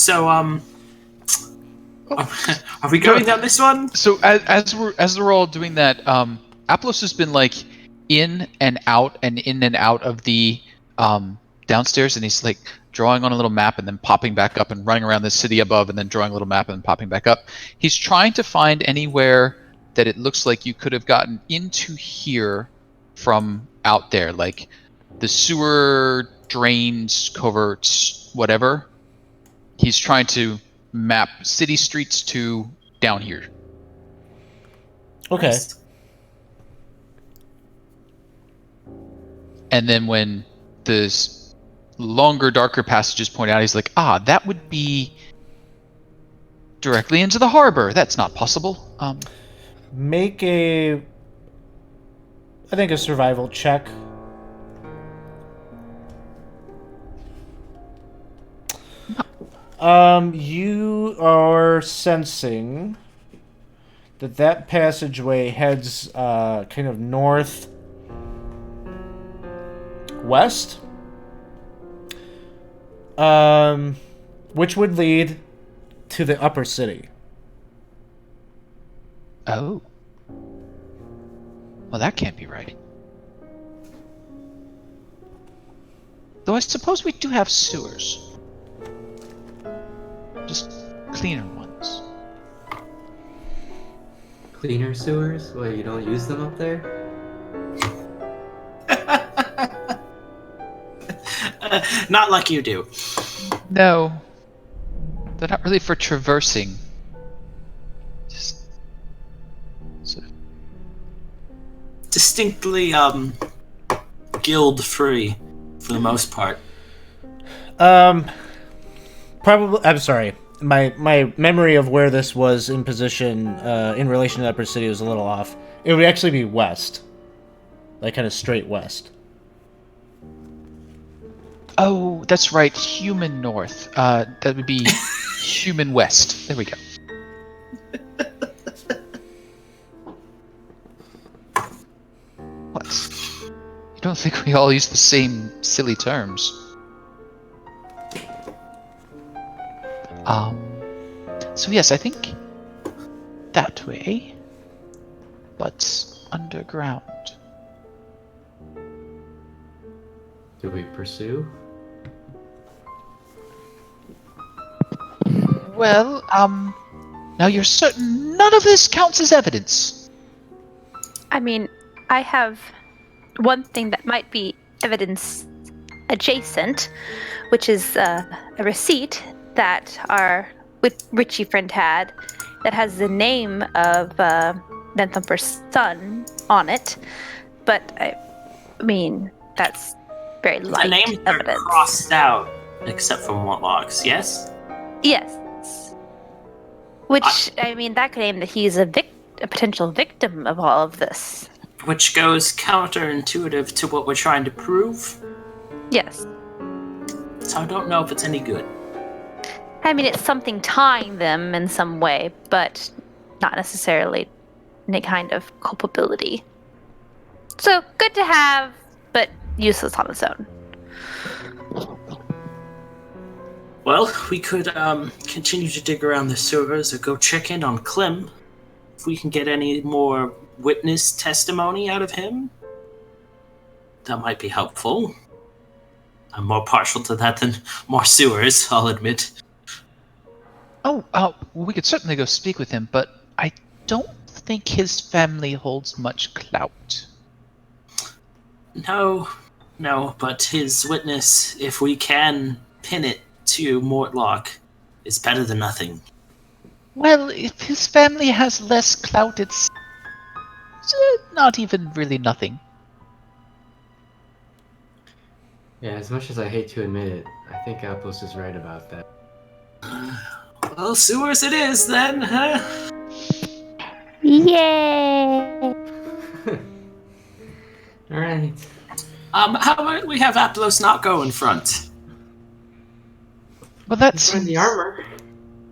C: we going down this one?
B: So as we're all doing that, Aplos has been like in and out of the downstairs, and he's like drawing on a little map and then popping back up and running around the city above and then drawing a little map and then popping back up. He's trying to find anywhere that it looks like you could have gotten into here from out there, like the sewer, drains, coverts, whatever. He's trying to map city streets to down here.
A: Okay.
C: Nice.
B: And then when the longer, darker passages point out, he's like, that would be directly into the harbor. That's not possible.
A: Make a survival check. You are sensing that passageway heads kind of north west, which would lead to the upper city.
B: Oh. Well, that can't be right. Though I suppose we do have sewers. Just cleaner ones.
D: Cleaner sewers? Well, you don't use them up there?
C: Not like you do.
B: No. They're not really for traversing. Just sort of.
C: Distinctly, guild-free, for the most part.
A: Probably. I'm sorry. My memory of where this was in position in relation to Upper City was a little off. It would actually be west, like kind of straight west.
B: Oh, that's right. Human North. That would be Human West. There we go. What? You don't think we all use the same silly terms? So yes, I think that way, but underground.
D: Do we pursue?
B: Well, now you're certain none of this counts as evidence?
E: I mean, I have one thing that might be evidence adjacent, which is a receipt that our Richie friend had that has the name of Thumper's son on it. But I mean, that's very light
C: The names are
E: evidence.
C: crossed out, except for Mortlocks, yes?
E: Yes. Which, I mean, that could aim that he's a potential victim of all of this.
C: Which goes counterintuitive to what we're trying to prove.
E: Yes.
C: So I don't know if it's any good.
E: I mean, it's something tying them in some way, but not necessarily any kind of culpability. So, good to have, but useless on its own.
C: Well, we could continue to dig around the sewers or go check in on Clem. If we can get any more witness testimony out of him, that might be helpful. I'm more partial to that than more sewers, I'll admit.
B: Well, we could certainly go speak with him, but I don't think his family holds much clout.
C: No, but his witness, if we can pin it to Mortlock, is better than nothing.
B: Well, if his family has less clout, it's not even really nothing.
D: Yeah, as much as I hate to admit it, I think Apples is right about that.
C: Well, sewers it is then, huh?
E: Yay!
D: All right.
C: How about we have Aplos not go in front?
B: Well, that
D: Let's find
B: seems...
D: the armor.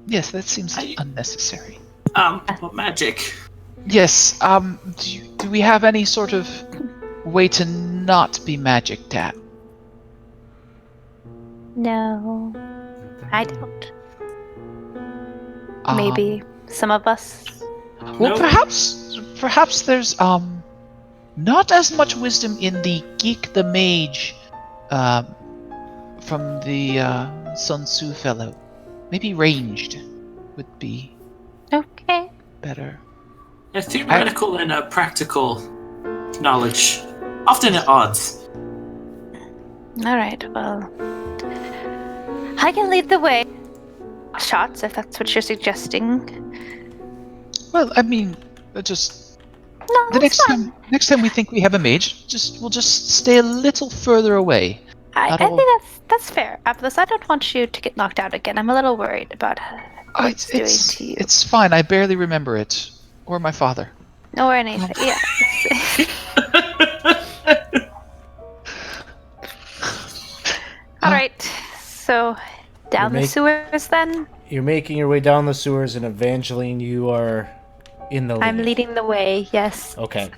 B: Yes, that seems
C: I-
B: unnecessary.
C: Well, magic.
B: Yes, do we have any sort of way to not be magicked at?
E: No, I don't.
B: Um,
E: Maybe some of us.
B: Well,
C: No.
B: perhaps there's not as much wisdom in the Geek the Mage from the Sun Tzu fellow. Maybe ranged would be
E: Okay.
B: better.
C: Yeah, theoretical and practical knowledge, often at odds.
E: All right. Well, I can lead the way. Shots, if that's what you're suggesting.
B: Well, I mean, just
E: No,
B: the
E: that's fine.
B: next time we think we have a mage, we'll just stay a little further away.
E: I
B: That'll-
E: think that's fair. Aplos, I don't want you to get knocked out again. I'm a little worried about what it's doing to you.
B: It's fine. I barely remember it, or my father.
E: Or anything. Yeah. All right. So down the
A: make-
E: sewers then.
A: You're making your way down the sewers, and Evangeline, you are in the lead.
E: I'm leading the way. Yes.
A: Okay.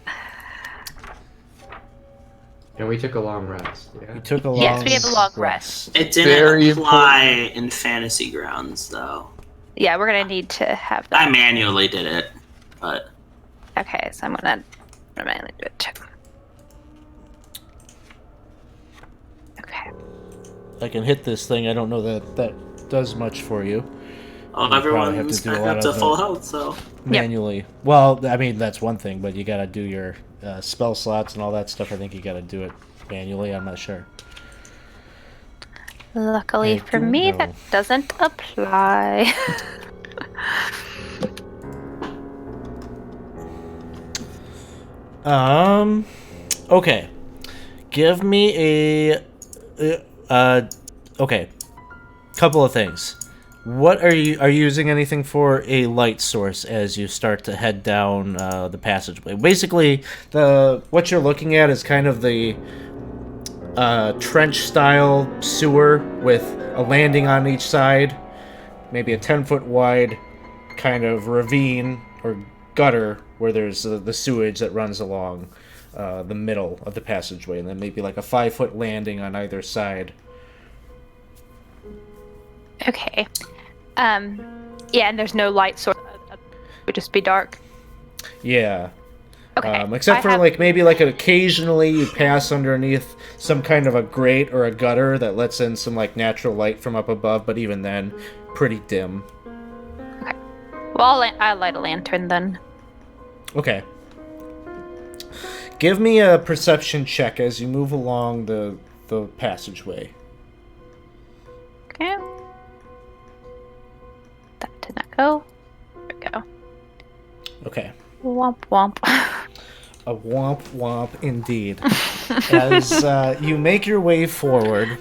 D: And we took a long rest. Yeah.
A: You took a long
E: Yes, we have a long rest.
C: It didn't
B: Very
C: apply in fantasy grounds, though.
E: Yeah, we're gonna need to have
C: I
E: that.
C: manually did it, but
E: Okay, so I'm gonna manually do it. Okay.
A: I can hit this thing. I don't know that does much for you.
C: oh,
A: probably have to
C: everyone's
A: do a
C: back
A: lot
C: up to
A: of
C: full
A: it.
C: health, so
A: Manually. Well, I mean, that's one thing, but you gotta do your spell slots and all that stuff. I think you gotta do it manually. I'm not sure.
E: Luckily
A: I
E: for
A: don't
E: me,
A: know.
E: that doesn't apply.
A: Okay. Give me okay. Couple of things. What are you using anything for a light source as you start to head down the passageway? Basically, what you're looking at is kind of the trench style sewer with a landing on each side, maybe a 10-foot wide kind of ravine or gutter where there's the sewage that runs along the middle of the passageway, and then maybe like a 5-foot landing on either side.
E: Okay. Yeah, and there's no light source. It would just be dark.
A: Yeah.
E: Okay.
A: Except
E: I
A: for
E: have-
A: like maybe like occasionally you pass underneath some kind of a grate or a gutter that lets in some like natural light from up above, but even then, pretty dim.
E: Well, I'll light a lantern then.
A: Okay. Give me a perception check as you move along the passageway.
E: Okay. That did not go. There we go.
A: Okay.
E: Womp womp.
A: A womp womp indeed. As you make your way forward,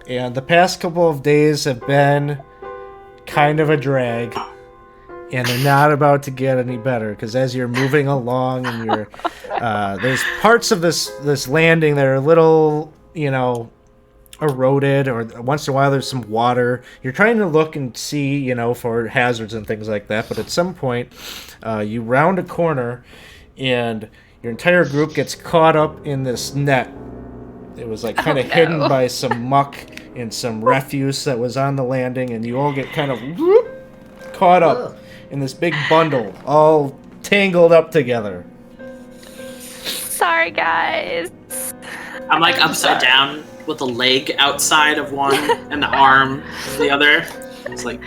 A: and the past couple of days have been kind of a drag, and they're not about to get any better, because as you're moving along and you're there's parts of this landing that are a little, eroded, or once in a while there's some water. You're trying to look and see, for hazards and things like that, but at some point you round a corner and your entire group gets caught up in this net. It was like kind of hidden by some muck and some refuse that was on the landing, and you all get kind of caught up in this big bundle, all tangled up together.
E: Sorry, guys.
C: I'm like upside down with a leg outside of one and the arm of the other. It's like,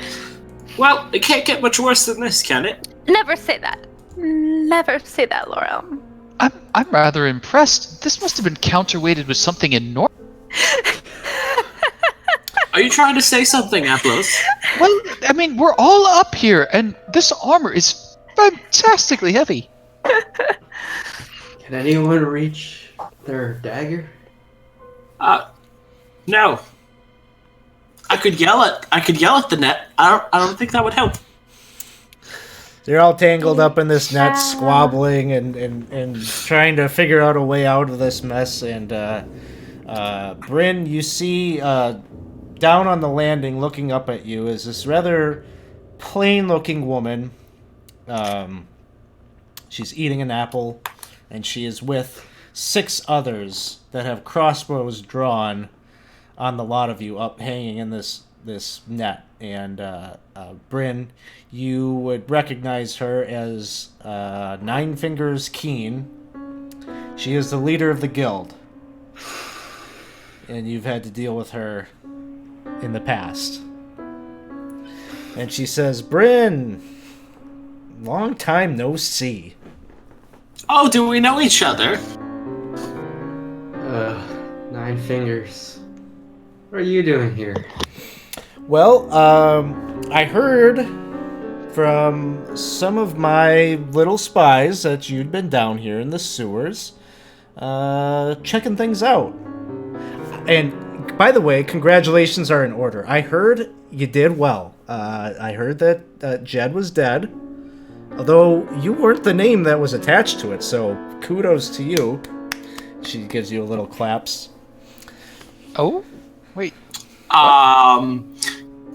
C: well, it can't get much worse than this, can it?
E: Never say that. Never say that, Laurel.
B: I'm rather impressed. This must have been counterweighted with something enormous.
C: Are you trying to say something, Aplos?
B: Well, I mean, we're all up here, and this armor is fantastically heavy.
D: Can anyone reach their dagger?
C: No. I could yell at the net. I don't think that would help.
A: They're all tangled up in this net, squabbling and trying to figure out a way out of this mess. And Bryn, you see down on the landing, looking up at you, is this rather plain-looking woman. She's eating an apple, and she is with 6 others that have crossbows drawn on the lot of you, up hanging in this net. And Bryn, you would recognize her as Nine Fingers Keen. She is the leader of the guild, and you've had to deal with her in the past. And she says, Bryn, long time no see.
C: Oh, do we know each other?
D: Nine Fingers. What are you doing here?
A: Well, I heard from some of my little spies that you'd been down here in the sewers, checking things out. And by the way, congratulations are in order. I heard you did well. I heard that Jed was dead, although you weren't the name that was attached to it, so kudos to you. She gives you a little claps.
B: Oh, wait.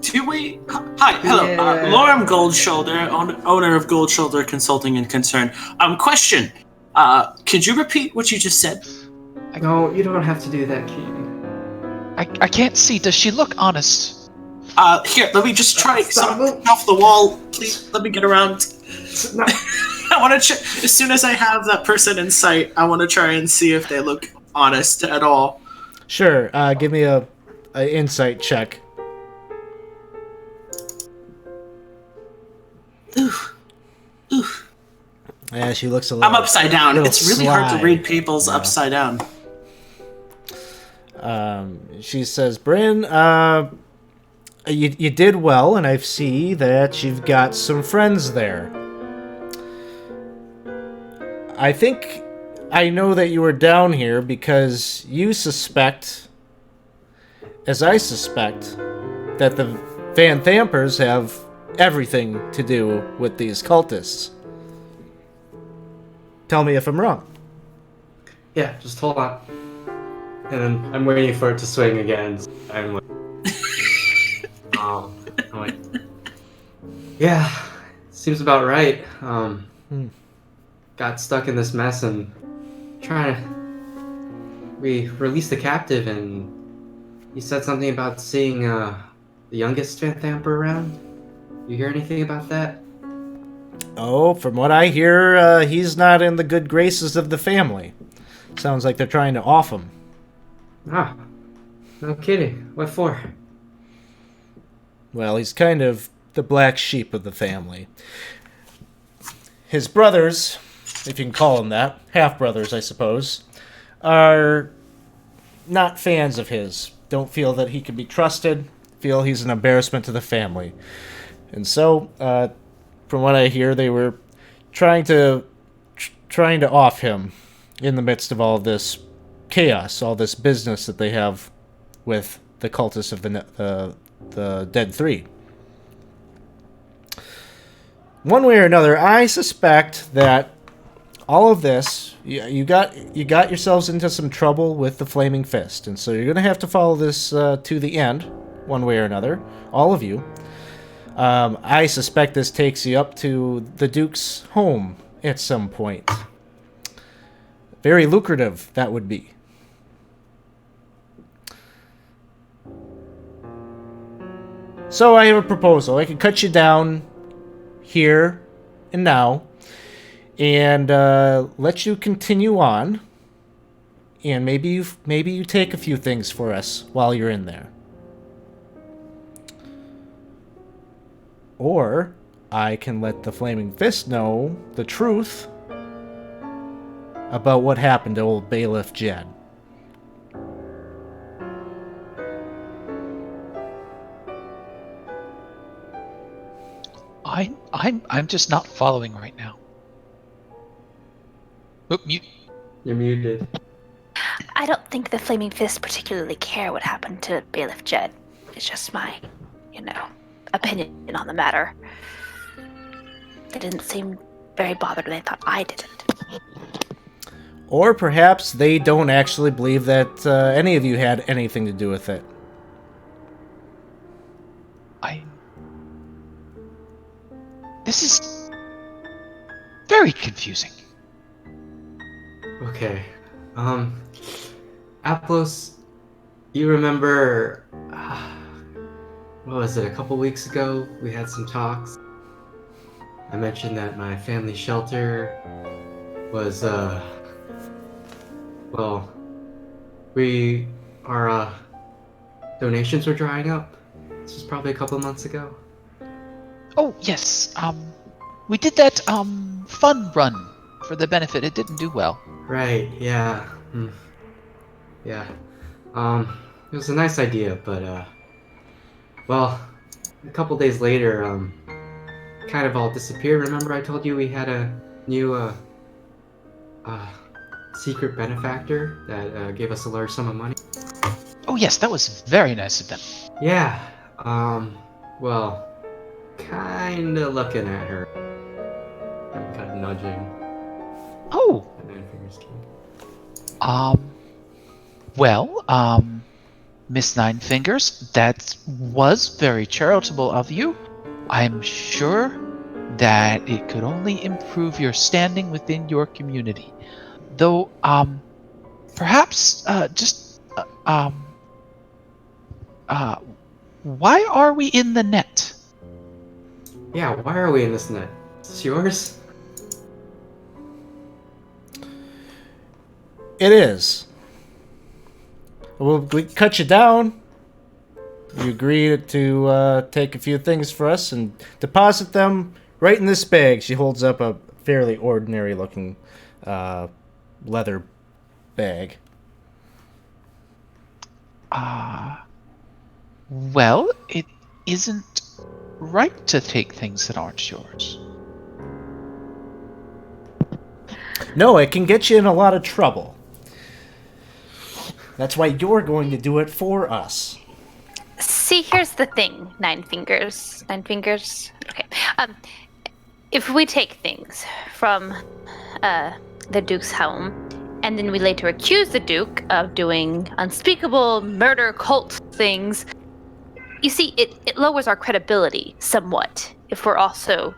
C: Do we? Hi, hello.
D: Yeah.
C: Lorem Goldshoulder, owner of Goldshoulder Consulting and Concern. Question. Could you repeat what you just said?
D: No, you don't have to do that, Keaton.
B: I can't see. Does she look honest?
C: Here, let me just try
D: Stop.
C: something off the wall. Please, let me get around.
D: No.
C: I want to as soon as I have that person in sight, I want to try and see if they look honest at all.
A: Sure, give me a insight check.
C: Ooh.
A: Yeah, she looks a little.
C: I'm upside down.
A: little
C: It's really hard to
A: sly.
C: read people's
A: Yeah.
C: upside down.
A: She says, Bryn, you did well, and I see that you've got some friends there. I think I know that you were down here because you suspect, as I suspect, that the Van Thampers have everything to do with these cultists. Tell me if I'm wrong.
D: Yeah, just hold on. And then I'm waiting for it to swing again. So I'm like, I'm like, yeah, seems about right. Got stuck in this mess and we released the captive, and he said something about seeing the youngest Van Thamper around. You hear anything about that?
A: Oh, from what I hear, he's not in the good graces of the family. Sounds like they're trying to off him.
D: Ah, no kidding. What for?
A: Well, he's kind of the black sheep of the family. His brothers, if you can call them that, half-brothers, I suppose, are not fans of his. Don't feel that he can be trusted, feel he's an embarrassment to the family. And so, from what I hear, they were trying to off him in the midst of all this chaos, all this business that they have with the cultists of the Dead Three. One way or another, I suspect that all of this, you got yourselves into some trouble with the Flaming Fist, and so you're going to have to follow this to the end, one way or another, all of you. I suspect this takes you up to the Duke's home at some point. Very lucrative, that would be. So I have a proposal. I can cut you down here and now and let you continue on. And maybe you take a few things for us while you're in there. Or I can let the Flaming Fist know the truth about what happened to old Bailiff Jed.
B: I'm just not following right now. Oop, mute.
D: You're muted.
E: I don't think the Flaming Fist particularly care what happened to Bailiff Jed. It's just my, opinion on the matter. They didn't seem very bothered when they thought I didn't.
A: Or perhaps they don't actually believe that any of you had anything to do with it.
B: This is very confusing.
D: Okay. Aplos, you remember, what was it, a couple weeks ago? We had some talks. I mentioned that my family shelter was, our donations were drying up. This was probably a couple months ago.
B: Oh, yes. We did that, fun run for the benefit. It didn't do well.
D: Right, yeah. Yeah. It was a nice idea, but, well, a couple days later, kind of all disappeared. Remember I told you we had a new, secret benefactor that gave us a large sum of money?
B: Oh, yes, that was very nice of them.
D: Yeah, well, kinda looking at her. I'm kind of nudging.
B: Oh!
D: The Nine Fingers King.
B: Miss Nine Fingers, that was very charitable of you. I'm sure that it could only improve your standing within your community. Though, perhaps, why are we in the net?
D: Yeah, why are we in this net? Is this yours?
A: It is. We cut you down. You agree to take a few things for us and deposit them right in this bag. She holds up a fairly ordinary-looking leather bag.
B: Well, it isn't right to take things that aren't yours.
A: No, it can get you in a lot of trouble. That's why you're going to do it for us.
E: See, here's the thing, Nine Fingers. Nine Fingers? Okay. If we take things from the Duke's home, and then we later accuse the Duke of doing unspeakable murder cult things, you see, it lowers our credibility somewhat if we're also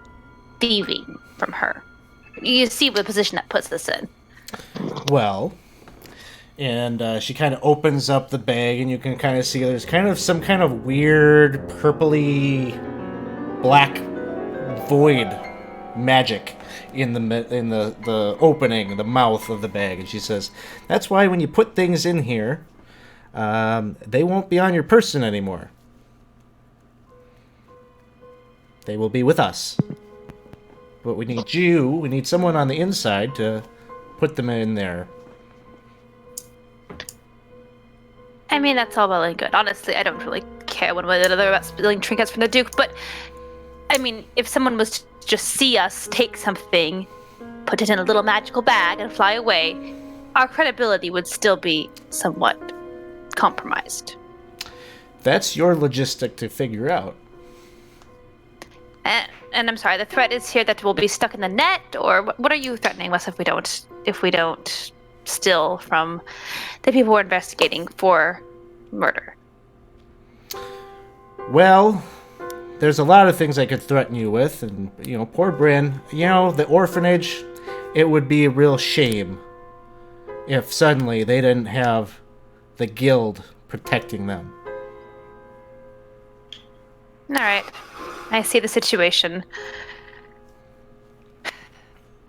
E: thieving from her. You see the position that puts us in.
A: Well, and she kind of opens up the bag, and you can kind of see there's kind of some kind of weird purpley black void magic in the opening, the mouth of the bag. And she says, "That's why when you put things in here, they won't be on your person anymore. They will be with us. But we need someone on the inside to put them in there."
E: I mean, that's all well and good. Honestly, I don't really care one way or the other about stealing trinkets from the Duke, but, I mean, if someone was to just see us take something, put it in a little magical bag, and fly away, our credibility would still be somewhat compromised.
A: That's your logistic to figure out.
E: And I'm sorry, the threat is here that we'll be stuck in the net, or what are you threatening us if we don't steal from the people we're investigating for murder?
A: Well, there's a lot of things I could threaten you with, and, poor Bryn, the orphanage, it would be a real shame if suddenly they didn't have the guild protecting them.
E: All right. I see the situation.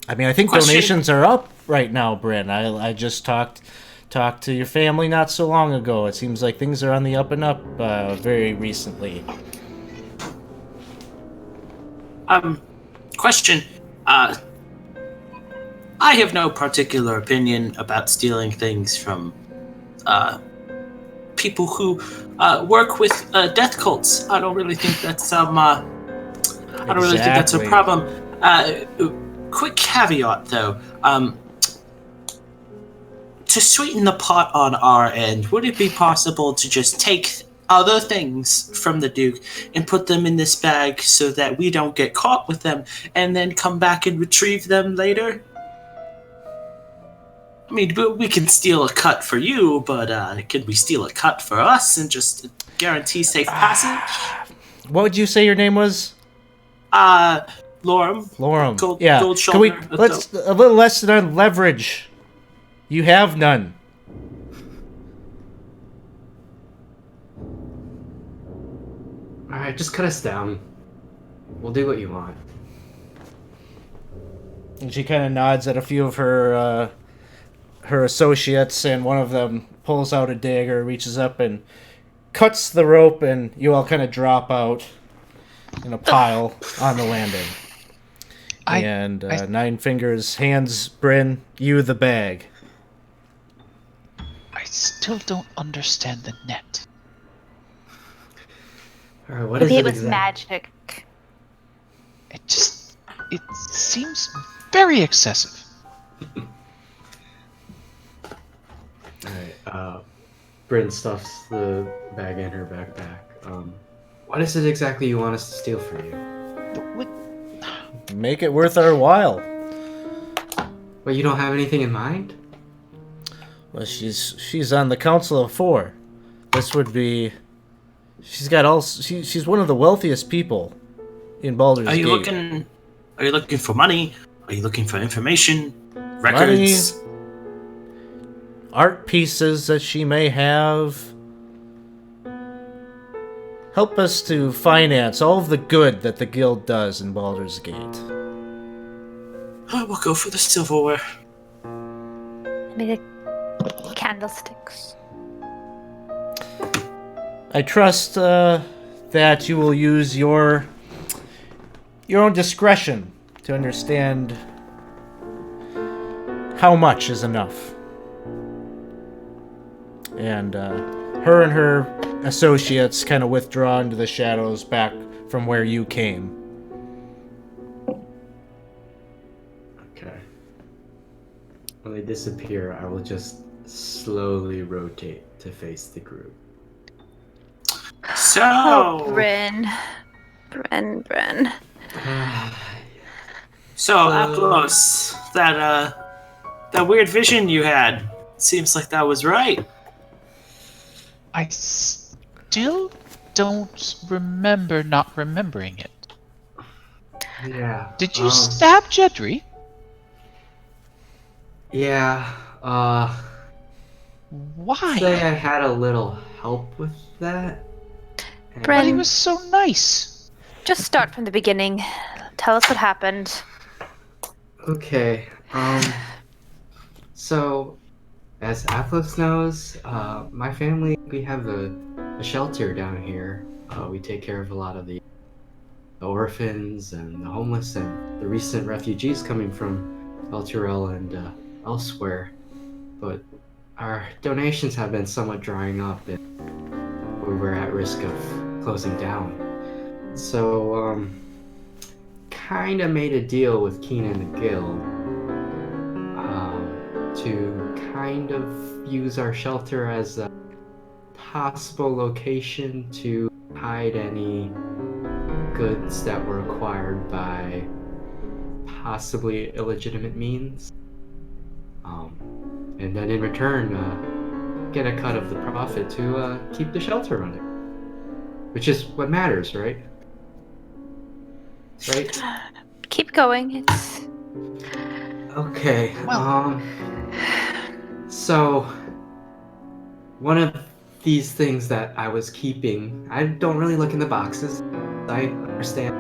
A: I mean, I think donations are up right now, Bryn. I just talked to your family not so long ago. It seems like things are on the up and up very recently.
C: Question. I have no particular opinion about stealing things from people who work with death cults. I don't really think that's I don't really think that's a problem. Quick caveat, though. To sweeten the pot on our end, would it be possible to just take other things from the Duke and put them in this bag so that we don't get caught with them and then come back and retrieve them later? I mean, we can steal a cut for you, but can we steal a cut for us and just guarantee safe passage?
A: What would you say your name was?
C: Lorem.
A: Lorem.
C: Gold,
A: Yeah.
C: Gold
A: Can we
C: shoulder.
A: let's a little less on leverage? You have none.
D: Alright, just cut us down. We'll do what you want.
A: And she kind of nods at a few of her associates, and one of them pulls out a dagger, reaches up, and cuts the rope, and you all kind of drop out in a pile on the landing. Nine Fingers hands Bryn you the bag.
B: I still don't understand the net.
D: Alright, what is
E: Maybe
D: it
E: it was
D: exactly?
E: magic.
B: It seems very excessive.
D: Alright, Bryn stuffs the bag in her backpack. What is it exactly you want us to steal from you?
B: But what?
A: Make it worth our while.
D: Wait, you don't have anything in mind?
A: Well, she's on the Council of Four. This would be. She's got all. She's one of the wealthiest people in Baldur's
C: Are you
A: Gate.
C: looking for money? Are you looking for information? Records?
A: Money, art pieces that she may have. Help us to finance all of the good that the guild does in Baldur's Gate.
C: We'll go for the silverware.
E: Maybe the candlesticks.
A: I trust that you will use your own discretion to understand how much is enough. And her and her associates kind of withdraw into the shadows back from where you came.
D: Okay. When they disappear, I will just slowly rotate to face the group.
C: So,
E: Oh, Bryn.
C: so Aplos, that weird vision you had, seems like that was right.
B: I still don't remember not remembering it.
D: Yeah.
B: Did you stab Jedri?
D: Yeah,
B: Why?
D: say I had a little help with that. And-
B: But he
E: Bryn.
B: was so nice.
E: Just start from the beginning. Tell us what happened.
D: Okay, so, as Athos knows, my family, we have a shelter down here. We take care of a lot of the orphans and the homeless and the recent refugees coming from Belturel and elsewhere. But our donations have been somewhat drying up and we were at risk of closing down. So, kinda made a deal with Keen and the Guild to kind of use our shelter as a possible location to hide any goods that were acquired by possibly illegitimate means. And then in return, get a cut of the profit to keep the shelter running. Which is what matters, right? Right?
E: Keep going. It's
D: Okay.
B: Well-
D: So one of these things that I was keeping, I don't really look in the boxes. I understand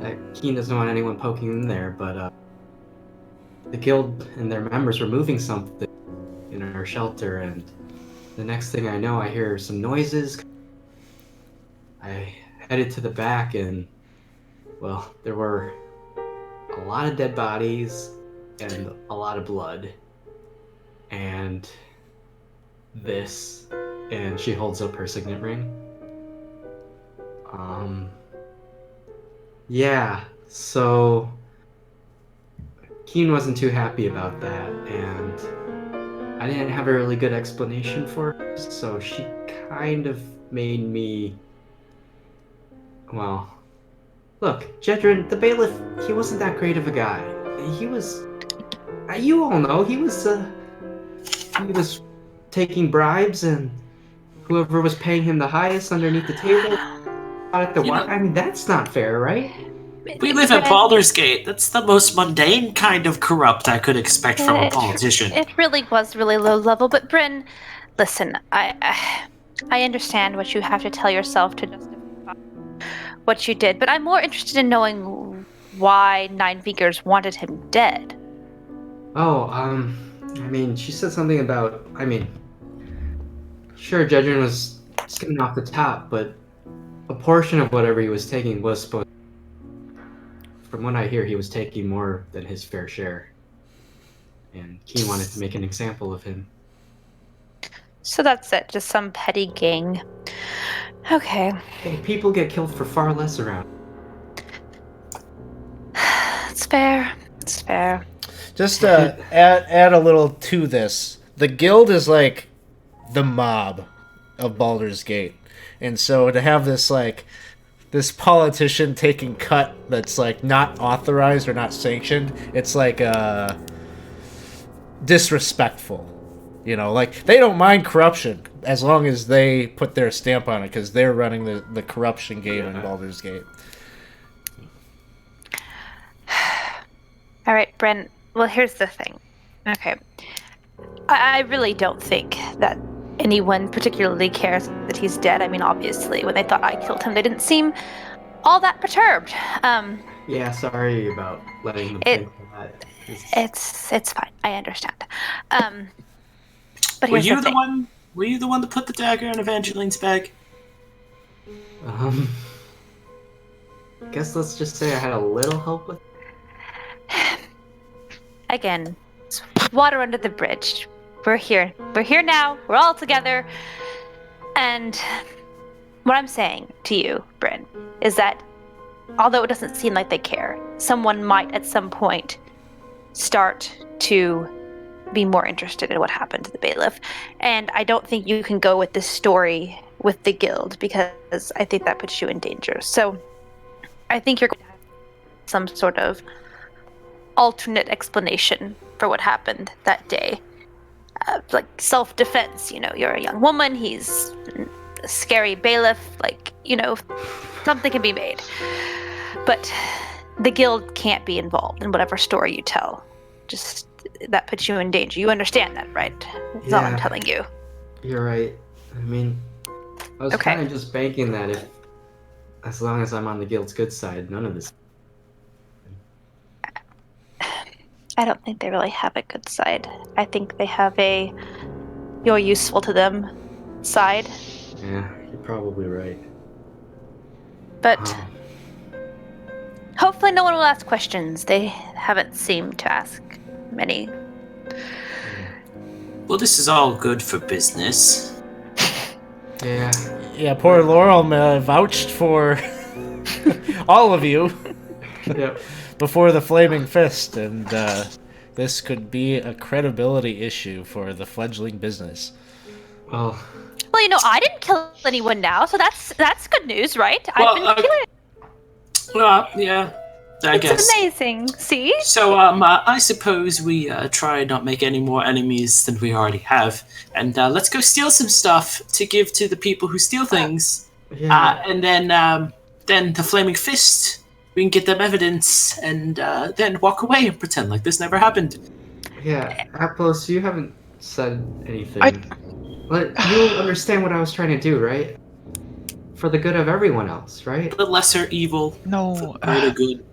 D: that Keen doesn't want anyone poking in there, but the guild and their members were moving something in our shelter, and the next thing I know, I hear some noises. I headed to the back, and well, there were a lot of dead bodies and a lot of blood. And this, and she holds up her signet ring. Yeah, so Keen wasn't too happy about that, and I didn't have a really good explanation for her, so she kind of made me... Well, look, Jedrin, the bailiff, he wasn't that great of a guy. He was... You all know, he was taking bribes, and whoever was paying him the highest underneath the table out at the I mean, that's not fair, right?
C: We live at Baldur's Gate. That's the most mundane kind of corrupt I could expect from a politician.
E: It really was really low level. But Bryn, listen, I understand what you have to tell yourself to justify what you did, but I'm more interested in knowing why Nine Fingers wanted him dead.
D: Oh, I mean, she said something about, sure, Jedrin was skimming off the top, but a portion of whatever he was taking was supposed... From what I hear, he was taking more than his fair share. And he wanted to make an example of him.
E: So that's it, just some petty gang. Okay.
D: Hey, people get killed for far less around.
E: It's fair. It's fair.
A: Just add a little to this. The guild is like the mob of Baldur's Gate. And so to have this this politician taking cut that's like not authorized or not sanctioned, it's like disrespectful. You know, like they don't mind corruption as long as they put their stamp on it because they're running the corruption game in Baldur's Gate.
E: All right, Brent. Well, here's the thing. Okay. I really don't think that anyone particularly cares that he's dead. I mean, obviously, when they thought I killed him, they didn't seem all that perturbed.
D: Yeah, sorry about letting them think that.
E: It's fine. I understand. But
C: were
E: here's
C: you
E: the thing.
C: one? Were you the one that put the dagger in Evangeline's bag?
D: Guess let's just say I had a little help with.
E: Again, it's water under the bridge. We're here. We're here now. We're all together. And what I'm saying to you, Bryn, is that although it doesn't seem like they care, someone might at some point start to be more interested in what happened to the bailiff. And I don't think you can go with this story with the guild because I think that puts you in danger. So I think you're going to have some sort of alternate explanation for what happened that day. Like self-defense, you know, you're a young woman, he's a scary bailiff, like, you know, something can be made. But the guild can't be involved in whatever story you tell. Just, that puts you in danger. You understand that, right? That's all I'm telling you.
D: You're right. I mean, I was kind of just banking that as long as I'm on the guild's good side, none of this...
E: I don't think they really have a good side. I think they have a you're useful to them side.
D: Yeah, you're probably right.
E: But hopefully no one will ask questions. They haven't seemed to ask many.
C: Well, this is all good for business.
D: Yeah.
A: Yeah, poor Laurel vouched for all of you.
D: Yep.
A: Before the Flaming Fist, and this could be a credibility issue for the fledgling business.
D: Well,
E: you know, I didn't kill anyone now, so that's good news, right?
C: Well,
E: I've been killing.
C: Well, yeah, I guess.
E: It's amazing. See?
C: So, I suppose we try and not make any more enemies than we already have, and let's go steal some stuff to give to the people who steal things.
D: yeah.
C: And then the Flaming Fist. We can get them evidence and then walk away and pretend like this never happened.
D: Yeah, Aplos, you haven't said anything. But you understand what I was trying to do, right? For the good of everyone else, right?
C: The lesser evil.
B: No,
C: For the greater good.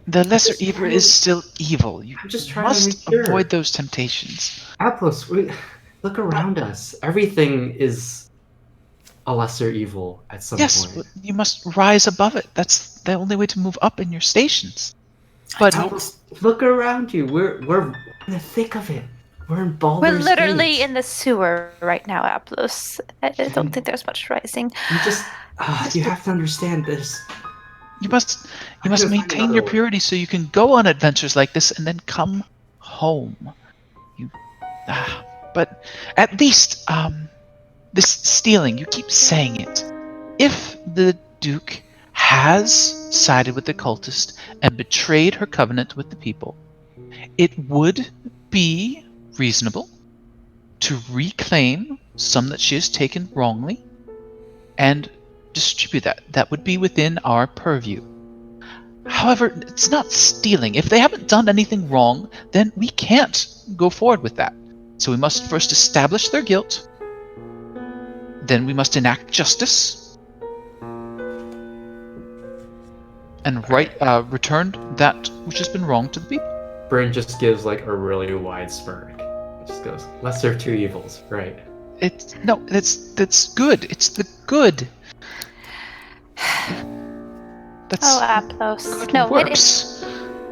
B: the lesser evil is still evil. You
D: I'm just trying to make
B: must
D: sure.
B: avoid those temptations.
D: Aplos, look around us. Everything is a lesser evil at some
B: Yes,
D: point.
B: but you must rise above it. That's the only way to move up in your stations. But
D: Aplos, look around you. We're in the thick of it. We're in Baldur's
E: We're literally
D: Gate.
E: in the sewer right now, Aplos. I don't think there's much rising.
D: You just you have to understand this.
B: you must
D: gonna find
B: maintain
D: another
B: your
D: way.
B: purity so you can go on adventures like this and then come home. But at least this stealing, you keep saying it. If the Duke has sided with the cultist and betrayed her covenant with the people, it would be reasonable to reclaim some that she has taken wrongly and distribute that. That would be within our purview. However, it's not stealing. If they haven't done anything wrong, then we can't go forward with that. So we must first establish their guilt. Then we must enact justice. And return that which has been wrong to the people.
D: Bryn just gives like a really wide smirk. It just goes, lesser of two evils, right?
B: That's good. It's the good. That's
E: Aplos.
B: good
E: No,
B: works.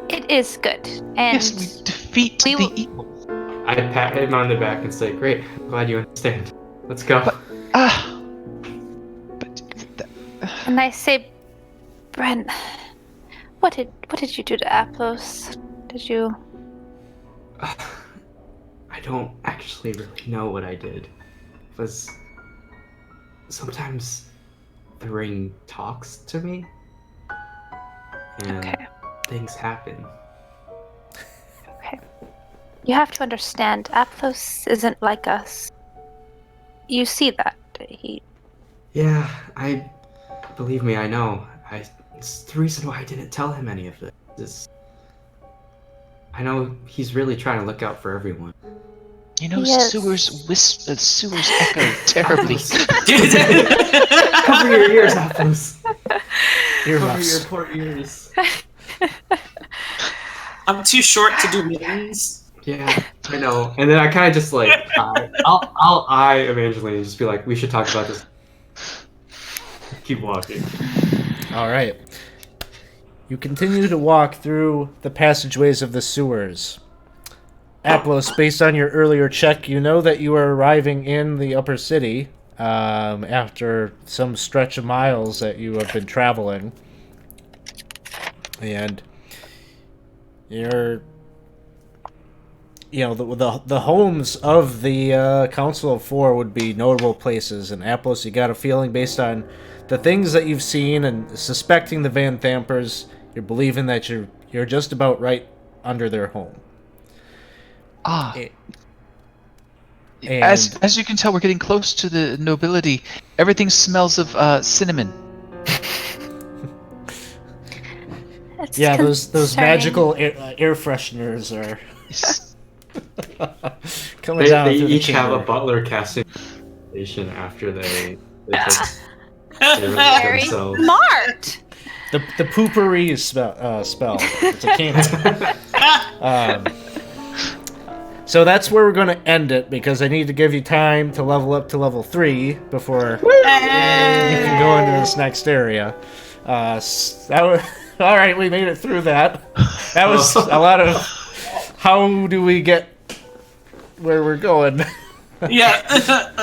E: it is good. And
B: Yes, we defeat
E: we
B: the
E: will-
B: evil.
D: I pat him on the back and say, great, I'm glad you understand. Let's go.
B: But
E: and I say, Brent, what did you do to Aplos? Did you?
D: I don't actually really know what I did. It was... Sometimes the ring talks to me. And
E: Okay.
D: things happen.
E: Okay. You have to understand, Aplos isn't like us. You see that.
D: Yeah, believe me, I know. It's the reason why I didn't tell him any of this. I know he's really trying to look out for everyone.
B: You know,
E: Yes.
B: sewers echo terribly.
D: Cover your ears, Apples. Cover
A: Earmuffs.
D: your poor ears.
C: I'm too short to do mittens.
D: Yeah, I know. And then I kind of just like, I'll eye Evangeline and just be like, we should talk about this. Keep walking.
A: All right. You continue to walk through the passageways of the sewers. Aplos, based on your earlier check, you know that you are arriving in the upper city after some stretch of miles that you have been traveling. And you're... You know, the homes of the Council of Four would be notable places. And Aplos, you got a feeling based on the things that you've seen and suspecting the Van Thampers, you're believing that you're just about right under their home. And
B: As you can tell, we're getting close to the nobility. Everything smells of cinnamon.
E: It's
A: yeah, those
E: concerning.
A: magical air fresheners are
B: Yes.
A: coming
D: They
A: down through the
D: each have a
A: chamber.
D: butler casting station after they took
E: Very
D: themselves.
E: smart.
A: The poopery spell. It's a cantrip. So that's where we're going to end it because I need to give you time to level up to level 3 before you can go into this next area. All right, we made it through that. That was a lot of how do we get where we're going.
C: Yeah.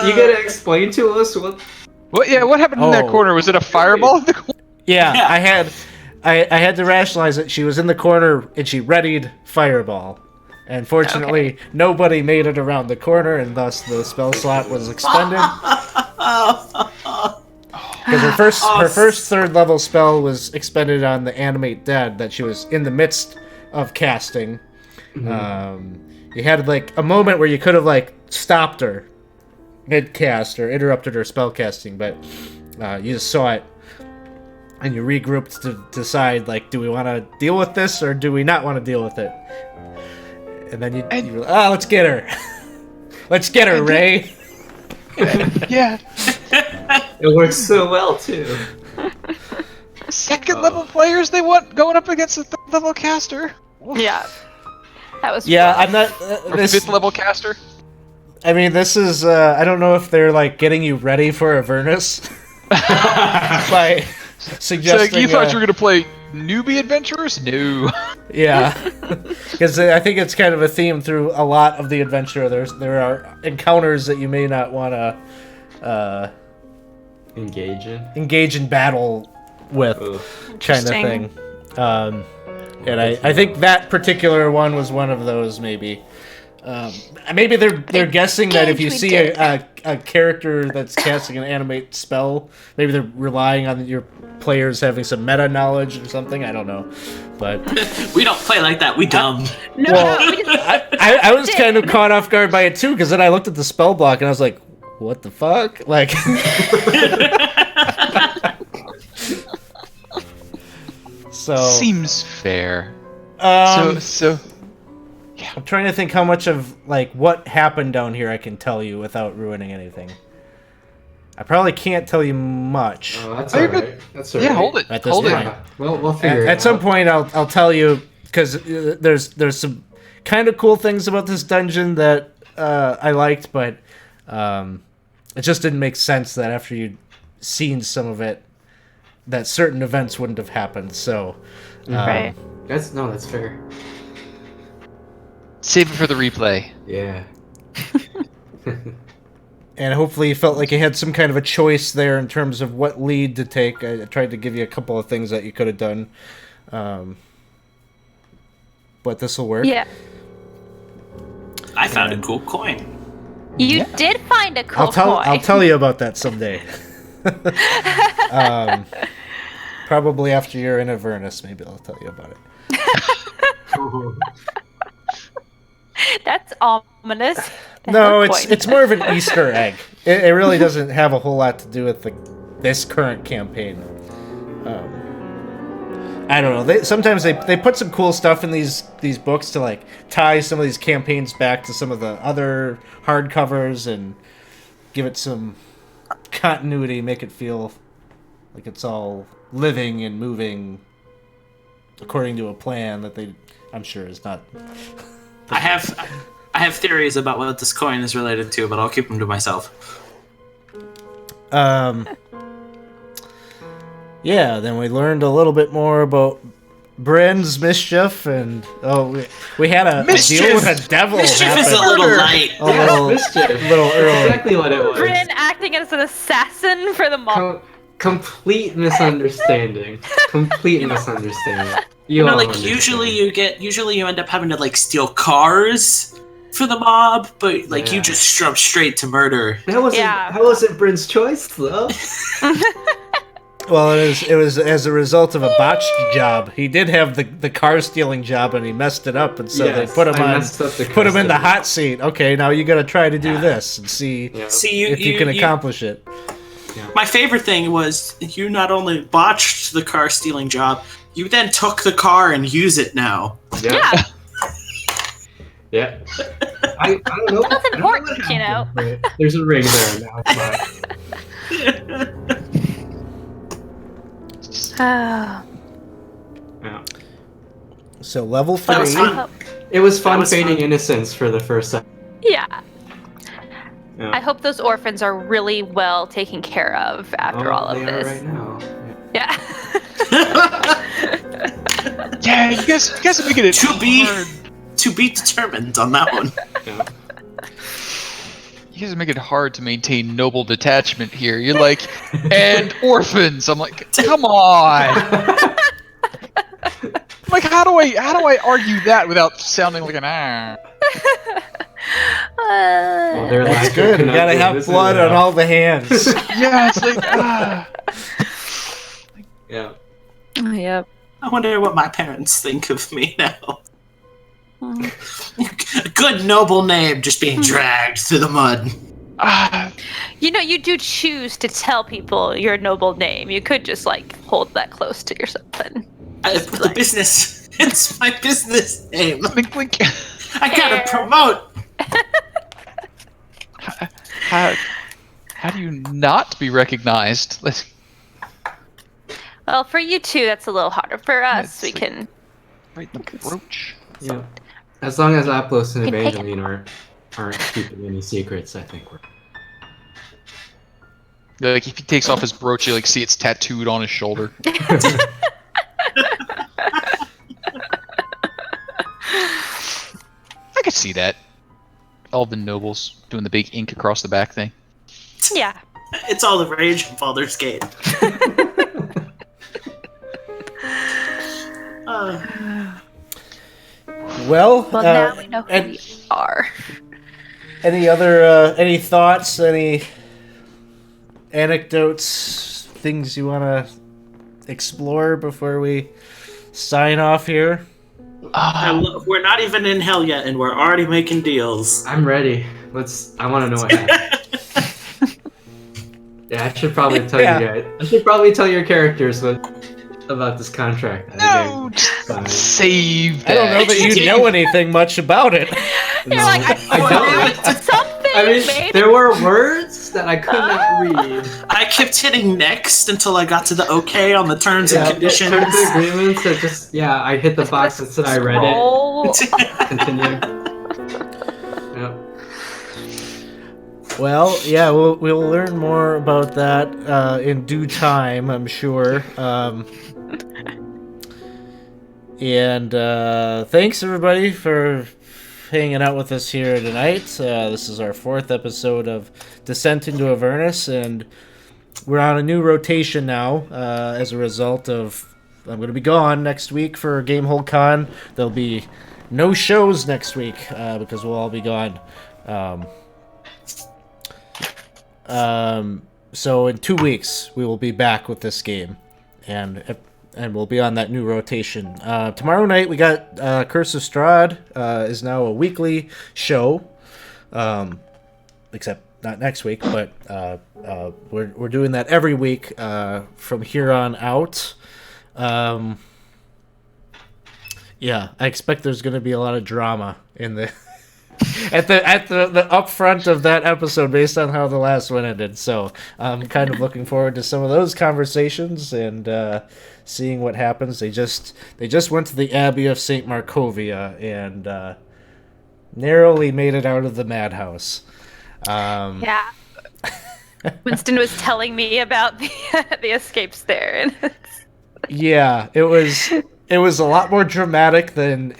D: You gotta explain to us what.
B: What happened in that
A: Oh.
B: corner? Was it a fireball in the corner?
A: Yeah,
C: Yeah.
A: I had to rationalize it. She was in the corner and she readied fireball. And fortunately, nobody made it around the corner, and thus the spell slot was expended. Because her first third level spell was expended on the animate dead that she was in the midst of casting. You had like a moment where you could have like stopped her mid cast or interrupted her spell casting, but you just saw it and you regrouped to decide like, do we want to deal with this or do we not want to deal with it? And then you were like, let's get her. Let's get her, Ray.
B: Yeah.
D: It works so well too.
B: Second level players they want going up against a third level caster.
E: Yeah. That was
A: Yeah,
E: rough.
A: I'm not.
B: Or fifth level caster.
A: I mean, this is. I don't know if they're like getting you ready for Avernus by
B: So
A: suggesting.
B: you thought you were gonna play newbie adventurers? No.
A: Yeah, because I think it's kind of a theme through a lot of the adventure. There are encounters that you may not want to engage in battle with, kind of thing. And I think that particular one was one of those maybe. Maybe they're guessing that if you
E: we
A: see
E: did.
A: a character that's casting an animate spell, maybe they're relying on your players having some meta knowledge or something. I don't know, but
C: We don't play like that. We dumb.
E: No,
A: well,
E: we just,
A: I was kind of caught off guard by it too, because then I looked at the spell block and I was like, what the fuck? Like, so
B: Seems fair. So
A: I'm trying to think how much of like what happened down here I can tell you without ruining anything. I probably can't tell you much.
D: Oh, that's
B: Oh, you're
D: alright. That's alright.
B: yeah, hold it.
A: At this
B: Hold
A: point.
B: it.
D: Yeah, we'll figure it out.
A: At some point, I'll tell you, because there's some kind of cool things about this dungeon that I liked, but it just didn't make sense that after you'd seen some of it, that certain events wouldn't have happened. So,
E: right.
D: That's fair.
B: Save it for the replay.
D: Yeah.
A: and hopefully you felt like you had some kind of a choice there in terms of what lead to take. I tried to give you a couple of things that you could have done, but this will work.
E: Yeah.
C: I found a cool coin.
E: You did find a cool
A: I'll tell you about that someday. Probably after you're in Avernus, maybe I'll tell you about it.
E: That's ominous.
A: No,
E: That's a
A: it's more of an Easter egg. It really doesn't have a whole lot to do with this current campaign. I don't know. Sometimes they put some cool stuff in these books to like tie some of these campaigns back to some of the other hardcovers and give it some continuity, make it feel like it's all living and moving according to a plan that I'm sure is not.
C: I have theories about what this coin is related to, but I'll keep them to myself.
A: Yeah, then we learned a little bit more about Bryn's mischief, and we had a deal with a devil.
C: Mischief is a
A: happen.
C: little light.
A: A little
D: Mischief.
A: little early.
D: That's exactly what it was.
E: Bryn acting as an assassin for the mob.
D: Complete misunderstanding. Complete misunderstanding. You all
C: like
D: understand.
C: usually you end up having to like steal cars for the mob, but like you
D: Yeah.
C: just jump straight to murder.
D: That wasn't Bryn's choice though.
A: Well, it was as a result of a botched job. He did have the car stealing job, and he messed it up, and so
D: Yes,
A: they put him
D: I messed up the car
A: put him in the
D: stealing.
A: hot seat. Okay, now you got to try to do
C: Yeah.
A: this and see
D: Yeah.
C: See,
A: if you can accomplish it.
C: My favorite thing was you not only botched the car stealing job, you then took the car and use it now.
D: Yeah. Yeah. I don't know.
E: That's
D: I don't know
E: important,
D: what
E: you know.
D: happened, but there's a ring there now. It's fine.
E: Oh.
D: Yeah.
A: So level
C: That was
A: 3.
C: fun.
D: It was fun
C: was
D: feigning
C: fun.
D: innocence for the first time.
E: Yeah.
D: Yeah.
E: I hope those orphans are really well taken care of after all of
D: they
E: this.
D: are right now.
E: Yeah.
B: Yeah, you guys are making it
C: To be-
B: hard.
C: To be determined on that one.
D: Yeah.
B: You guys are making it hard to maintain noble detachment here. You're like, and orphans. I'm like, come on. Like, how do I argue that without sounding like an
D: Well, they're
A: That's
D: like,
A: good. You gotta have blood on all the hands.
B: Yeah, it's like
D: Yeah.
E: Yep.
C: I wonder what my parents think of me now. A good noble name just being dragged through the mud.
E: You know, you do choose to tell people your noble name. You could just like hold that close to yourself and
C: The business. It's my business name.
B: Link, link.
C: I gotta promote.
B: How do you not be recognized?
E: well, for you two, that's a little harder. For us,
B: It's
E: we
B: like-
E: can.
B: Right in the brooch.
D: Yeah. As long as Aplos and
E: You can take it.
D: Evangeline aren't keeping any secrets, I think we're.
B: Like if he takes off his brooch, you like see it's tattooed on his shoulder. I could see that. All the nobles doing the big ink across the back thing.
E: Yeah.
C: It's all the rage in Baldur's Gate.
A: Well,
E: Well, now we know who
A: and
E: we are. more.
A: Any other any thoughts? Any anecdotes? Things you want to explore before we sign off here?
C: We're not even in hell yet, and we're already making deals.
D: I'm ready. I want to know what happened. Yeah, I should probably tell you guys. I should probably tell your characters about this contract.
B: No, save that.
A: I don't know that you know anything much about it.
E: You're like,
D: I don't.
E: something.
D: I mean,
E: maybe.
D: there were words that I could not read.
C: I kept hitting next until I got to the OK on the terms and conditions.
D: Terms and agreements. I hit the box that said I read it. Continue. Yep.
A: Well, yeah, we'll learn more about that in due time, I'm sure. And thanks everybody for hanging out with us here tonight. This is our 4th episode of Descent into Avernus, and we're on a new rotation now as a result of I'm going to be gone next week for Gamehole Con. There'll be no shows next week because we'll all be gone. So in 2 weeks we will be back with this game, and we'll be on that new rotation. Tomorrow night we got Curse of Strahd is now a weekly show, except not next week, but we're doing that every week from here on out. Yeah, I expect there's going to be a lot of drama in the at the upfront of that episode based on how the last one ended. So I'm kind of looking forward to some of those conversations and seeing what happens. They just went to the Abbey of St. Markovia and narrowly made it out of the madhouse.
E: Yeah. Winston was telling me about the escapes there.
A: Yeah, it was a lot more dramatic than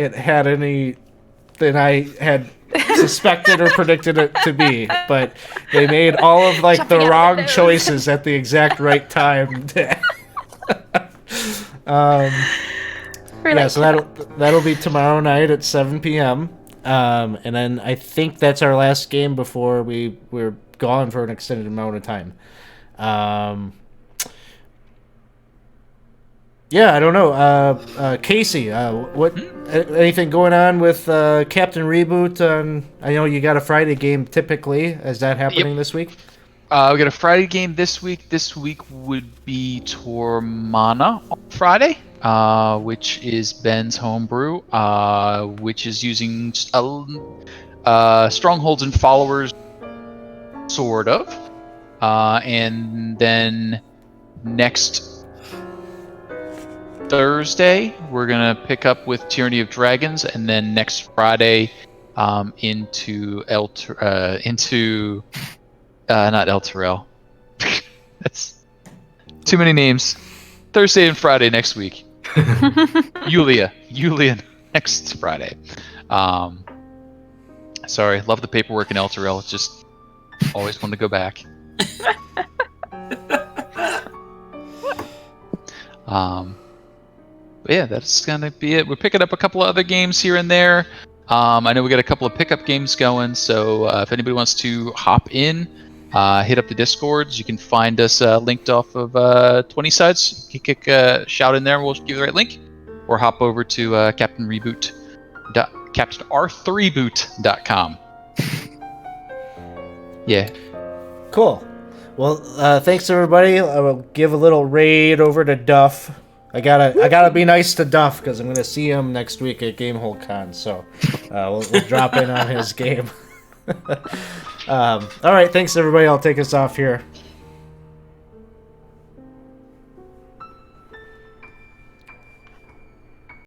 A: I had suspected or predicted it to be, but they made all of the wrong choices at the exact right time. So that'll be tomorrow night at 7 p.m. And then I think that's our last game before we're gone for an extended amount of time. Yeah, I don't know. Casey, anything going on with Captain Reboot? I know you got a Friday game typically. Is that happening this week?
B: We got a Friday game this week. This week would be Tormana on Friday, which is Ben's homebrew, which is using strongholds and followers, sort of. And then next Thursday we're gonna pick up with Tyranny of Dragons, and then next Friday into not El Terrell. That's too many names. Thursday and Friday next week. Yulia next Friday. Sorry, love the paperwork in El Terrell. Just always want to go back. But yeah, that's gonna be it. We're picking up a couple of other games here and there. I know we got a couple of pickup games going, so if anybody wants to hop in, hit up the Discords. You can find us linked off of 20 sites. You can kick a shout in there, we'll give you the right link, or hop over to CaptainR3Boot.com. Yeah.
A: Cool. Well, thanks everybody. I will give a little raid over to Duff. I gotta be nice to Duff because I'm gonna see him next week at Gamehole Con. So we'll drop in on his game. All right, thanks everybody. I'll take us off here.